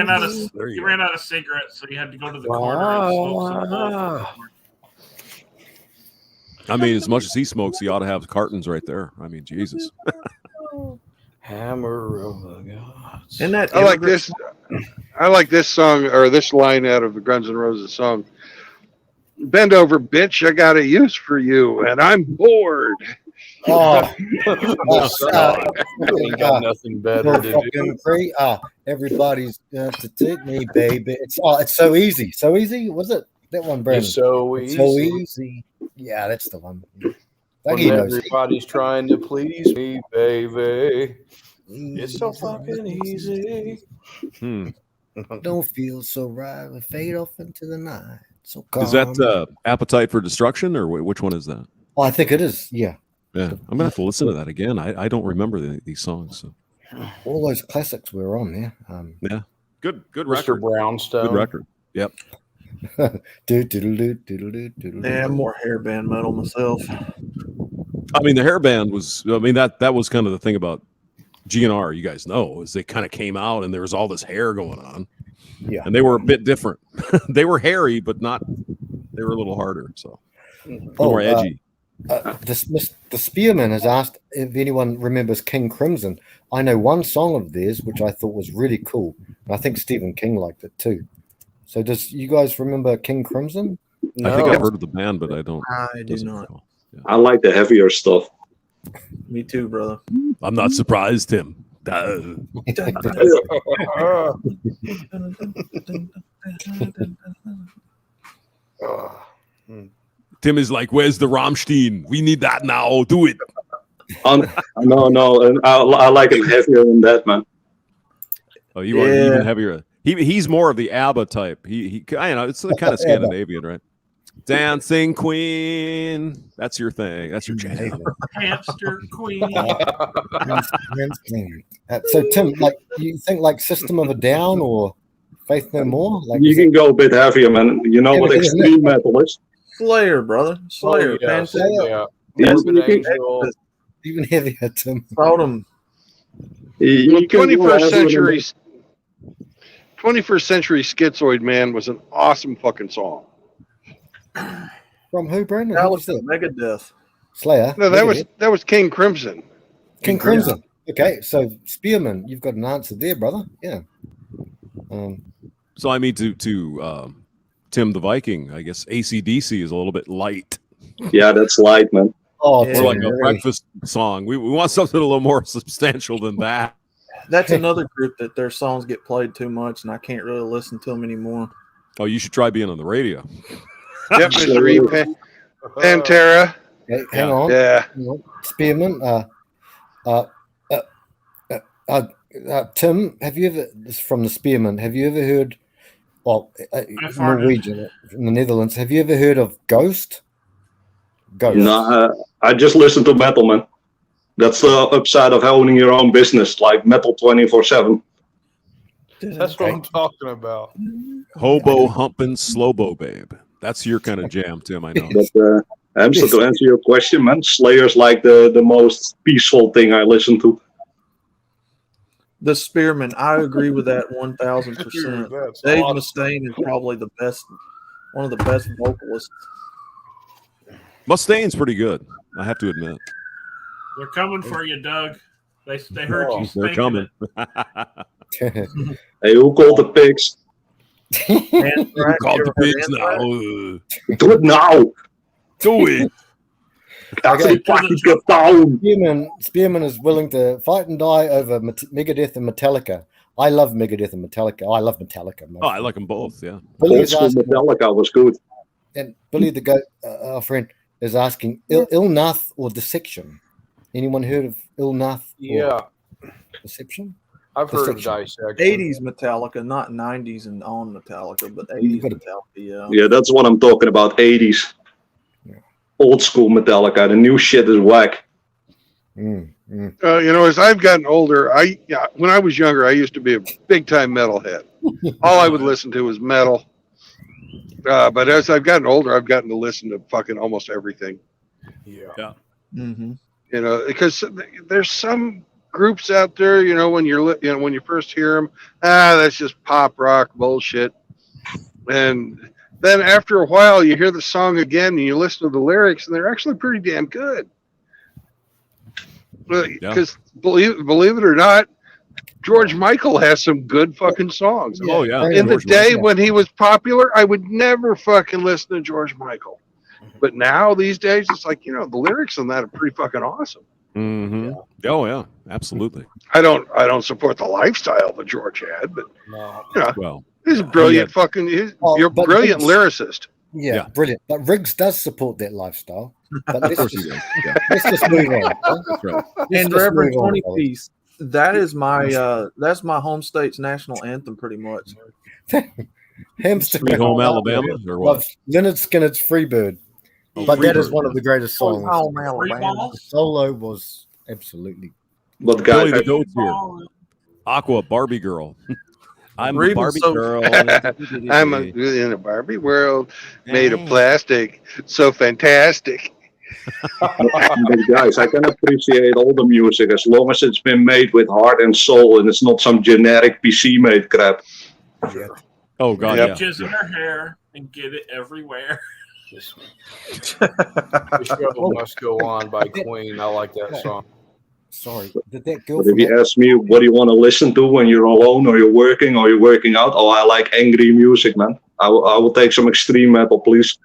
out of cigarettes, so he had to go to the corner and smoke some. I mean, as much as he smokes, he ought to have cartons right there. I mean, Jesus. Hammer of the gods. And that I like this. I like this song or this line out of the Guns N' Roses song. Bend over, bitch. I got a use for you, and I'm bored. Oh, Ain't got nothing better to do. Everybody's got to take me, baby. It's so easy. So easy. Was it that one, Brandon? It's so It's easy. so easy. Yeah, that's the one. When Dougie knows. everybody's trying to please me, baby. It's so fucking easy. Don't feel so right. We fade off into the night. So calm. Is that Appetite for Destruction, or which one is that? Oh, I think it is. Yeah. Yeah, I'm gonna have to listen to that again. I don't remember these songs. So. All those classics were on there. Yeah, good Mr. record. Brownstone. Good record. Yep. Yeah, I'm more hairband metal myself. I mean, the hairband was. I mean, that was kind of the thing about GNR. You guys know, is they kind of came out and there was all this hair going on. Yeah. And they were a bit different. They were hairy, but not. They were a little harder. So more edgy. The Spearman has asked if anyone remembers King Crimson. I know one song of theirs which I thought was really cool. And I think Stephen King liked it too. So does you guys remember King Crimson? I think I've heard of the band, but I don't. I do not. Yeah. I like the heavier stuff. Me too, brother. I'm not surprised, Tim. Tim is like, "Where's the Rammstein? We need that now. Do it." No, I like him heavier than that, man. Oh, you want even heavier? He's more of the ABBA type. He I know it's kind of Scandinavian, right? Dancing Queen. That's your thing. That's your jam. Hamster Queen. So Tim, like you think like System of a Down or Faith No More? Like You can go a bit heavier, man. You know what extreme metal is? Slayer, brother. Slayer. yeah, Pantera. yeah. Yes, Morbid you can- Angel. even heavier, Tim. Sodom. You can go 21st heavier century 21st century Schizoid Man was an awesome fucking song. From who, Brandon? Who was Metallica, that? Megadeth. Slayer. No, that Megadeth? was King Crimson. King Crimson. Okay, so Spearman, you've got an answer there, brother. Yeah. So I mean to Tim the Viking, I guess AC/DC is a little bit light. Yeah, that's light, man. Oh, Yeah. More like a Tim, breakfast song. We want something a little more substantial than that. That's another group that their songs get played too much, and I can't really listen to them anymore. Oh, you should try being on the radio. Yep, Mr. Pantera. Hang on. Yeah. Hang on. Spearman. Tim, have you ever? This is from the Spearman. Have you ever heard? Well, Norwegian in the Netherlands. Have you ever heard of Ghost? Ghost. No, I just listen to metal, man. That's the upside of owning your own business, like metal 24/7. That's what I'm talking about. Hobo humping slowbo, babe. That's your kind of jam, Tim. I know. But to answer your question, man, Slayer's like the most peaceful thing I listen to. The Spearman, I agree with that 1,000%. That's Dave awesome. Mustaine is probably the best, one of the best vocalists. Mustaine's pretty good, I have to admit. They're coming for you, Doug. They heard you. They're spanking coming. Hey, who called the pigs? Who called the pigs now? Do it now. Do it. Okay. Down. Spearman is willing to fight and die over Megadeth and Metallica. I love Megadeth and Metallica. I love Metallica. Oh, I like them both. Yeah. Billy Old is school asking, Metallica was good. and Billy the goat, our friend, is asking Ilnath or Dissection. Anyone heard of Ilnath? Yeah, Deception. I've heard of Dissection. Dissection. 80s Metallica, not 90s and on Metallica, but 80s Metallica, yeah. Yeah, that's what I'm talking about. 80s. Yeah. Old school Metallica. The new shit is whack. As I've gotten older, when I was younger, I used to be a big time metalhead. All I would listen to was metal. But as I've gotten older, I've gotten to listen to fucking almost everything. Yeah. Mm-hmm. Because there's some groups out there, when you first hear them, that's just pop rock bullshit. And then after a while, you hear the song again and you listen to the lyrics, and they're actually pretty damn good. Because believe it or not, George Michael has some good fucking songs. Oh yeah. In the day when he was popular, I would never fucking listen to George Michael. But now these days, it's like, the lyrics on that are pretty fucking awesome. Mm-hmm. Yeah. Oh yeah, absolutely. I don't support the lifestyle that George had, but Well, he's a brilliant you're a brilliant lyricist. Yeah, brilliant. But Riggs does support that lifestyle. But of course he does. Yeah. let's just move on. That's right. And just Reverend move on, 20 fellas. Piece, that is my that's my home state's national anthem, pretty much. Hamster Sweet Home Alabama or what? loves Leonard Skinner's Freebird. But that is one of the greatest songs. Home The Alabama. solo was absolutely. But Billy guys, the Goat's here. Aqua Barbie girl. I'm a Reading Barbie so- girl. I'm in a Barbie world made of plastic, so fantastic. but guys, I can appreciate all the music as long as it's been made with heart and soul and it's not some generic PC made crap. Oh god, Yep. yeah. Just in her hair and get it everywhere. The Show Must Go On by Queen. I like that song. Sorry, did that go But from if you ask me what do you want to listen to when you're alone or you're working out, I like angry music, man. I will take some extreme metal, please.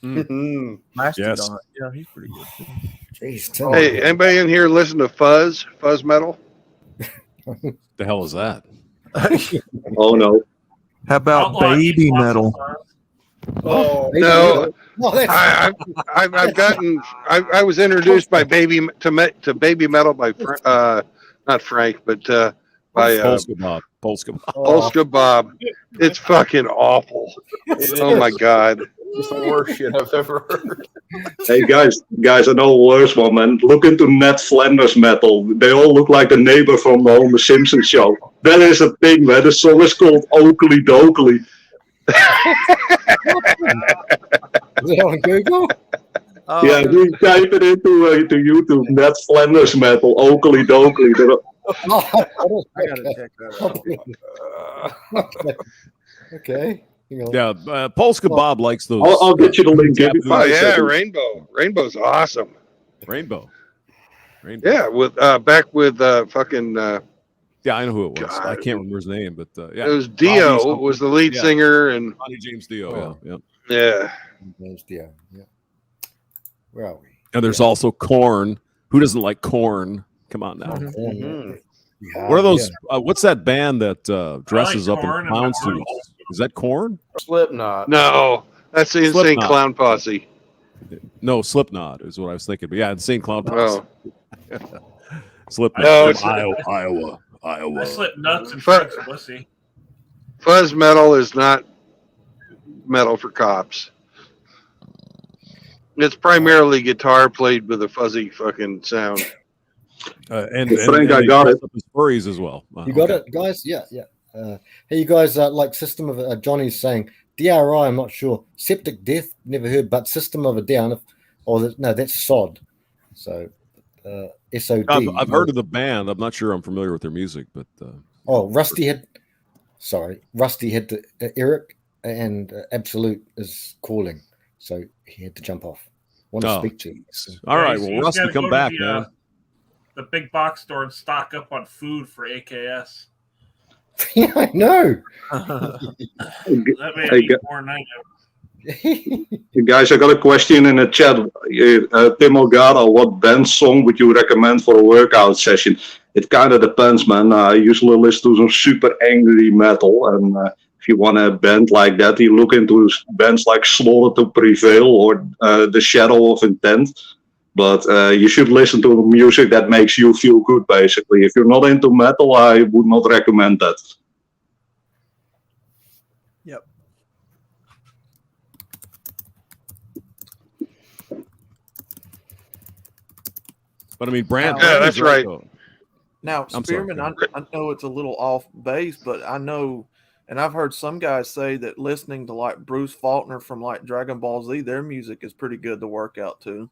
Mastodon. Yeah, he's pretty good. Jeez, Tim. Hey, anybody in here listen to fuzz metal? The hell is that? Oh no. How about Outlaw baby Kickboxing metal? Stars. Oh, No, No, that's I was introduced by baby metal by not Frank, but by Polska Bob. Polska Bob. Polska Bob. It's fucking awful. Oh my god. it's the worst shit I've ever heard. Hey guys, I know a worse one, man. Look into Ned Flanders metal. They all look like the neighbor from the Homer Simpson show. That is a thing, man. The song is called Oakley Dokley. Is it on Google? Oh, Yeah, you type it into YouTube. Ned Flanders metal, Oakley Dokley. I gotta check that out. Okay. Hang on. Yeah, Polska Bob likes those. I'll get you the link. Give me Oh 5 yeah, seconds. Rainbow. Rainbow's awesome. Rainbow. Yeah, with back with fucking Yeah, I know who it was. God. I can't remember his name, but yeah, it was Dio Bobby was the lead Yeah. singer, and Bonnie James Dio. Oh. Yeah. yeah. There's the, yeah. Where are we? And there's also Corn. Who doesn't like Corn? Come on now. Yeah, What are those? yeah. What's that band that dresses up in Korn and clown the suits? Is that Corn? Slipknot. No, that's the Insane Slipknot. Clown Posse. No, Slipknot is what I was thinking. But yeah, Insane Clown Posse. Oh, Slipknot No, from it's- Iowa. I slipped nuts and Fuck. Frank's pussy. fuzz metal is not metal for cops. It's primarily guitar played with a fuzzy fucking sound. And Frank, I they got dress it. up as furries as well. You got Okay. it, guys? Yeah, yeah. Hey, you guys, like System of Johnny's saying DRI. I'm not sure. Septic Death, never heard, but System of a Down. No, that's SOD. So SOD. I've heard of the band. I'm not sure I'm familiar with their music, but Oh, Rusty had to, Eric, and Absolute is calling, so he had to jump off. Want to Oh, speak to you. all right. so Well, you Rusty, gotta come go to back, the, man. The big box store and stock up on food for AKS. Yeah, I know. That may Hey, eat more than I do. You guys, I got a question in the chat. Tim Ogata, what band song would you recommend for a workout session? It kind of depends, man. I usually listen to some super angry metal, and if you want a band like that, you look into bands like Slaughter to Prevail or The Shadow of Intent. But you should listen to music that makes you feel good, basically. If you're not into metal, I would not recommend that. Yep. But I mean, Brand. Yeah, that's right. though. Now, I'm sorry, Spearman, go I know it's a little off base, but I know, and I've heard some guys say that listening to like Bruce Faulkner from like Dragon Ball Z, their music is pretty good to work out to.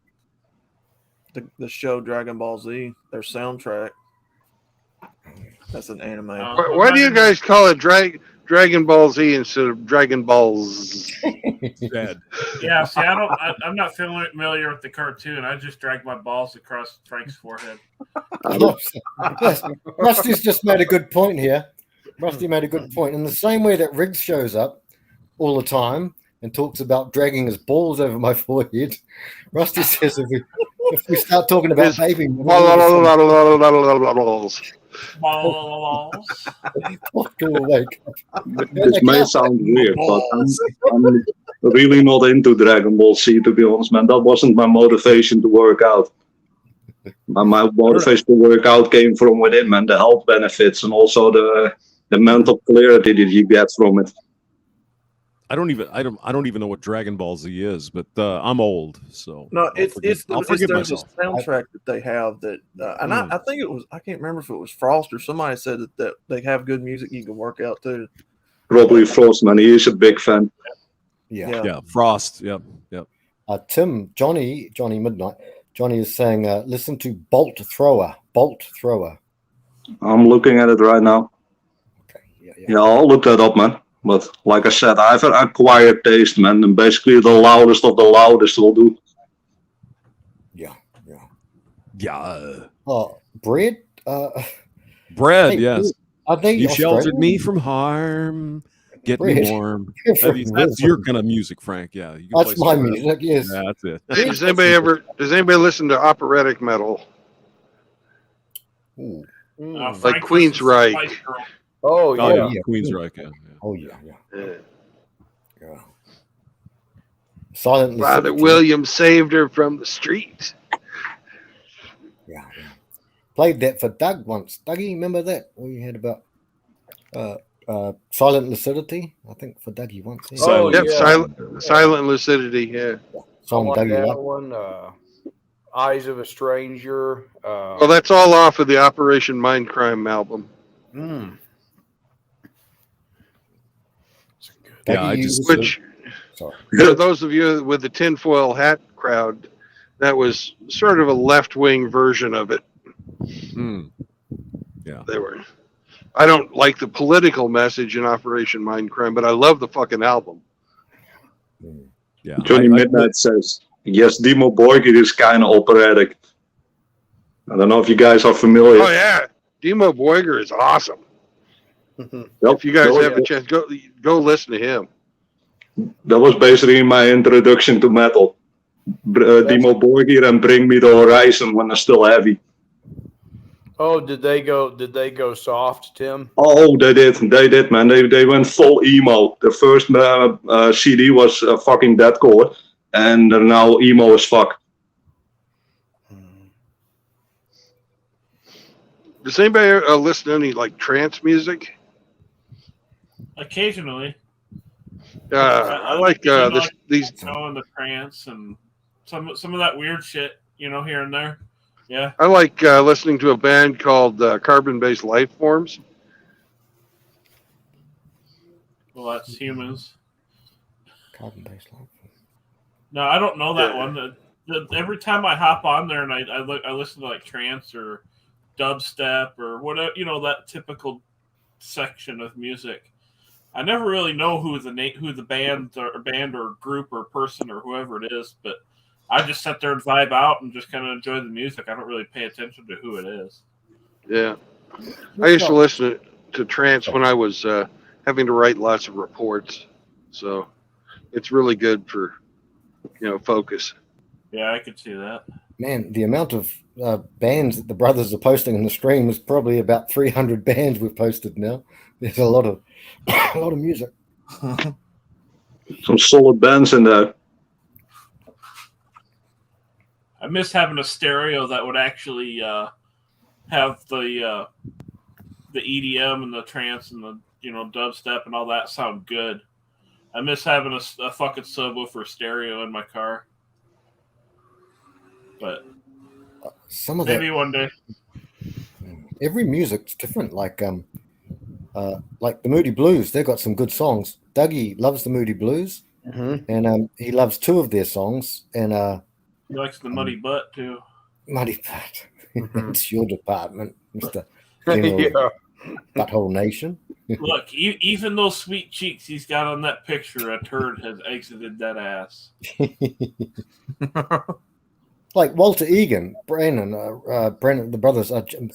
The show Dragon Ball Z, their soundtrack. That's an anime. Why do you guys call it Dragon Ball Z instead of Dragon Balls? Dead. Yeah, see, I'm not familiar with the cartoon. I just drag my balls across Frank's forehead. Yes, Rusty's just made a good point here. Rusty made a good point. In the same way that Riggs shows up all the time and talks about dragging his balls over my forehead, Rusty says if we start talking about baby, Balls. This may sound weird, but I'm really not into Dragon Ball Z, to be honest, man. That wasn't my motivation to work out. My motivation to work out came from within, man. The health benefits and also the mental clarity that you get from it. I don't even know what Dragon Ball Z is, but I'm old, so No, I'll forgive there's a myself. soundtrack that they have that, and I think it was, I can't remember if it was Frost or somebody said that they have good music you can work out too. Probably Frost, man. He is a big fan. Yeah, Frost. Yep. Tim, Johnny Midnight. Johnny is saying, listen to Bolt Thrower. I'm looking at it right now. Okay, Yeah, I'll look that up, man. But like I said, I have an acquired taste, man, and basically the loudest of the loudest will do. Yeah. Oh, Bread. bread. Hey, Yes, Are they you sheltered Australian? me from harm. Get Bread. me warm. From That's your Brisbane. kind of music, Frank. Yeah, you can That's play my some- music. Yes. Yeah, that's it. Hey, does anybody listen to operatic metal Ooh. like Frank Queen's listens to Reich? Spice Girl. Oh Oh yeah. yeah, yeah. Queensryche. Yeah. Oh yeah. Yeah. Silently. Father Symphony. William saved her from the street. Yeah. Played that for Doug once. Dougie, remember that? We had about Silent Lucidity, I think, for Dougie once. Yeah. Oh, Yep, yeah. silent lucidity. Yeah. I Song like Dougie that loved. one. Eyes of a Stranger. Well, that's all off of the Operation Mindcrime album. Yeah, I Dougie, just- Which, sorry. for those of you with the tinfoil hat crowd, that was sort of a left-wing version of it. Mm. They were. I don't like the political message in Operation Mindcrime, but I love the fucking album. Yeah. Johnny Midnight says, yes, Dimo Borgir is kind of operatic. I don't know if you guys are familiar. Oh yeah, Dimo Borgir is awesome. Yep. If you guys Oh, have yeah. a chance, go listen to him. That was basically my introduction to metal. Dimo Borgir and Bring Me the Horizon when they're still heavy. Oh, did they go soft, Tim? Oh, they did, man. They went full emo. The first CD was fucking deathcore, and they're now emo as fuck. Does anybody listen to any like trance music? Occasionally. I like these. The trance and some of that weird shit, here and there. Yeah. I like listening to a band called Carbon-Based Life Forms. Well, that's humans. Carbon-based life. No, I don't know that one. Every time I hop on there and I listen to like trance or dubstep or whatever, that typical section of music. I never really know who the band or group or person or whoever it is, but I just sit there and vibe out and just kind of enjoy the music. I don't really pay attention to who it is. Yeah, I used to listen to trance when I was having to write lots of reports, so it's really good for focus. Yeah, I could see that. Man, the amount of bands that the brothers are posting on the stream is probably about 300 bands we've posted now. There's a lot of music. Some solid bands in there. I miss having a stereo that would actually have the EDM and the trance and the dubstep and all that sound good. I miss having a fucking subwoofer stereo in my car. But maybe one day. Every music's different. Like the Moody Blues, they've got some good songs. Dougie loves the Moody Blues, and he loves two of their songs. And he likes the Muddy Butt too. Muddy Butt. It's your department, Mr. General Butthole Nation. Look, even those sweet cheeks he's got on that picture, a turd has exited that ass. Like Walter Egan, Brennan, the brothers,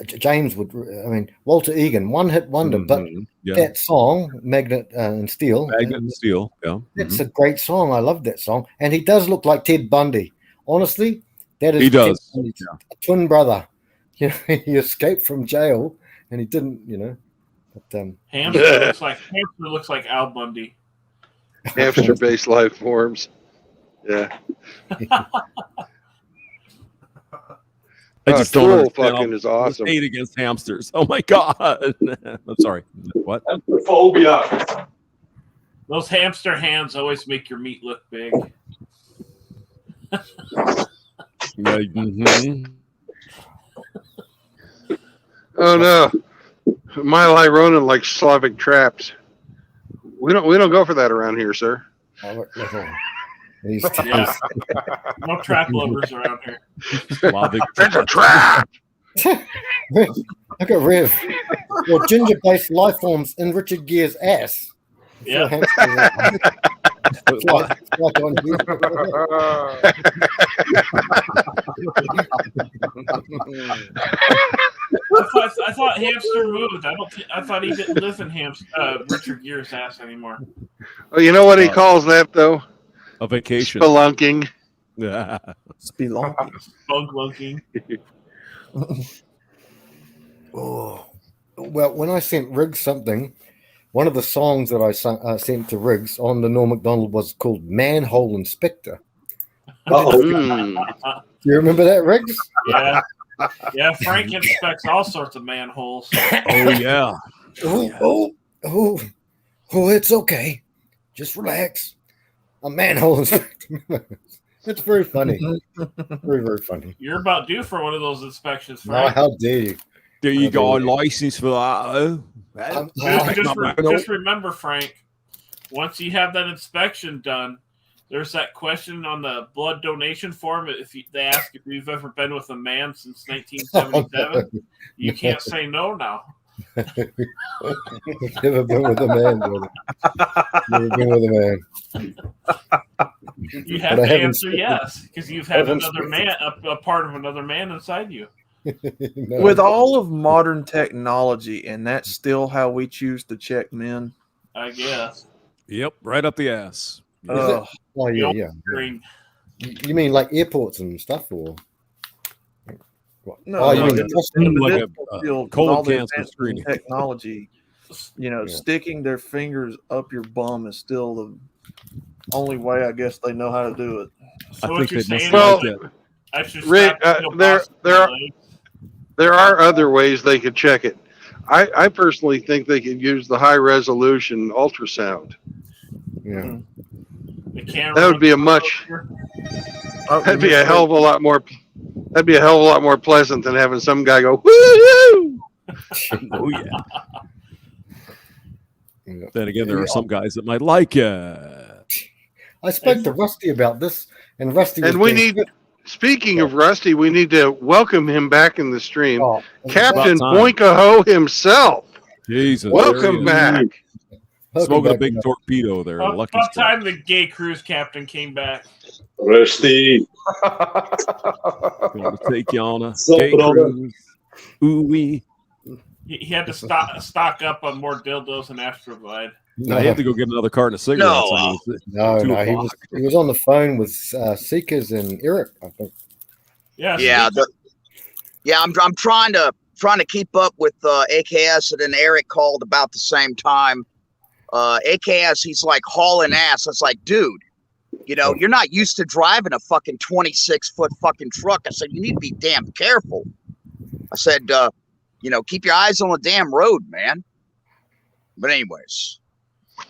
James would. I mean, Walter Egan, one-hit wonder, but that song, Magnet and Steel. Magnet and Steel, yeah. That's a great song. I love that song. And he does look like Ted Bundy. Honestly, that is he does. A twin brother. He escaped from jail and he didn't, But, Hamster looks like Al Bundy. Hamster-based life forms. Yeah. I just don't understand. Fucking is awesome. Hate against hamsters. Oh my god! I'm sorry. What? Phobia. Those hamster hands always make your meat look big. Oh no, Mile Ronin like Slavic traps. We don't go for that around here, sir. Yeah. No trap lovers around here. That's a trap. Look at Rev. Well, ginger-based life forms in Richard Gere's ass. Yeah. It's like on you. I thought hamster moved. I thought he didn't live in Richard Gere's ass anymore. Oh, you know what he calls that though? A vacation. Spelunking. Yeah. Spelunking. Oh, well, when I sent Riggs something, one of the songs that I sent to Riggs on the Norm Macdonald was called Manhole Inspector. Do you remember that, Riggs? Yeah. Yeah, Frank inspects all sorts of manholes. Oh, yeah. Oh, it's okay. Just relax. A manhole inspector. It's very funny. Very, very funny. You're about due for one of those inspections, No, Frank. how dare you? Do you got a license for that? Just remember, Frank, once you have that inspection done, there's that question on the blood donation form. They ask if you've ever been with a man since 1977, you can't say no now. Never been with a man, brother. Never been with a man. You have to answer yes, because you've had another man, a part of another man inside you. No. With all of modern technology, and that's still how we choose to check men. I guess. Yep, right up the ass. Oh yeah. Green. You mean like airports and stuff, or? No, you mean in the like medical a field, with colon all the cancer advancements in screening. technology, sticking their fingers up your bum is still only way I guess they know how to do it. So I what think you're they must saying Well, like is that. I should Rick, strap steel there box to my legs? there are other ways they could check it. I personally think they could use the high resolution ultrasound. Yeah. The camera That would be a much. Oh, That'd you be a missed hell of a lot more. That'd be a hell of a lot more pleasant than having some guy go woo. Oh yeah. Yeah. Then again, there are some guys that might like it. I spoke to Rusty about this, and Rusty was And we being- need. Speaking of Rusty, we need to welcome him back in the stream. Oh, it's Captain about time. Boinkaho himself. Jesus. Welcome there he is. back. Welcome Smoking a back, big man. torpedo there. Lucky About strike. time the gay cruise captain came back. Rusty. Gonna take you on a So, gay brother. cruise. Ooh wee. He had to stock up on more dildos and Astroglide. No, I have to go get another carton of cigarettes. No. I mean, it's no, 2 no. He o'clock. was on the phone with Seekers and Eric, I think. Yeah, Yeah, I'm trying to keep up with AKS, and then Eric called about the same time. AKS, he's like hauling ass. It's like, dude, you know, you're not used to driving a fucking 26-foot fucking truck. I said, you need to be damn careful. I said, you know, keep your eyes on the damn road, man. But anyways,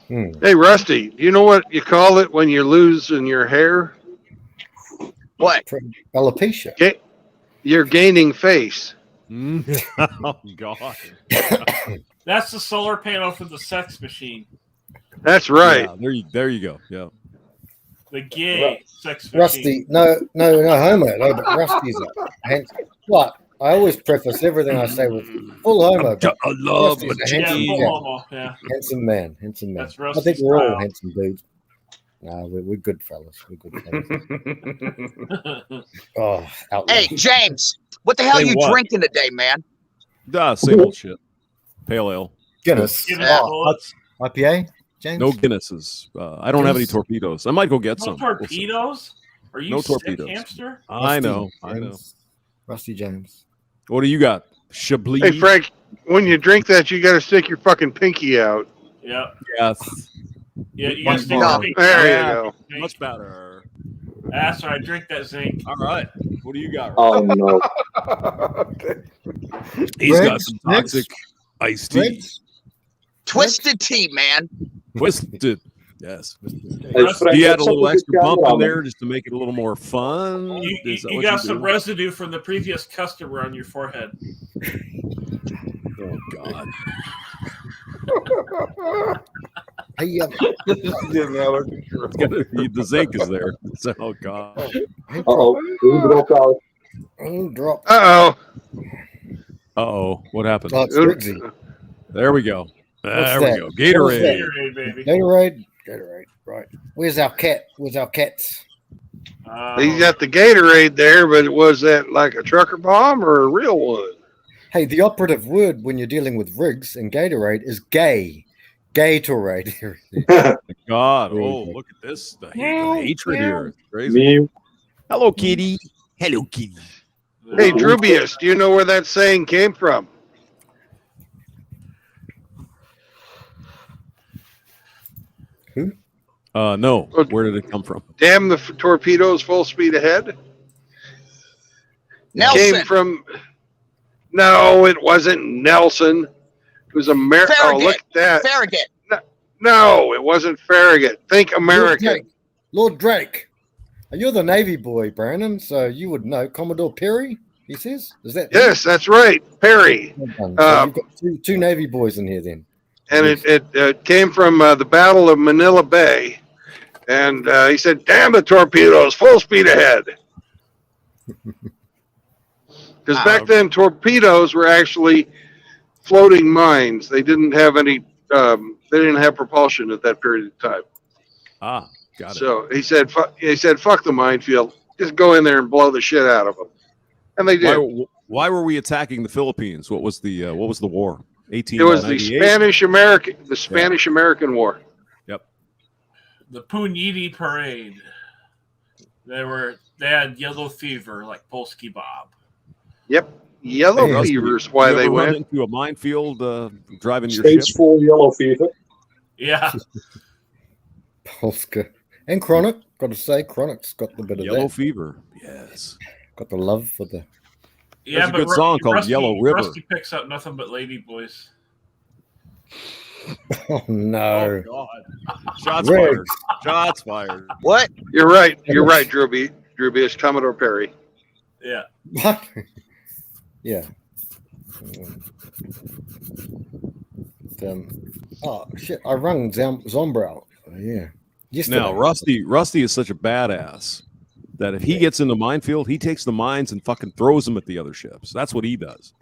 Hey, Rusty, do you know what you call it when you're losing your hair? what? Alopecia. You're gaining face. Oh God. that's the solar panel for the sex machine. That's right. Yeah, there you go. Yeah. The gay sex machine. Rusty, no homo, no, but Rusty's a handsome. What? I always preface everything I say with full homo. but I love Rusty's a Yeah, handsome, full man. homo, yeah. Handsome man, handsome man. That's I Rusty's think we're all style. handsome dudes. No, we're good fellas. We're good fellas. Oh, outlaw. Hey, James, what the hell Say you what? drinking today, man? Same old shit. Pale ale. Guinness. Give us Yeah. bullets. IPA, James? No Guinnesses. I don't have any Guinness? torpedoes. I might go get No some. torpedoes? Are you No sick, torpedoes. hamster? I Rusty know. I know. James. Rusty James. What do you got? Chablis. Hey, Frank, when you drink that, you got to stick your fucking pinky out. Yeah. Yes. Yeah, you Much gotta stick better. your pinky There out. you go. Zinc. Much better. That's right. Drink that zinc. All right. What do you got? Oh no. Okay. He's got Reds? some toxic iced tea. Reds? Twisted tea, man. Twisted. Yes. Hey, Frank, You add a what's up little with this extra bump in camera, there just to make it a little more fun. You, Is that you what got you some do? residue from the previous customer on your forehead. Oh God. Hey, Getting out of control. The zinc is there. So, oh God. Uh-oh. Who dropped out? oh, drop. Uh Uh-oh. What happened? Oh, it's oh. Riggsy. There we go. There that? we go. What's Gatorade. that? Gatorade, baby. Gatorade. Right. Where's our cat? Where's our cats? He's got the Gatorade there, but was that like a trucker bomb or a real one? Hey, the operative word when you're dealing with Riggs and Gatorade is gay. Gatorade. God. Oh, look at this. The hatred here. It's crazy. Me. Hello, kitty. Hello, kitty. Hey, Drubius, do you know where that saying came from? No. Where did it come from? Damn the torpedoes, full speed ahead. Nelson. Came from. No, it wasn't Nelson. It was America. Oh, Farragut. look at that. Farragut. No, it wasn't Farragut. Think American. Lord Drake. You're the Navy boy, Brandon, so you would know. Commodore Perry, he says? Is that Yes, that's right. Perry. Well done. So you've got two Navy boys in here then. And it came from the Battle of Manila Bay. And he said, damn the torpedoes, full speed ahead. Because back then, torpedoes were actually floating mines. They didn't have any, they didn't have propulsion at that period of time. Ah, got it. So he said, fuck the minefield. Just go in there and blow the shit out of them. And they did. Why were we attacking the Philippines? What was the war? It was the 1898? Spanish American War. Yep. The Puniti Parade. They had yellow fever like Polsky Bob. Yep. Yellow Hey, fever's why You they ever run went. into a minefield driving your Stage ship. 4 yellow fever. Yeah. Polska. And Chronic, got to say, Chronic's got the bit of Yellow that. Fever. Yes. Got the love for the. Yeah, There's a but good song called Yellow River. Rusty picks up nothing but lady boys. Oh no! Oh God! Shots Rick. fired! Shots fired! What? You're right. You're right, Drewby. Drewby, it's Commodore Perry. Yeah. What? Yeah. Oh shit! I rung Zombrow. Yeah. Yesterday. Now, Rusty is such a badass that if he gets in the minefield, he takes the mines and fucking throws them at the other ships. That's what he does.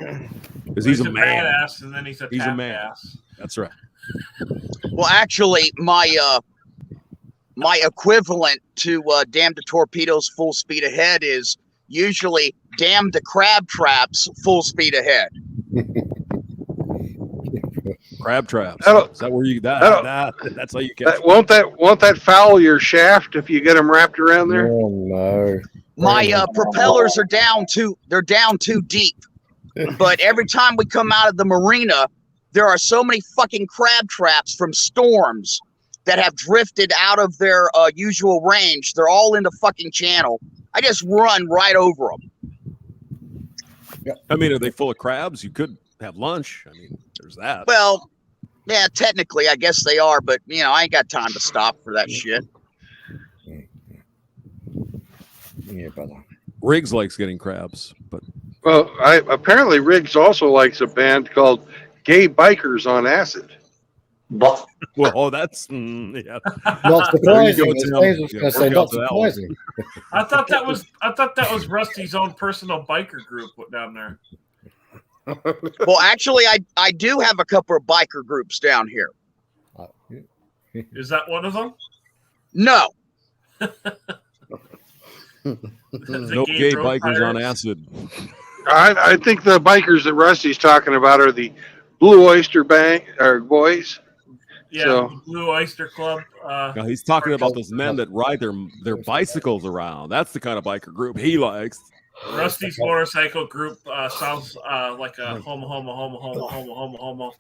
Because he's a man. Badass, and then he's a man. ass. That's right. Well, actually, my equivalent to damn the torpedoes full speed ahead is usually damn the crab traps full speed ahead. Crab traps. That'll- Is that where you that'll- that's how you catch Won't that foul your shaft if you get them wrapped around there? Oh no! My propellers are down too deep. But every time we come out of the marina, there are so many fucking crab traps from storms that have drifted out of their usual range. They're all in the fucking channel. I just run right over them. I mean, are they full of crabs? You could have lunch. I mean, there's that. Well, yeah, technically, I guess they are, but you know, I ain't got time to stop for that shit. Yeah, brother. Riggs likes getting crabs, but Well, apparently Riggs also likes a band called Gay Bikers on Acid. But well, that's yeah. Not There you surprising. go, As Tim. James was Yeah, going to work say, not out to that one. surprising. I thought that was Rusty's own personal biker group down there. Well, actually, I do have a couple of biker groups down here. Is that one of them? No, The No gay road bikers on pirates? acid. I think the bikers that Rusty's talking about are the Blue Oyster Bank or boys. Yeah, So- Blue Oyster Club. No, he's talking about those men that ride their bicycles around. That's the kind of biker group he likes. Rusty's motorcycle group sounds like a homo.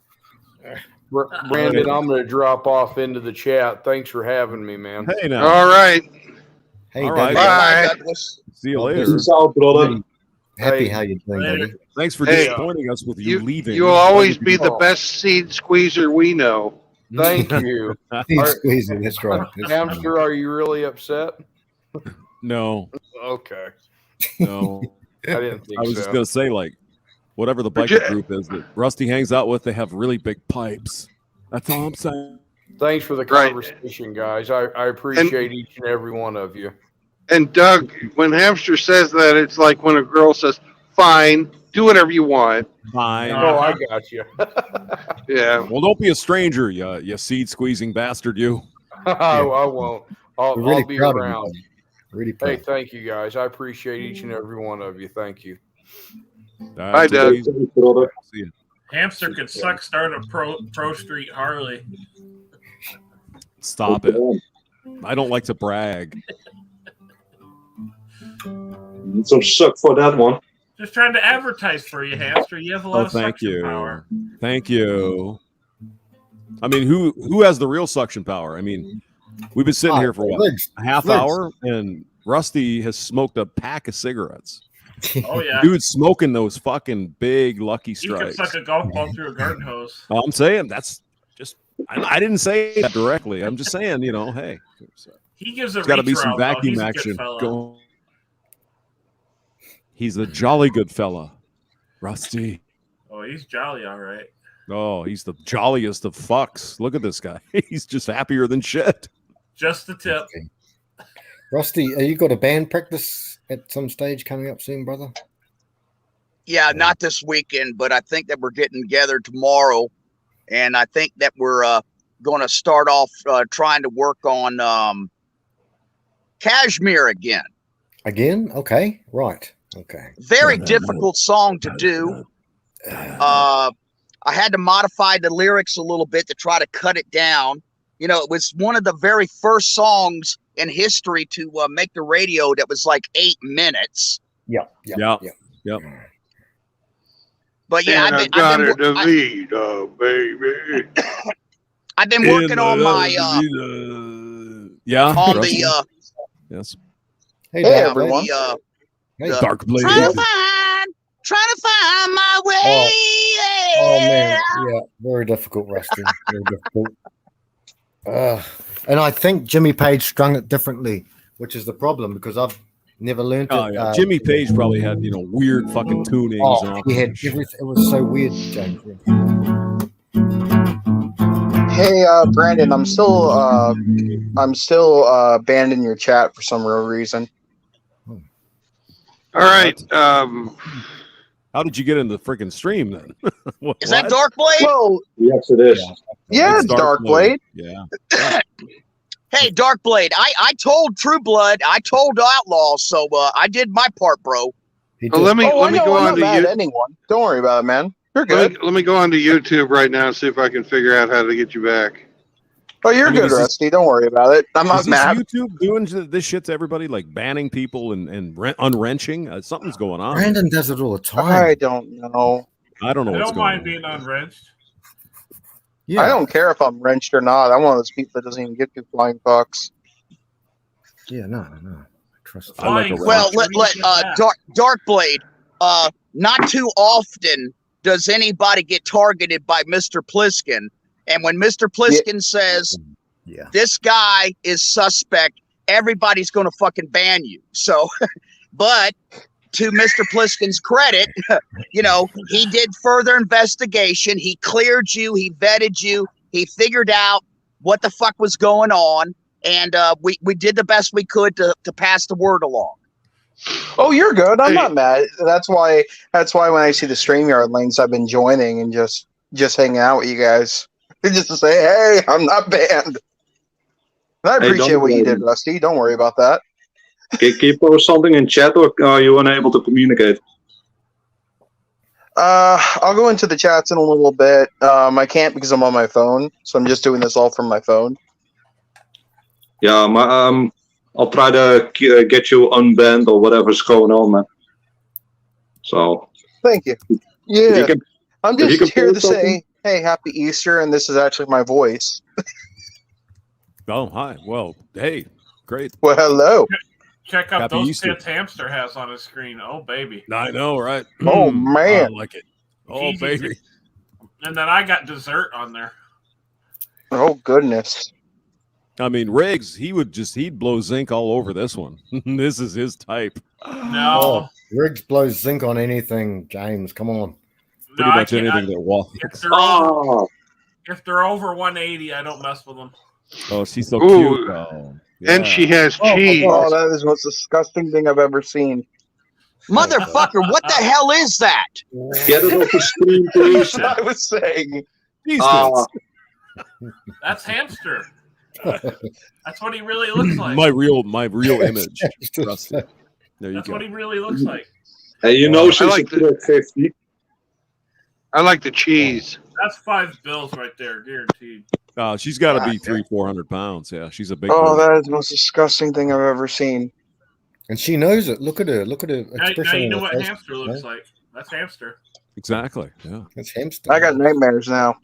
Brandon, I'm going to drop off into the chat. Thanks for having me, man. Hey now. All right. Hey, All right. David, Bye. Douglas. See you Oh, later. peace out, brother. happy Hey. how you doing, Later. David? Thanks for Hey, disappointing us with you leaving. You'll always be the best seed squeezer we know. Thank you. He's All right. squeezing. That's right. That's right. Hamster, are you really upset? No, Okay. no. I didn't think I was so. just gonna say, like, whatever the biker Legit- group is that Rusty hangs out with, they have really big pipes. That's all I'm saying. Thanks for the Right. conversation, guys. I appreciate each and every one of you. And Doug, when Hamster says that, it's like when a girl says, "Fine, do whatever you want." Fine. Oh, I got you. Yeah. Well, don't be a stranger, you seed squeezing bastard, you. I won't. I'll We're really be proud of you, around. buddy. Really Hey, proud. thank you, guys. I appreciate each and every one of you. Thank you. Bye, Doug. See Brother. you. Hamster could suck start a pro street Harley. Stop it. I don't like to brag. So suck for that one. Just trying to advertise for you, Hamster. You have a lot Oh, of thank suction you. power. Thank you. I mean, who has the real suction power? I mean, we've been sitting here for what, Riggs. a half Riggs. hour, and Rusty has smoked a pack of cigarettes. Oh yeah, Dude's smoking those fucking big Lucky you could Strikes. suck a golf ball through a garden hose. I'm saying that's just. I didn't say that directly. I'm just saying, hey, He gives a there's got to be reach some around, though. vacuum He's a good action fella. going. He's a jolly good fella, Rusty. Oh, he's jolly, all right. Oh, he's the jolliest of fucks. Look at this guy. He's just happier than shit. Just the tip. Rusty, are you got a band practice at some stage coming up soon, brother? Yeah, not this weekend, but I think that we're getting together tomorrow, and I think that we're going to start off trying to work on Kashmir again. Again? Okay. Right. Okay. Very difficult song to do. I had to modify the lyrics a little bit to try to cut it down. You know, it was one of the very first songs in history to make the radio that was like 8 minutes. Yeah. Yeah. Yep. But yeah, And I got it, DeVito, baby. I've been working on my Yeah. on Rusty? the Yes. Hey, Hey, Dark everyone. the Hey. the- Dark Blade. trying to find my way. Oh man, yeah, very difficult, Rusty. Very difficult. And I think Jimmy Page strung it differently, which is the problem because I've never learned Oh it. yeah. Jimmy Page probably had weird fucking tunings and all he had that shit. everything. It was so weird, James. Hey, Brandon, I'm still banned in your chat for some real reason. All right. How did you get in the freaking stream then? What- Is that what? Darkblade? Well, Yes, it is. yeah, It's Darkblade. Yeah. Hey, Darkblade, I told True Blood, I told Outlaw, so I did my part, bro. He Well, did. let me I know, go I'm on not to mad you. at anyone. Don't worry about it, man. You're good. Let me go on to YouTube right now and see if I can figure out how to get you back. Oh, you're I mean, good, is this- Rusty. Don't worry about it. I'm Is not this mad. YouTube doing this shit to everybody, like banning people and unwrenching? Something's going on. Brandon does it all the time. I don't know. I don't know I what's don't going mind on. being unwrenched. Yeah, I don't care if I'm wrenched or not. I'm one of those people that doesn't even give two flying fucks. Yeah, no. Trust. I like a Flying Well, fuck, let what do you get back? Darkblade, not too often does anybody get targeted by Mr. Pliskin. And when Mr. Pliskin says Yeah. this guy is suspect, everybody's going to fucking ban you. So, but to Mr. Pliskin's credit, he did further investigation. He cleared you. He vetted you. He figured out what the fuck was going on. And we did the best we could to pass the word along. Oh, you're good. I'm Hey. not mad. That's why when I see the StreamYard links, I've been joining and just hanging out with you guys. Just to say, hey, I'm not banned. And I Hey, appreciate don't what you worry. did, Rusty. Don't worry about that. Can you post something in chat, or are you unable to communicate? I'll go into the chats in a little bit. I can't because I'm on my phone, so I'm just doing this all from my phone. Yeah, I'll try to get you unbanned or whatever's going on, man. So Thank you. if Yeah, you can, I'm if you just can here to post something- say, hey, happy Easter, and this is actually my voice. Oh, hi. Well, hey, great. Well, hello. Check out Happy those Easter. tits Hamster has on his screen. Oh, baby. I know, right? Oh, I man. like it. Oh, Jeezy. baby. And then I got dessert on there. Oh, goodness. I mean, Riggs, he'd blow zinc all over this one. This is his type. No. Oh, Riggs blows zinc on anything, James. Come on. Pretty I much can't- anything that walks. If they're over 180, I don't mess with them. Oh, she's so Ooh. cute. Oh, And she has cheese. Oh, that is the most disgusting thing I've ever seen. Motherfucker, what the hell is that? get it off the screen, please. That's what I was saying. Cheese Ah. bits. That's Hamster. That's what he really looks like. my real image. Trust it. There you That's go. what he really looks like. Hey, you know I she's like a kid 50. I like the cheese. That's $5 right there, guaranteed. She's got to be 300-400 pounds. Yeah, she's a big. Oh, girl. that is the most disgusting thing I've ever seen. And she knows it. Look at her. Look at her Now expression. you on know her what face. Hamster looks like. That's Hamster. Exactly. Yeah. That's hamster. I got nightmares now.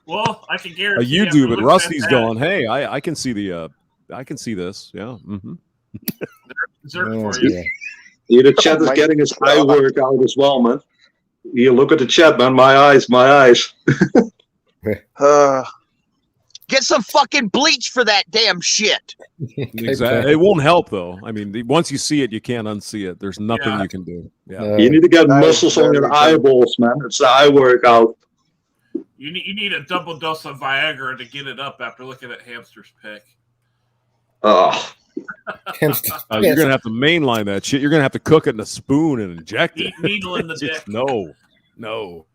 Well, I can guarantee You after do, but looking Rusty's at that, going. Hey, I can see I can see this. Yeah. Mm-hmm. dessert Oh, for you. yeah. Yeah, the chat is my getting his eye God. workout as well, man. You look at the chat, man. My eyes. Get some fucking bleach for that damn shit. Exactly. It won't help though. I mean, once you see it, you can't unsee it. There's nothing Yeah. you can do. Yeah. No. You need to get That is muscles on your very true. eyeballs, man. It's the eye workout. You need a double dose of Viagra to get it up after looking at Hamster's pic. Oh, Hamster. You're Yes. gonna have to mainline that shit. You're gonna have to cook it in a spoon and inject it. Needle in the Just- dick. no.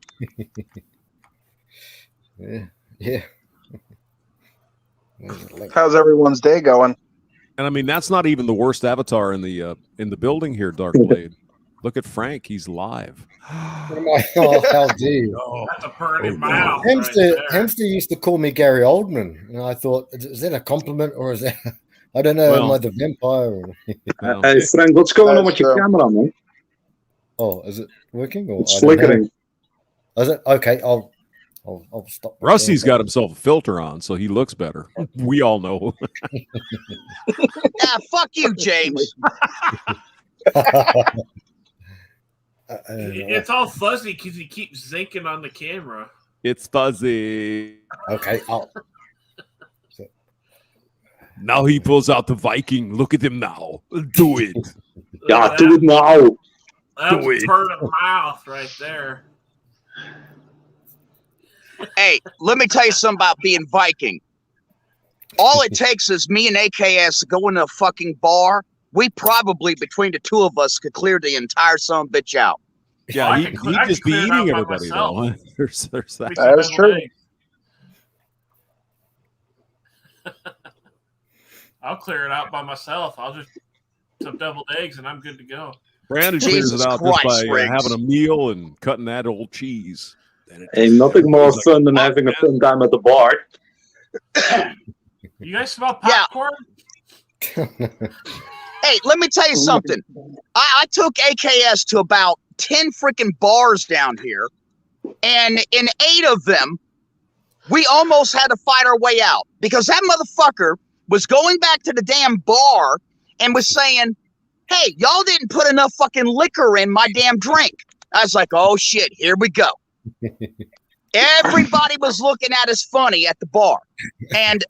Yeah. Yeah. How's everyone's day going? And I mean, that's not even the worst avatar in the building here, Darkblade. Look at Frank. He's live. Oh, how dare you. That's a burning Oh, mouth. Hamster, right there. Hamster used to call me Gary Oldman, and I thought, is that a compliment or is that? I don't know. Well, am I the vampire? Or... Well, hey Frank, what's going That on is with your true. camera, man? Oh, is it working? Or It's I don't know. flickering. Is it okay? I'll I'll stop. Rusty's got himself a filter on, so he looks better. We all know. Yeah, fuck you, James. It's all fuzzy because he keeps zinking on the camera. It's fuzzy. Okay. Now he pulls out the Viking. Look at him now. Do it. Yeah, do it now. That's Do it. turn of mouth right there. Hey, let me tell you something about being Viking. All it takes is me and AKS to go into a fucking bar. We probably, between the two of us, could clear the entire son of a bitch out. Yeah, I he'd can just be clear it out eating by everybody, myself. though. There's that. That is true. I'll clear it out by myself. I'll just some deviled eggs and I'm good to go. Brandon clears Jesus it out Christ, just by Riggs. having a meal and cutting that old cheese. Ain't nothing more fun than having a fun time at the bar. You guys smell Yeah. popcorn? Hey, let me tell you something. I took AKS to about 10 freaking bars down here, and in 8 of them, we almost had to fight our way out because that motherfucker was going back to the damn bar and was saying, hey, y'all didn't put enough fucking liquor in my damn drink. I was like, oh shit, here we go. Everybody was looking at us funny at the bar. And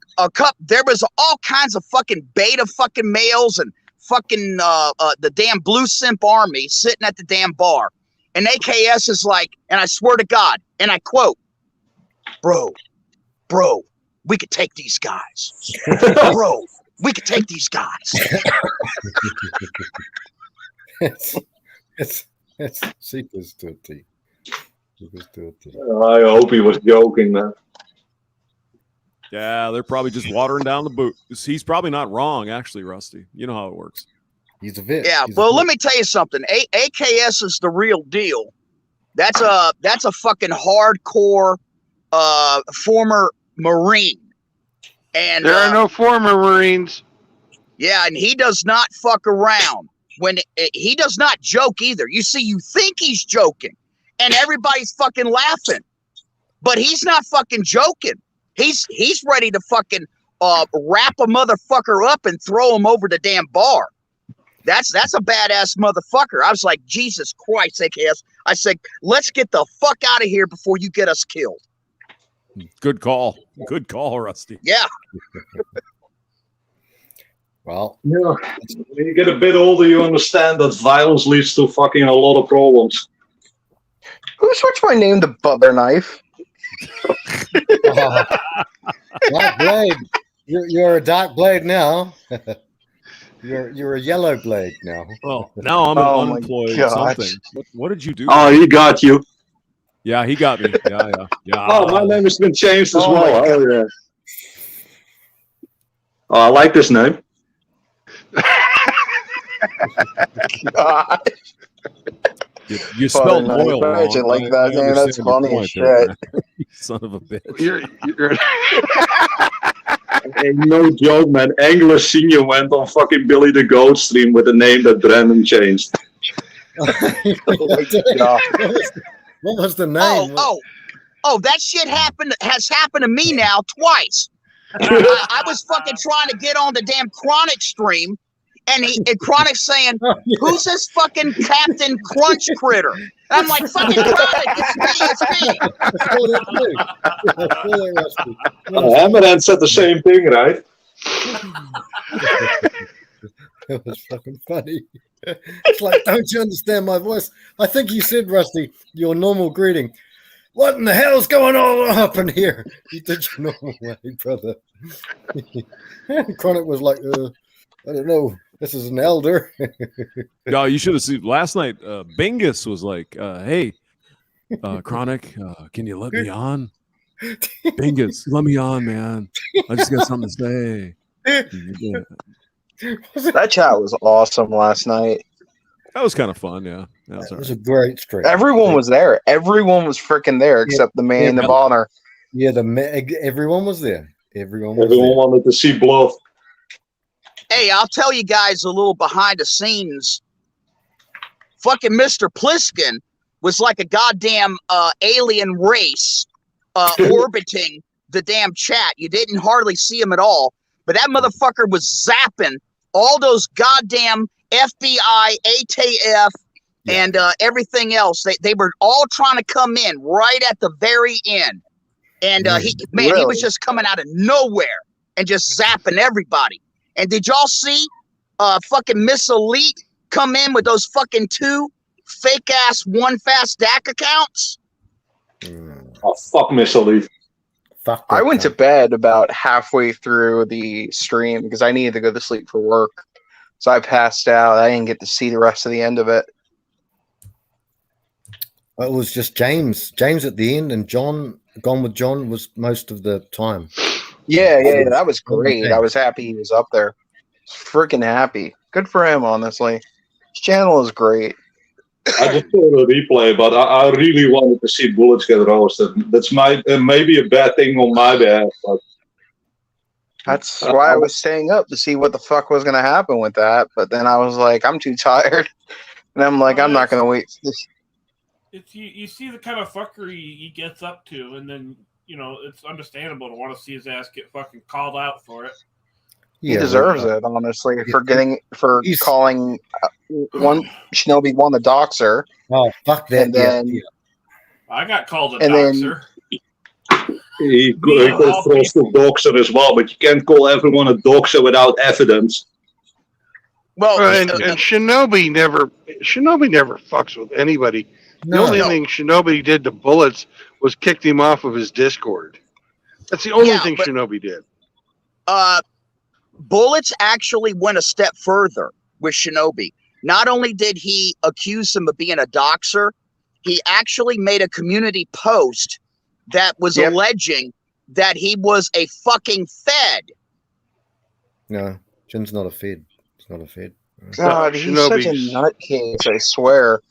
there was all kinds of fucking beta fucking males and fucking the damn Blue Simp Army sitting at the damn bar. And AKS is like, and I swear to God, and I quote, bro, we could take these guys. Bro, we could take these guys. it's secrets to a T. Secrets to a T. I hope he was joking, man. Yeah, they're probably just watering down the boot. He's probably not wrong, actually, Rusty. You know how it works. He's a vet. Yeah, well, let me tell you something. AKS is the real deal. That's a fucking hardcore former Marine. And There are no former Marines. yeah, and he does not fuck around. He does not joke either. You see, you think he's joking, and everybody's fucking laughing, but he's not fucking joking. He's ready to fucking wrap a motherfucker up and throw him over the damn bar. That's a badass motherfucker. I was like, Jesus Christ, AKS. I said, let's get the fuck out of here before you get us killed. Good call. Good call, Rusty. Yeah. Well, Yeah. When you get a bit older, you understand that violence leads to fucking a lot of problems. Who switched my name to Butler Knife? Dark Blade. You're a Dark Blade now. You're a Yellow Blade now. Well, now I'm Oh an my unemployed gosh. something. What did you do? Oh, he got you. Yeah, he got me. Yeah. Oh, my name has been changed as Oh my well. Oh, yeah. Oh, I like this name. God. You spelled Butler Knife. oil I wrong. actually like I that name. That's understand your funny point as there, shit. man. You son of a bitch. You're Ain't no joke, man. Angler Senior went on fucking Billy the Goat stream with a name that Brandon changed. God. What was the name? Oh, that shit has happened to me now twice. I was fucking trying to get on the damn Chronic stream, and Chronic saying, "Who's this fucking Captain Crunch critter?" And I'm like, "Fucking Chronic, it's me." Hammerhand said the same thing, right? It was fucking funny. It's like, don't you understand my voice? I think you said, Rusty, your normal greeting. What in the hell's going on up in here? You did your normal way, brother. Chronic was like, I don't know. This is an elder. No, you should have seen last night. Bingus was like, "Hey, Chronic, can you let me on?" Bingus, let me on, man. I just got something to say. That chat was awesome last night. That was kind of fun. Yeah, that was It all was right. a great stream. Everyone was there. Everyone was freaking there except the man, the Bonner. Yeah, everyone was there. Everyone was Everyone there. wanted to see blood. Hey, I'll tell you guys a little behind the scenes. Fucking Mr. Pliskin was like a goddamn alien race orbiting the damn chat. You didn't hardly see him at all, but that motherfucker was zapping all those goddamn FBI, ATF, and everything else. They were all trying to come in right at the very end. And he was just coming out of nowhere and just zapping everybody. And did y'all see fucking Miss Elite come in with those fucking 2 fake ass One Fast DAC accounts? Oh, fuck Miss Elite. I went to bed about halfway through the stream because I needed to go to sleep for work. So I passed out. I didn't get to see the rest of the end of it. It was just James. James at the end, and John, Gone with John, was most of the time. Yeah, that was great. I was happy he was up there. Freaking happy. Good for him, honestly. His channel is great. I just saw the replay, but I really wanted to see Bullets get roasted. That's maybe a bad thing on my behalf, but that's why I was staying up to see what the fuck was going to happen with that. But then I was like, I'm too tired, and I'm like, I'm not going to wait. It's you see the kind of fuckery he gets up to, and then it's understandable to want to see his ass get fucking called out for it. He deserves it, honestly, for calling Shinobi 1 the doxer. Oh, fuck that! And then, I got called a doxer. He got crossed the doxer as well, but you can't call everyone a doxer without evidence. Well, and Shinobi never fucks with anybody. The only thing Shinobi did to Bullets was kicked him off of his Discord. That's the only thing Shinobi did. Bullets actually went a step further with Shinobi. Not only did he accuse him of being a doxer, he actually made a community post that was alleging that he was a fucking Fed. No, Jin's not a Fed. It's not a Fed. God, he's such a nutcase, I swear.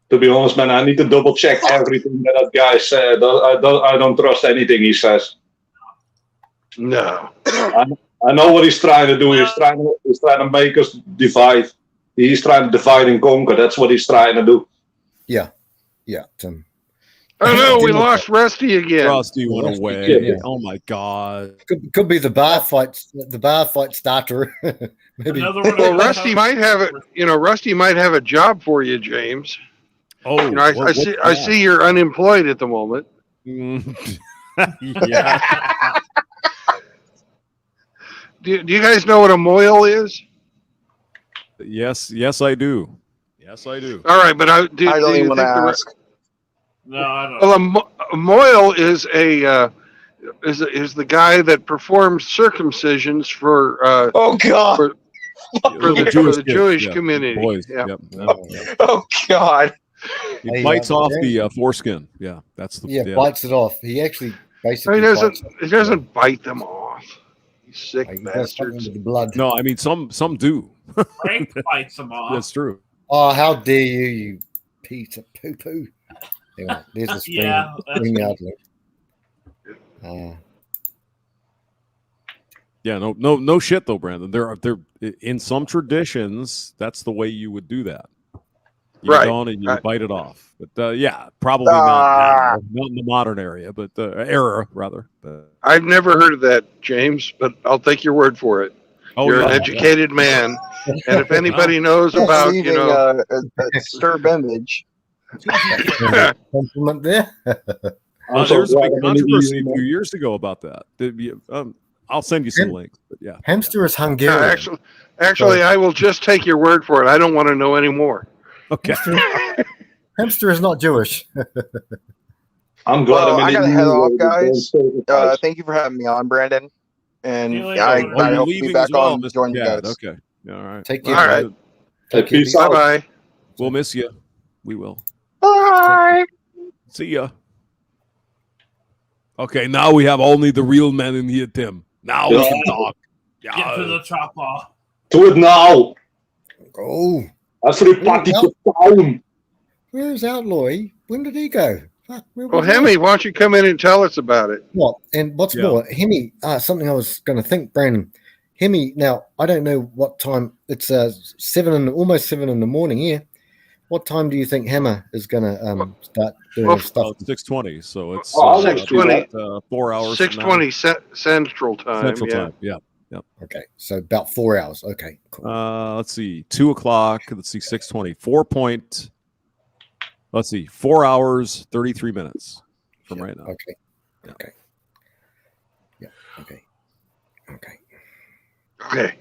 To be honest, man, I need to double check everything that guy said. I don't trust anything he says. No. I know what he's trying to do. He's trying to make us divide. He's trying to divide and conquer. That's what he's trying to do. Yeah. Oh no, we lost Rusty again. Rusty went away. Yeah. Oh my god. Could be the bar fight. The bar fight starter. Maybe. Well, Rusty might have it. Rusty might have a job for you, James. Oh, I see you're unemployed at the moment. Yeah. Do you guys know what a moil is? Yes, I do. Yes, I do. All right, but I don't even want to ask. No, I don't. Well, a moil is is the guy that performs circumcisions for oh god for the Jewish community. Boys. Yeah. Yep. Oh god. He bites off the foreskin. Yeah, that's the bites it off. He actually basically he doesn't bite them off. You sick bastards. The blood. No, I mean some do. Frank bites them off. That's true. Oh, how dare you piece of poo poo. Hang on, there's a screen. No shit though, Brandon. There in some traditions, that's the way you would do that. You right. go on and you bite it off. But probably not in the modern era, but era rather. But, I've never heard of that, James, but I'll take your word for it. You're an educated man, and if anybody knows about a disturbed image. Compliment there. There was a big controversy a few years ago about that. I'll send you some links. But yeah, hamster is Hungarian. Actually, I will just take your word for it. I don't want to know anymore. Okay. Hamster is not Jewish. I'm glad. I gotta head off, guys. Thank you for having me on, Brandon. And I hope to be back on. Join you guys. Okay. All right. Take care. All right. Peace out. Bye. We'll miss you. We will. Bye. See ya. Okay, now we have only the real men in here, Tim. Now we can talk. Get to the chop off. Do it now. Oh. Everybody get down. Where's Outlaw? When did he go? Well, Hemi, why don't you come in and tell us about it? What? And what's more, Hemi, something I was going to think, Brandon. Hemi, now, I don't know what time. It's almost 7 in the morning here. What time do you think Hammer is gonna start doing Well, his stuff? Well, it's 6:20, so it's Oh, I'll let you 6:20 4 hours. from now. 6:20 Central Time. Central yeah. Time. Yeah. Okay, so about 4 hours. Okay, cool. Let's see, 2 o'clock. Let's see, 6:20. 4 hours, 33 minutes from Yeah, right now. Okay. Yeah. Okay. Yeah. Okay. Okay. Okay.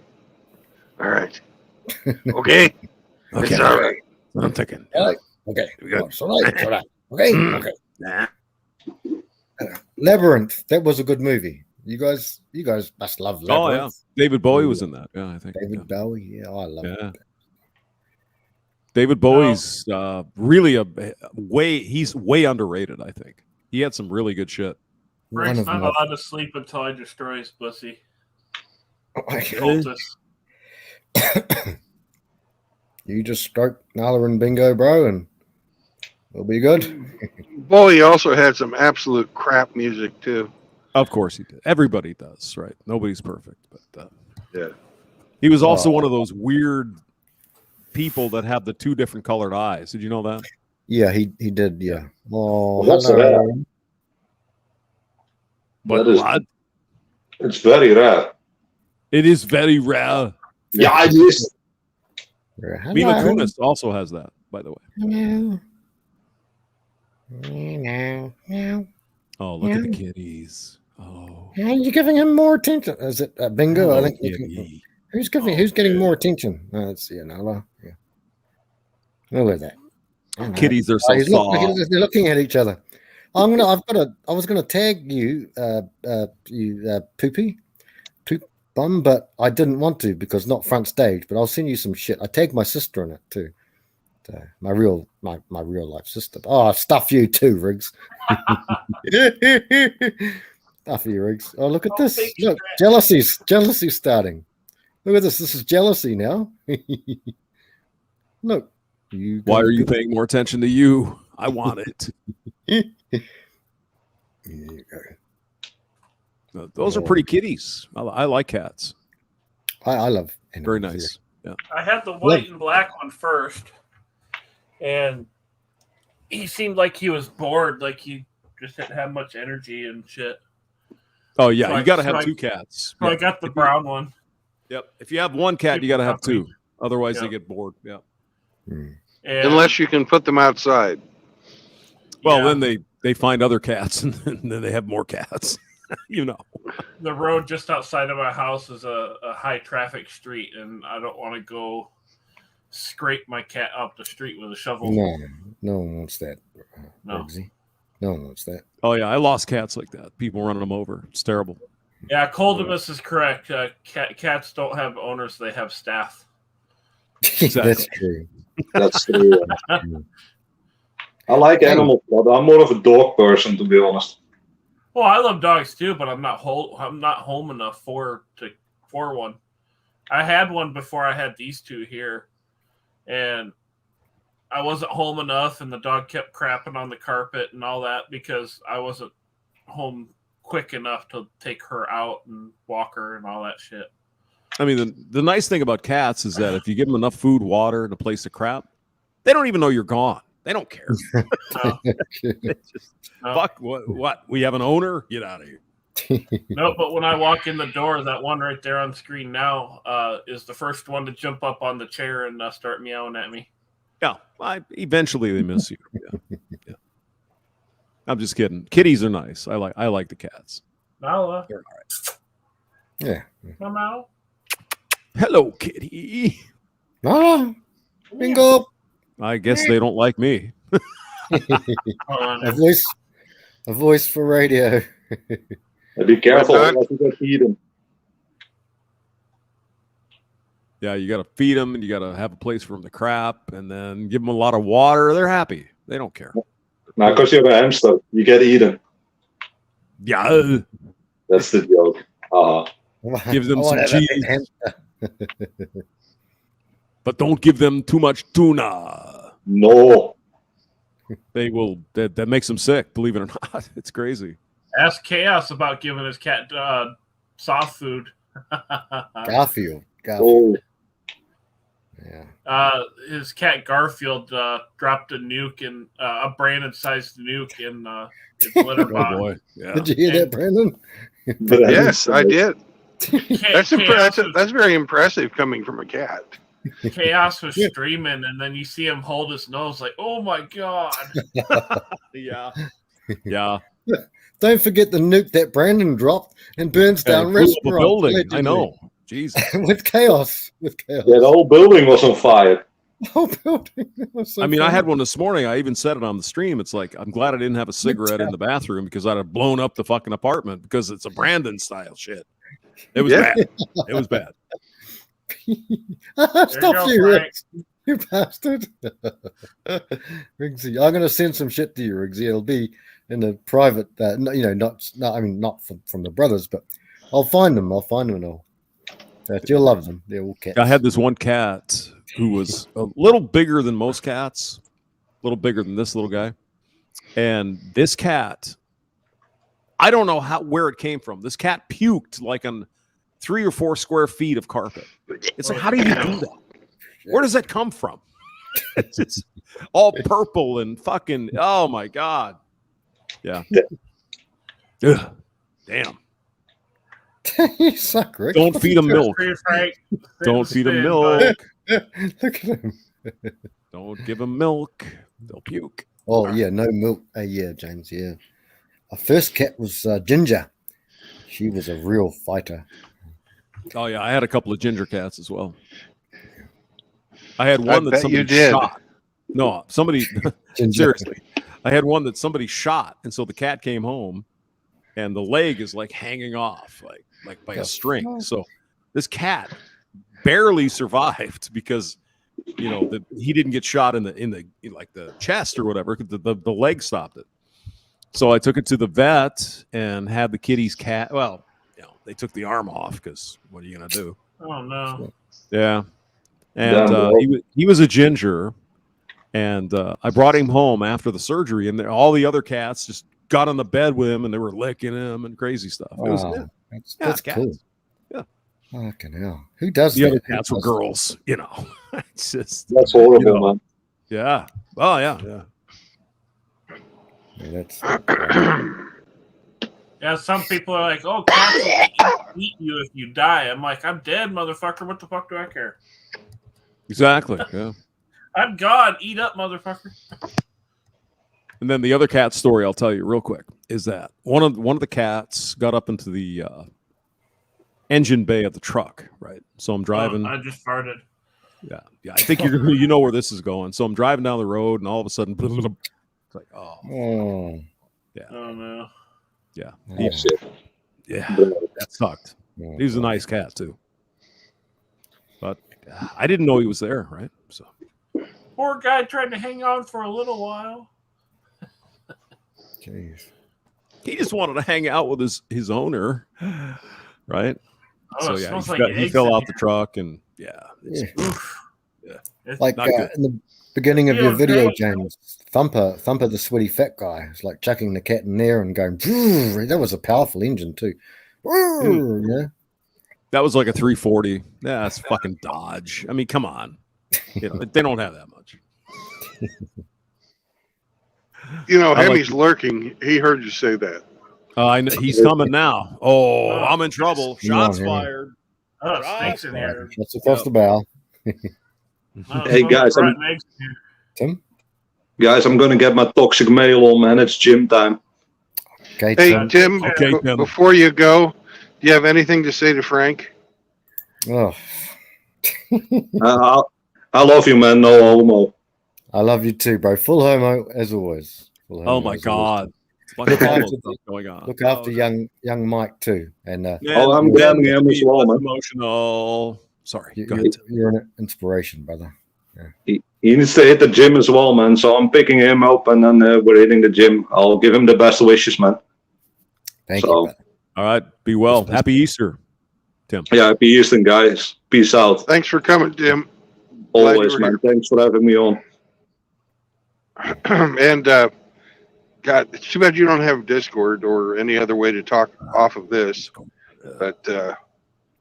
All right. Okay. Okay. It's all right. I'm thinking. All right. Okay. We got- Oh, it's all right. It's all right. Okay. Mm. Okay. Nah. Labyrinth. That was a good movie. You guys must love Oh Labyrinth. yeah, David Bowie was in that. Yeah, I think. David Bowie. Yeah, I love Yeah. it. David Bowie's really he's way underrated, I think. He had some really good shit. One Frank's of not my. allowed to sleep until I destroy his pussy. Okay. Cultist. You just stroke Nala and Bingo, bro, and we'll be good. Bowie also had some absolute crap music too. Of course he did. Everybody does, right? Nobody's perfect, but Yeah. he was also one of those weird people that have the two different colored eyes. Did you know that? Yeah, he did. Yeah. Oh, Well, that's hello. rare. But That is- what? It's very rare. It is very rare. Yeah, it is. Hello. Mila Kunis also has that, by the way. Meow. Meow. Meow. Oh, look at the Yeah. kitties. Oh, Are you giving him more attention? Is it Bingo? I hello, think. kitty. Who's Oh, getting more attention? Let's see, Nala. Yeah. Look at that. Hello. Kitties are Oh, so he's soft. they're looking at each other. I was gonna tag you, poopy, poop bum, but I didn't want to because not front stage. But I'll send you some shit. I tagged my sister in it too. So, my real life sister. Oh, stuff you too, Riggs. Stuff you, Riggs. Oh, look at Oh, this. big Look, stretch. jealousy's starting. Look at this. This is jealousy now. Look. Why are you paying more attention to you? I want it. There you go. Those are pretty kitties. I like cats. I love Very animals, nice. Yeah. I had the white and black one first, and he seemed like he was bored, like he just didn't have much energy and shit. Oh yeah, So you I- got to so have I- two cats. So I Yep. got the brown one. Yep. If you have one cat, you got to have Company. two. Otherwise, they Yep. get bored. Yeah. Hmm. And Unless you can put them outside. Well, yeah, then they find other cats, and then they have more cats. You know. the road just outside of my house is a high traffic street, and I don't want to go scrape my cat up the street with a shovel. No one wants that. No. Riggsy. No one wants that. Oh yeah, I lost cats like that. People running them over. It's terrible. Yeah, Coldimus is correct. Cats don't have owners; they have staff. That's true. That's true. I like animals, but I'm more of a dog person, to be honest. Well, I love dogs too, but I'm not home enough for one. I had one before I had these two here, and I wasn't home enough, and the dog kept crapping on the carpet and all that because I wasn't home quick enough to take her out and walk her and all that shit. I mean, the nice thing about cats is that if you give them enough food, water, and a place to crap, they don't even know you're gone. They don't care. No, They just, no, fuck what? We have an owner. Get out of here. no, but when I walk in the door, that one right there on screen now is the first one to jump up on the chair and start meowing at me. Yeah, eventually they miss you. Yeah. I'm just kidding. Kitties are nice. I like the cats. Nala, They're all right. Yeah. come out. Hello, kitty. Ah, Bingo. I guess they don't like me. A voice for radio. And be careful, But otherwise you get eaten. Yeah, you got to feed them, and you got to have a place for them to crap, and then give them a lot of water. They're happy. They don't care. Now, because you're a hamster, you get eaten. Yeah. That's the joke. Give them I some wanna have a big cheese. hamster. But don't give them too much tuna. No. They will. That makes them sick. Believe it or not, it's crazy. Ask Chaos about giving his cat soft food. Garfield. Oh, Yeah. His cat Garfield dropped a nuke in a Brandon-sized nuke in his litter Oh box. boy. Yeah. Did you hear that, Brandon? Yes, I did. That's Chaos was, that's very impressive coming from a cat. Chaos was streaming, and then you see him hold his nose like, "Oh my god!" Yeah. Yeah. Don't forget the nuke that Brandon dropped and burns Yeah, down blew up a restaurants. building. I allegedly. know. Jesus. With chaos. With chaos. Yeah, the whole building was on fire. The whole building. That was so I mean, I funny. had one this morning. I even said it on the stream. It's like, I'm glad I didn't have a cigarette in the bathroom because I'd have blown up the fucking apartment because it's a Brandon style shit. It was Yeah. bad. It was bad. Stop go, you, Frank. Riggs. You bastard. Riggsy, I'm going to send some shit to you, Riggsy. It'll be in the private, not from the brothers, but I'll find them. And all. You'll love them. They're all cats. I had this one cat who was a little bigger than most cats, a little bigger than this little guy. And this cat, I don't know where it came from. This cat puked like on 3 or 4 square feet of carpet. It's like, how do you do that? Where does that come from? It's all purple and fucking, oh my God. Yeah. Ugh. Damn. You suck, Rick. Don't feed him milk. Free, Frank. Don't feed him Spin, milk. Look at him. Don't give him milk. They'll puke. Oh, yeah, no milk. Yeah, James, yeah. Our first cat was Ginger. She was a real fighter. Oh yeah, I had a couple of ginger cats as well. I had one that bet somebody you did. shot. No, somebody Ginger. seriously. I had one that somebody shot, and so the cat came home, and the leg is like hanging off, like by a string. So this cat barely survived because he didn't get shot in the chest or whatever. The leg stopped it. So I took it to the vet and had the kitty's cat. Well, they took the arm off because what are you gonna do? Oh no. Yeah, and he was a ginger, and I brought him home after the surgery, and all the other cats just got on the bed with him, and they were licking him and crazy stuff. It was Wow. cats. That's cool. Yeah. Fucking hell. Who does The that? other cats were girls, It's just That's horrible, man. yeah. Oh yeah. Yeah, that's Yeah, some people are like, "Oh, cats will eat you if you die." I'm like, "I'm dead, motherfucker. What the fuck do I care? Exactly. Yeah. I'm God. Eat up, motherfucker." And then the other cat story I'll tell you real quick is that one of the cats got up into the engine bay of the truck, right? So I'm driving. Oh, I just farted. Yeah. I think you know where this is going. So I'm driving down the road, and all of a sudden, it's like, oh. Yeah. Oh no. Yeah. Yeah. Yeah. That sucked. He was a nice cat too, but I didn't know he was there, right? So Poor guy tried to hang on for a little while. Jeez. he just wanted to hang out with his owner, right? Oh, So it yeah, smells he, like fell, he eggs fell in out here. the truck, and it's Like not good. in the beginning of Yeah, your video, great. James, Thumper, the sweaty fat guy, is like chucking the cat in there and going. That was a powerful engine too. Yeah. That was like a 340. Yeah, that's fucking Dodge. I mean, come on. They don't have that much. Hemmy's lurking. He heard you say that. I know he's coming now. Oh, I'm in trouble. Come on, Shots Henry. fired. Oh, it stinks in here. That's across the bow. Oh, Hey, smells guys, like rotten eggs in here. Tim. Guys, I'm gonna get my toxic mail on, man. It's gym time. Okay, Hey, Tim. Tim, Okay, Tim. before you go, do you have anything to say to Frank? Oh, I love you, man. No homo. I love you too, bro. Full homo as always. Full homo Oh my as always. God. Bunch Look of after homo the- stuff going on. Look after Oh, young Mike too, and man, Oh, I'm man, damning him as well, man. emotional. Sorry. Go you, ahead. you're an inspiration, brother. He needs to hit the gym as well, man. So I'm picking him up, and then we're hitting the gym. I'll give him the best wishes, man. Thank So- you, brother. All right. Be well. Happy Easter, Tim. Yeah, happy Eastern, guys. Peace out. Thanks for coming, Tim. Glad you Always, were man. Thanks for having me on. And God, it's too bad you don't have Discord or any other way to talk off of this. But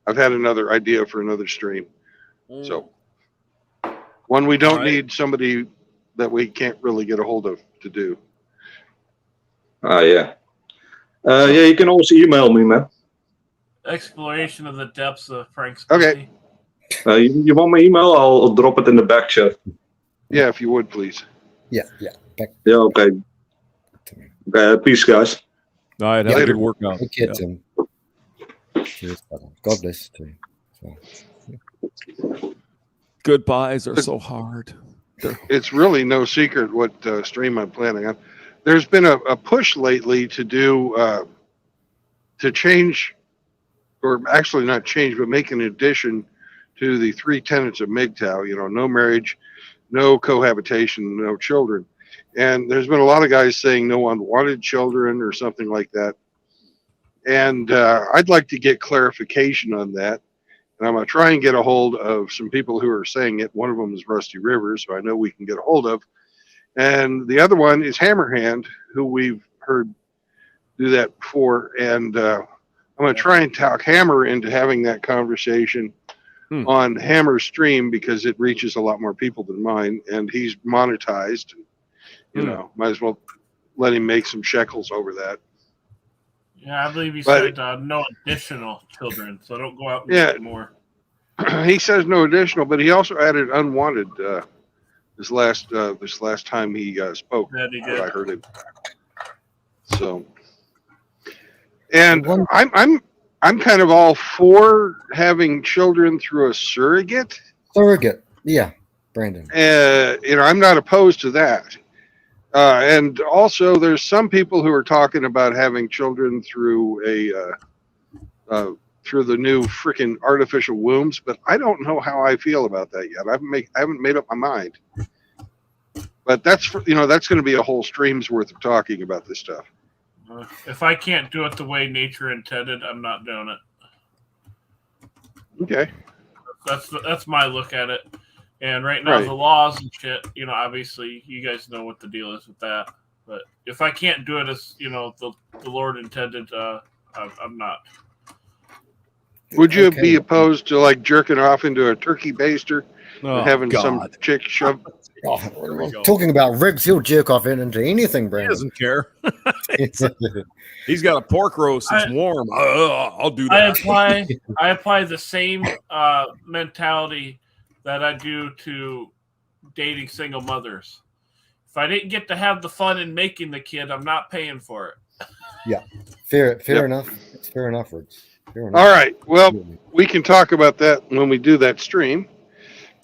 I've had another idea for another stream. So One we don't All right. need somebody that we can't really get a hold of to do. Yeah. Yeah, you can always email me, man. Exploration of the depths of Frank's Okay. pussy. You want my email? I'll drop it in the back chat. Yeah, if you would, please. Yeah. Back Yeah, okay. to me. Okay, peace, guys. All right, have a Later. good workout. Take care, Tim. Cheers, brother. God bless you too. So, Goodbyes are so hard. It's really no secret what stream I'm planning on. There's been a push lately to do to change, or actually not change, but make an addition to the 3 tenets of MGTOW. You know, no marriage, no cohabitation, no children. And there's been a lot of guys saying no unwanted children or something like that. And I'd like to get clarification on that. And I'm going to try and get a hold of some people who are saying it. One of them is Rusty Rivers, who I know we can get a hold of. And the other one is Hammerhand, who we've heard do that before. And I'm going to try and talk Hammer into having that conversation on Hammer's stream, because it reaches a lot more people than mine. And he's monetized. You know, might as well let him make some shekels over that. Yeah, I believe he But- said no additional children, so don't go out and Yeah. get more. He says no additional, but he also added unwanted this last time he spoke. That he that did. I heard him. So, and I'm kind of all for having children through a surrogate. surrogate. Yeah, Brandon. You know, I'm not opposed to that. And also, there's some people who are talking about having children through through the new freaking artificial wombs, but I don't know how I feel about that yet. I haven't made up my mind. But that's that's going to be a whole stream's worth of talking about this stuff. If I can't do it the way nature intended, I'm not doing it. Okay. That's my look at it. And right now, Right. the laws and shit, obviously, you guys know what the deal is with that. But if I can't do it as the Lord intended, I'm not. Would you Okay. be opposed to like jerking off into a turkey baster Oh, and having some God. chick shove? Oh, we go. talking about Riggs, he'll jerk off into anything, He Brandon. doesn't care. He's got a pork roast. It's warm. I'll do I that. apply the same mentality that I do to dating single mothers. If I didn't get to have the fun in making the kid, I'm not paying for it. Fair Yep. enough. It's fair enough, Riggs. Fair enough. All right. Well, we can talk about that when we do that stream.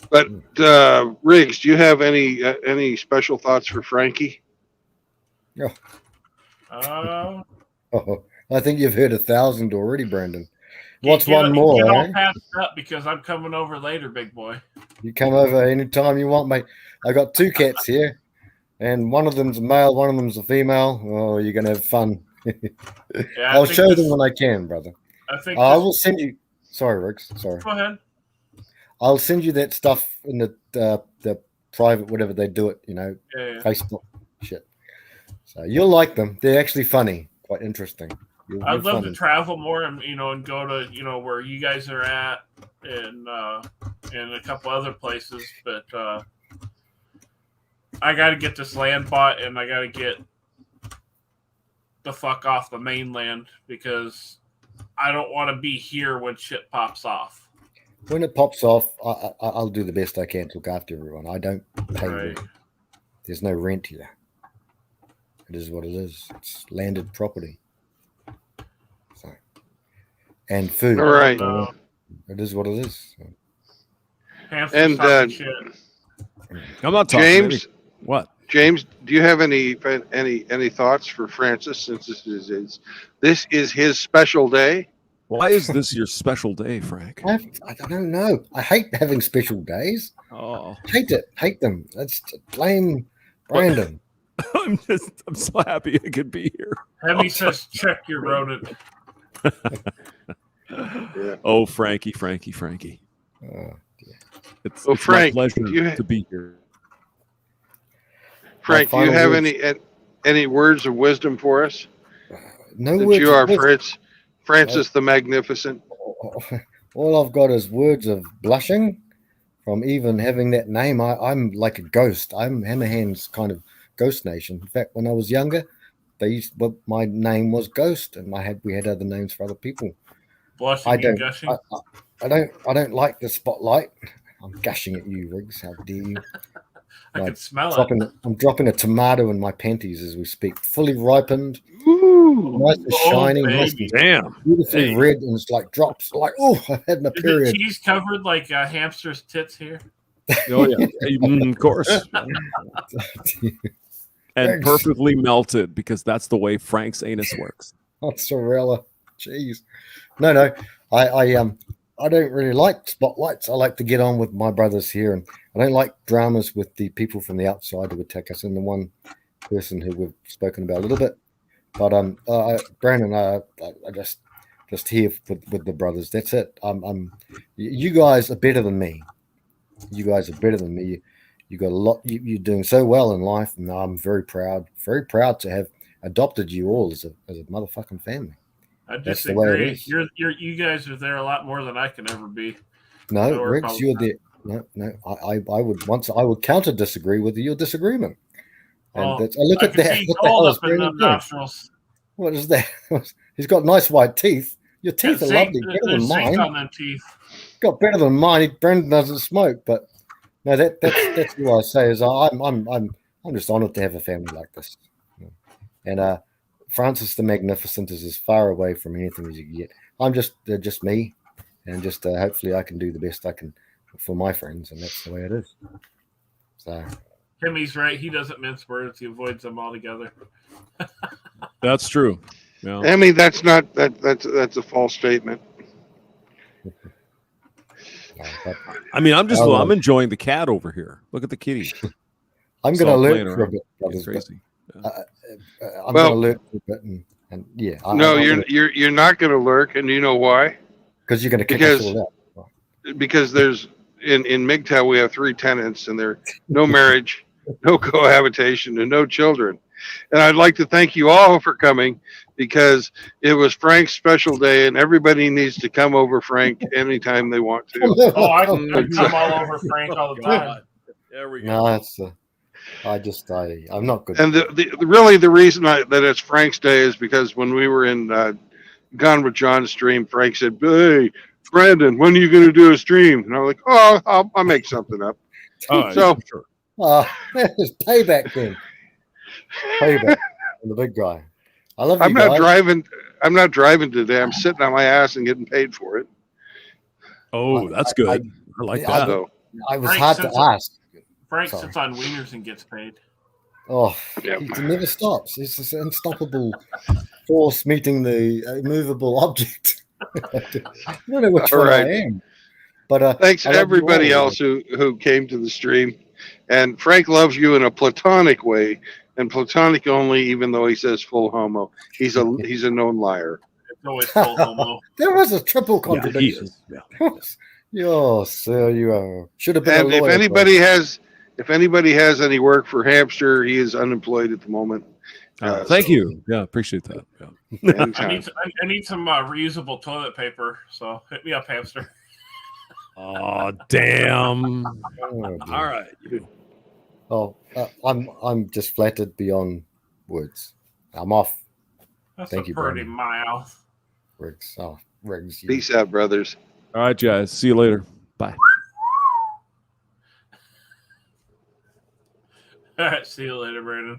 But Riggs, do you have any special thoughts for Frankie? Uh, Oh, I think you've heard 1,000 already, Brandon. What's get- one more? Get all Eh? passed up because I'm coming over later, big boy. You come over anytime you want, mate. I got 2 cats here, and one of them's a male, one of them's a female. Oh, you're gonna have fun. Yeah, I I'll think show this- them when I can, brother. I think. I this- will send you. Sorry, Riggs. Sorry. Go ahead. I'll send you that stuff in the private, whatever they do it. Yeah. Facebook shit. So you'll like them. They're actually funny, quite interesting. You'll I'd have love fun. to travel more and and go to where you guys are at and a couple other places, but I got to get this land bought and I got to get the fuck off the mainland because I don't want to be here when shit pops off. When it pops off, I'll do the best I can to look after everyone. I don't pay Right. rent. There's no rent here. It is what it is. It's landed property. So, and food. All right. It is what it is. So, Hamster And, talking shit. I'm not talking. James, What? James, do you have any thoughts for Francis since this is his special day? Why is this your special day, Frank? I don't know. I hate having special days. Oh, Hate it. Hate them. Let's blame Brandon. I'm so happy I could be here. Heavy says check your rodent. Yeah. Oh, Frankie. It's my Frank, pleasure do you to be here. Frank, do you final have words. any words of wisdom for us? No Since words. you of are wisdom. Francis the Magnificent. All I've got is words of blushing, from even having that name. I'm like a ghost. I'm Hammerhand's kind of ghost nation. In fact, when I was younger, my name was Ghost, and we had other names for other people. Blushing I and don't, gushing. I don't like the spotlight. I'm gushing at you, Riggs. How dare you? I can smell it. I'm dropping a tomato in my panties as we speak. Fully ripened, Ooh. nice and Oh, shiny, nice baby. and Damn. beautifully Hey. red, and it's like drops. Like, oh, I've had my Is period. it cheese covered like a hamster's tits here? Oh yeah. Of course. And Thanks. perfectly melted because that's the way Frank's anus works. Mozzarella, jeez. No, I don't really like spotlights. I like to get on with my brothers here, and I don't like dramas with the people from the outside who would take us in. The one person who we've spoken about a little bit, but Brandon, I just here with the brothers. That's it. You guys are better than me. You guys are better than me. You got a lot. You're doing so well in life, and I'm very proud to have adopted you all as a motherfucking family. I That's the way it disagree. is. You guys are there a lot more than I can ever be. No, we're Riggs, you're there. No. I would counter disagree with your disagreement. And Oh, look I at can that. see What the hell gold is up in Brandon them doing? nostrils. What is that? He's got nice white teeth. Your teeth Yeah, are zinc- lovely, better there's than zinc mine. on them teeth. Got better than mine. Brandon doesn't smoke, but no, that's what I say. Is I'm just honored to have a family like this. And Francis the Magnificent is as far away from anything as you can get. I'm just me, and just hopefully I can do the best I can for my friends, and that's the way it is. So Timmy's right. He doesn't mince words. He avoids them altogether. That's true. Yeah. Emmy, that's a false statement. but I mean, I'm I'll, enjoying the cat over here. Look at the kitty. I'm It's going to all lurk playing for a around. bit, brothers, but Crazy. I'm Well- going to lurk for a bit, and yeah. No, you're not going to lurk, and you know why? because you're going to kick because- us all out. Because there's in MGTOW we have 3 tenants, and there no marriage, no cohabitation, and no children. And I'd like to thank you all for coming, because it was Frank's special day, and everybody needs to come over Frank anytime they want to. Oh, I come all over Frank all the time. There we go. No, it's I'm not good. And the reason that it's Frank's day is because when we were in Gone with John stream, Frank said, "Hey, Brandon, when are you going to do a stream?" And I'm like, "Oh, I'll make something up." So- sure. It's payback then. Payback from the big guy. I love you I'm guys. not driving today. I'm sitting on my ass and getting paid for it. Oh, that's good. I like I- that. So I was Frank hard to sits- ask. Frank Sorry. sits on wieners and gets paid. Oh, Yep. it never stops. It's this unstoppable force meeting the immovable object. I don't know which All one right. I am. But thanks I love you everybody all. else who came to the stream. And Frank loves you in a platonic way, and platonic only, even though he says full homo. He's a known liar. It's always full homo. There was a triple Yeah, he contradiction. is. Yeah. Yo, sir, you should have been And a if lawyer. anybody has any work for Hamster, he is unemployed at the moment. Thank you. Yeah, appreciate that. Yeah. Anytime. I need some reusable toilet paper. So hit me up, hamster. Oh, damn. Oh, dear. All right. Oh, I'm just flattered beyond words. I'm off, That's Thank a you, pretty Brandon. mouth. Riggs. Oh, Riggs. you- Peace out, brothers. All right, guys. See you later. Bye. All right, see you later, Brandon.